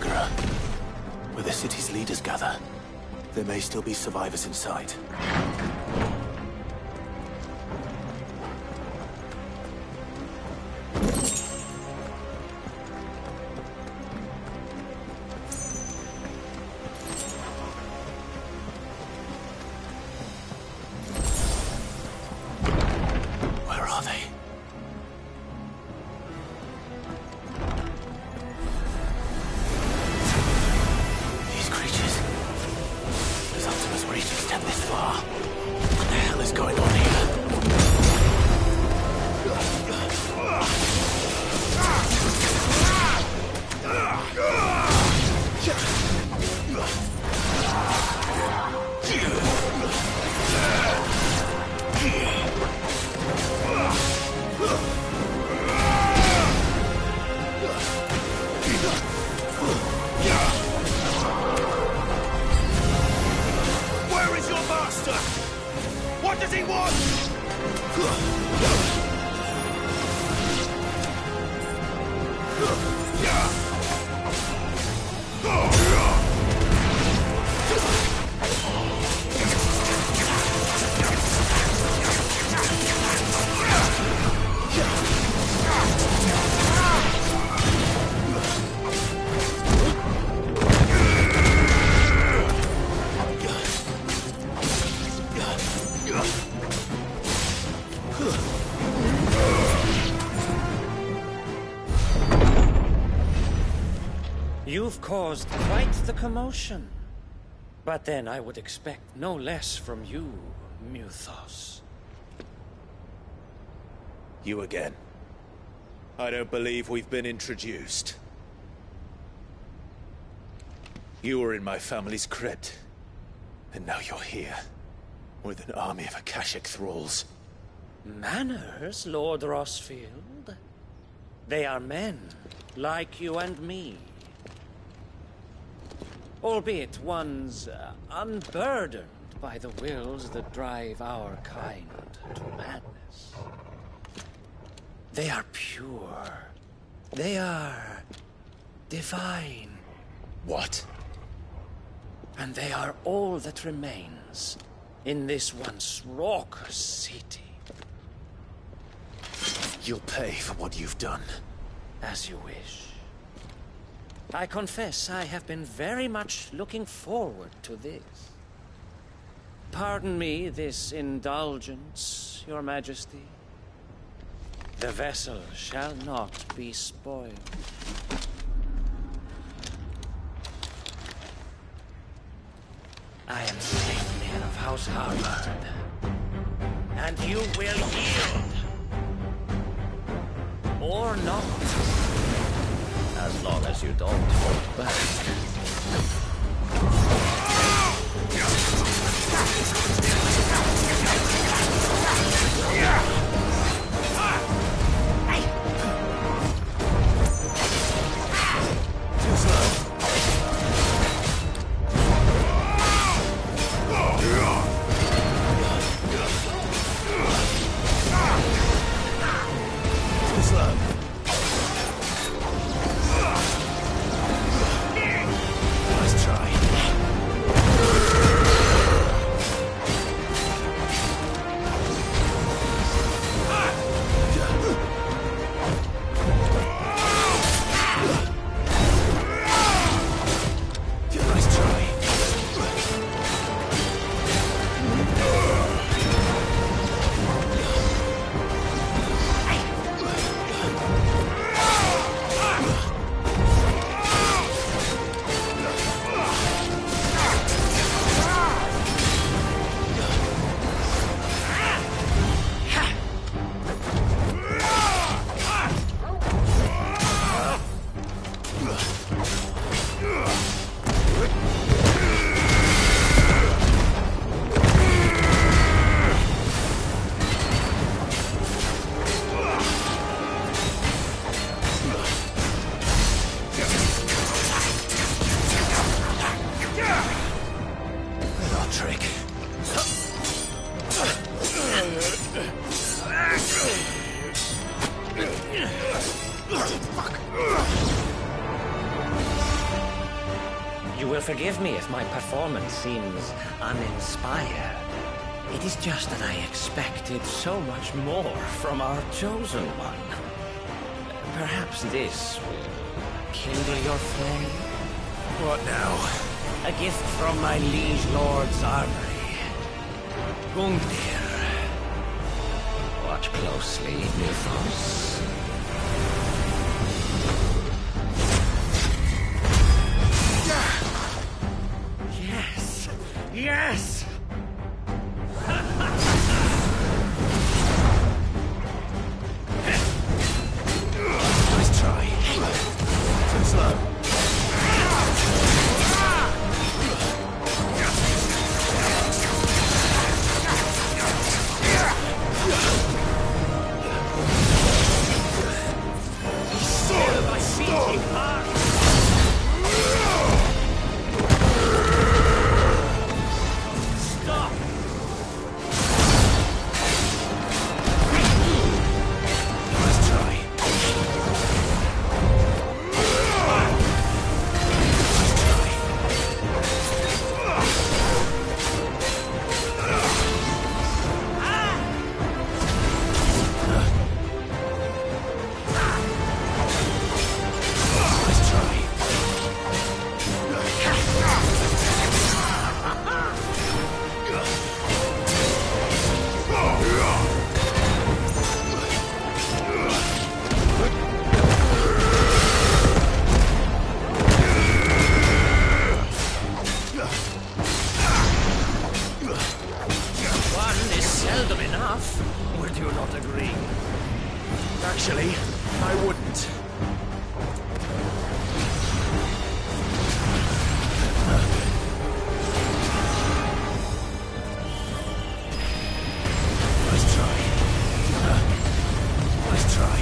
Agora, where the city's leaders gather. There may still be survivors inside. Where are they? These creatures. Does Optimus reach extend this far? What the hell is going on Where is your master? What does he want? You've caused quite the commotion. But then I would expect no less from you, Muthos. You again. I don't believe we've been introduced. You were in my family's crypt. And now you're here. With an army of Akashic thralls. Manners, Lord Rossfield? They are men, like you and me. Albeit ones unburdened by the wills that drive our kind to madness. They are pure. They are divine. What? And they are all that remains in this once raucous city. You'll pay for what you've done. As you wish. I confess I have been very much looking forward to this. Pardon me this indulgence, Your Majesty. The vessel shall not be spoiled. I am Saintman of House Harvard, and you will yield. Or not. As long as you don't hold back. Too slow. Too slow. Nice You will forgive me if my performance seems uninspired. It is just that I expected so much more from our chosen one. Perhaps this will kindle your flame? What now? A gift from my liege lord's armory. Gungnir. Watch closely, Nymphos. Yes! Yes! Nice try. Too slow. Actually, I wouldn't. Nice try. Nice try.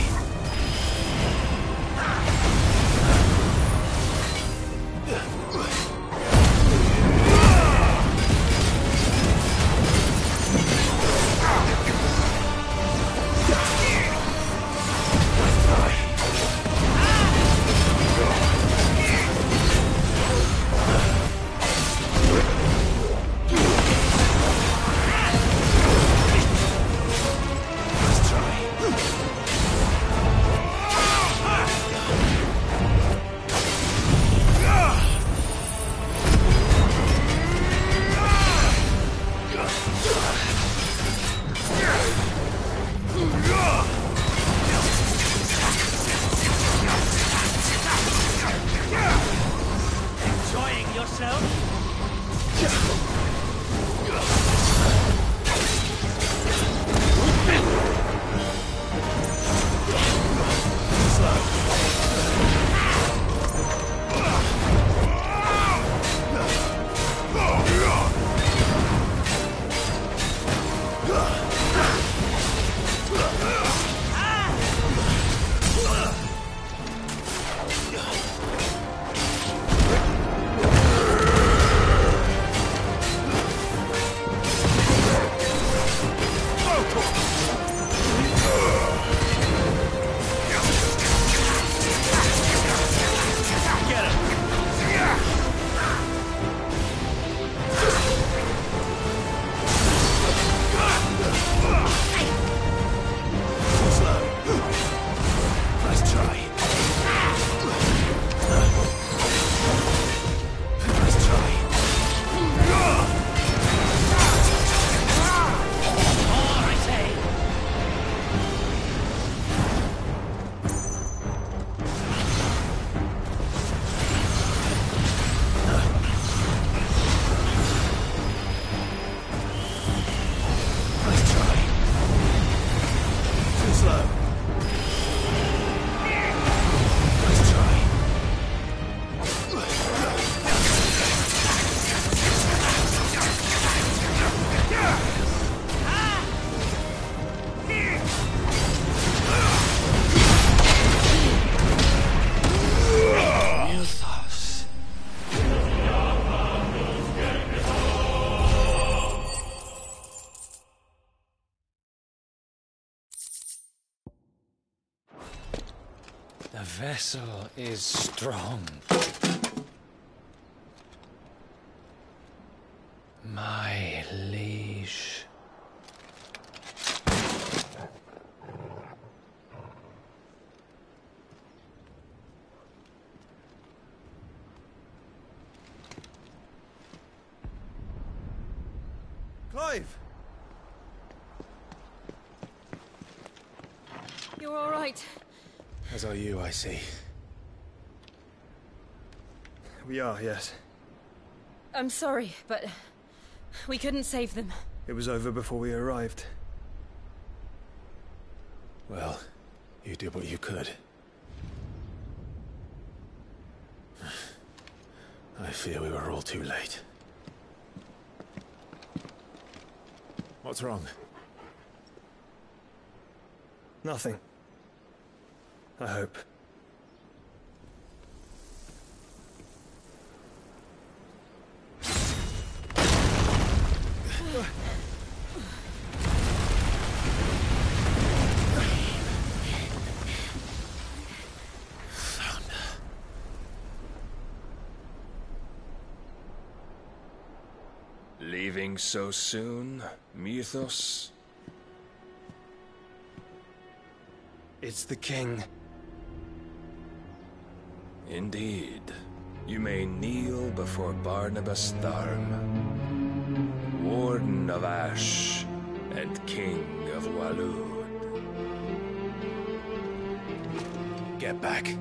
The vessel is strong. alive! You're all right. As are you, I see. We are, yes. I'm sorry, but we couldn't save them. It was over before we arrived. Well, you did what you could. I fear we were all too late. What's wrong? Nothing. I hope. Leaving so soon, Mythos? It's the king. Indeed. You may kneel before Barnabas Tharm, Warden of Ash and King of Waloed. Get back.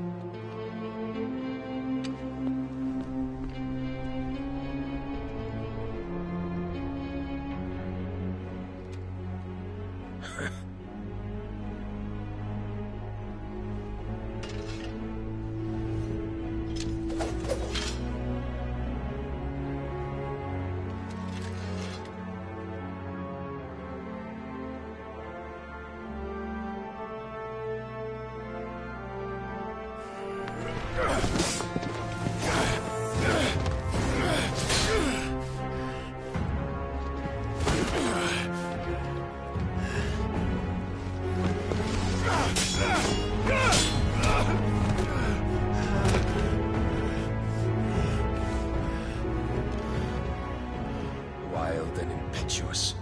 Wild and impetuous.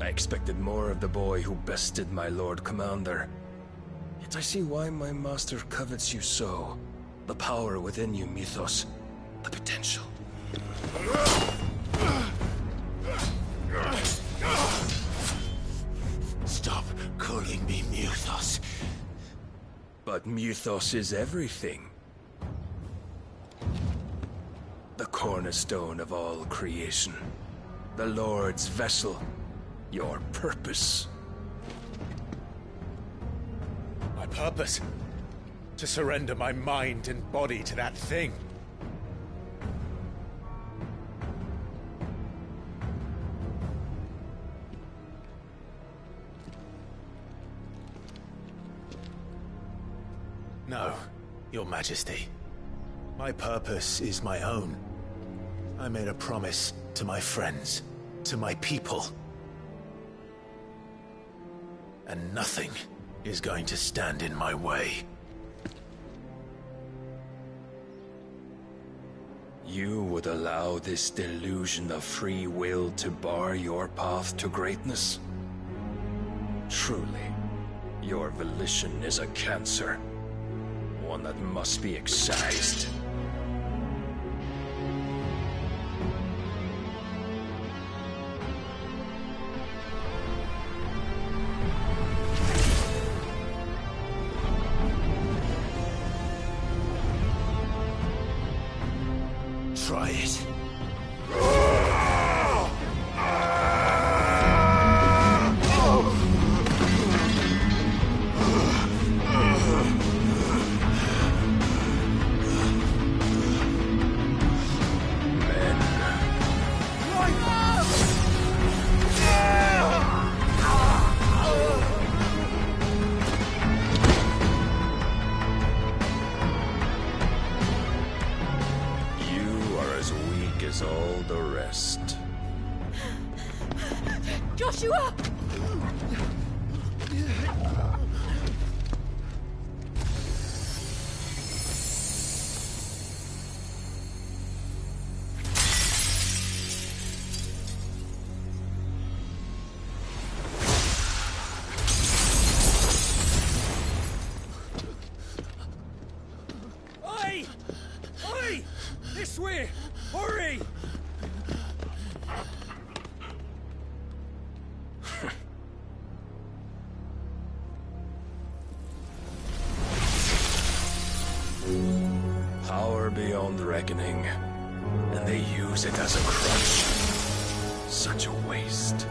I expected more of the boy who bested my Lord Commander. Yet I see why my master covets you so. The power within you, Mythos. The potential. Stop calling me Mythos. But Mythos is everything. The cornerstone of all creation. The Lord's vessel. Your purpose. My purpose? To surrender my mind and body to that thing. No, Your Majesty. My purpose is my own. I made a promise to my friends, to my people. And nothing is going to stand in my way. You would allow this delusion of free will to bar your path to greatness? Truly, your volition is a cancer. One that must be excised. Try it. As all the rest. Joshua! Oi! Oi! This way! Hurry! and they use it as a crutch. Such a waste.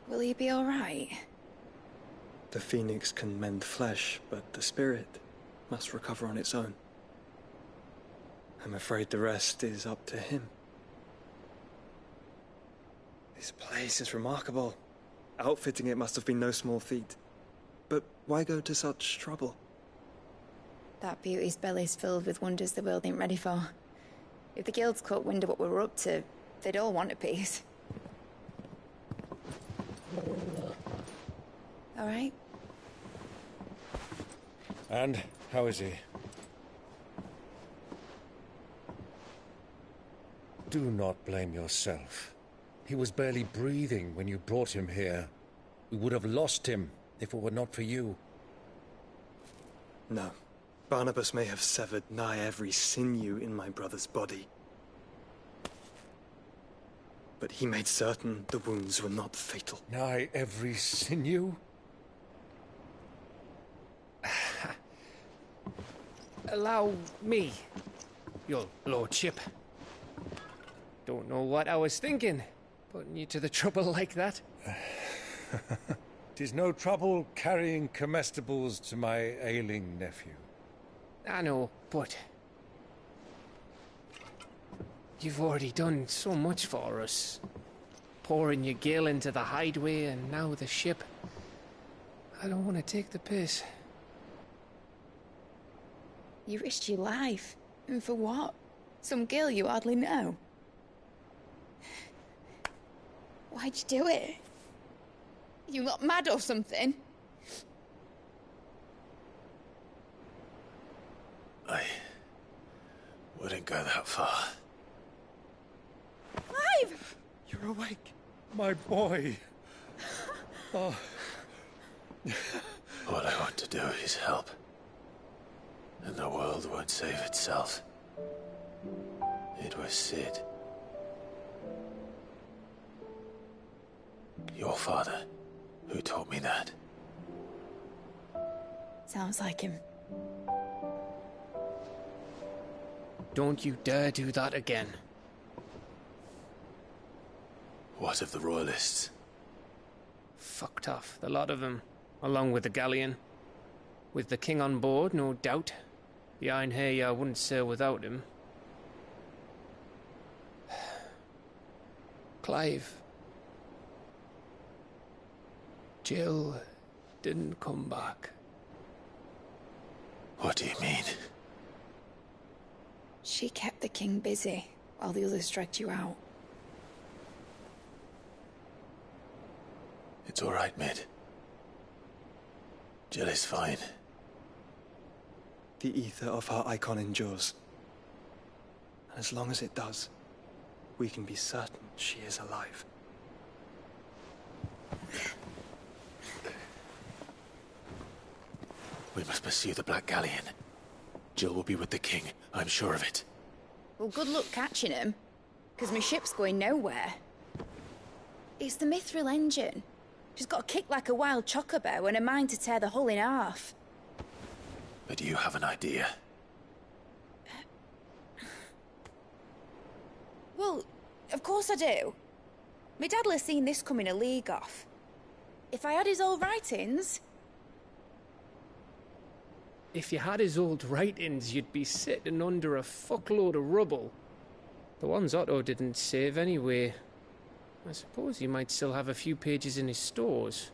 Will he be all right? The phoenix can mend flesh, but the spirit must recover on its own. I'm afraid the rest is up to him. This place is remarkable. Outfitting it must have been no small feat. But why go to such trouble? That beauty's belly's filled with wonders the world ain't ready for. If the guilds caught wind of what we were up to, they'd all want a piece. All right? And how is he? Do not blame yourself. He was barely breathing when you brought him here. We would have lost him if it were not for you. No. Barnabas may have severed nigh every sinew in my brother's body. But he made certain the wounds were not fatal. Nigh every sinew? Allow me, your lordship. Don't know what I was thinking, putting you to the trouble like that. 'Tis no trouble carrying comestibles to my ailing nephew. I know, but you've already done so much for us. Pouring your gil into the hideaway and now the ship. I don't want to take the piss. You risked your life. And for what? Some girl you hardly know. Why'd you do it? You not mad or something? I wouldn't go that far. Clive! You're awake. My boy. Oh. All I want to do is help. And the world won't save itself. It was Sid. Your father, who taught me that. Sounds like him. Don't you dare do that again. What of the royalists? Fucked off, the lot of them, along with the galleon. With the king on board, no doubt. The Iron Hair wouldn't sail without him. Clive. Jill didn't come back. What do you mean? She kept the king busy while the others dragged you out. It's all right, Mid. Jill is fine. The ether of her icon endures. And as long as it does, we can be certain she is alive. We must pursue the Black Galleon. Jill will be with the king, I'm sure of it. Well, good luck catching him, because my ship's going nowhere. It's the Mithril engine. She's got a kick like a wild chocobo and a mind to tear the hull in half. But you have an idea. Well, of course I do. My dad'll have seen this coming a league off. If I had his old writings... If you had his old writings, you'd be sitting under a fuckload of rubble. The ones Otto didn't save anyway. I suppose he might still have a few pages in his stores.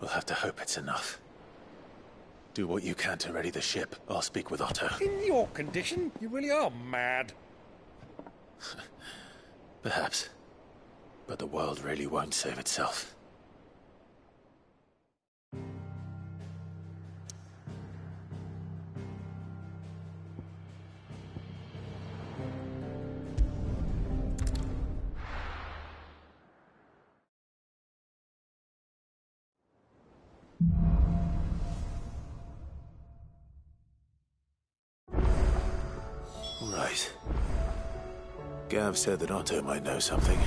We'll have to hope it's enough. Do what you can to ready the ship. I'll speak with Otto. In your condition, you really are mad. Perhaps. But the world really won't save itself. Right. Gav said that Otto might know something.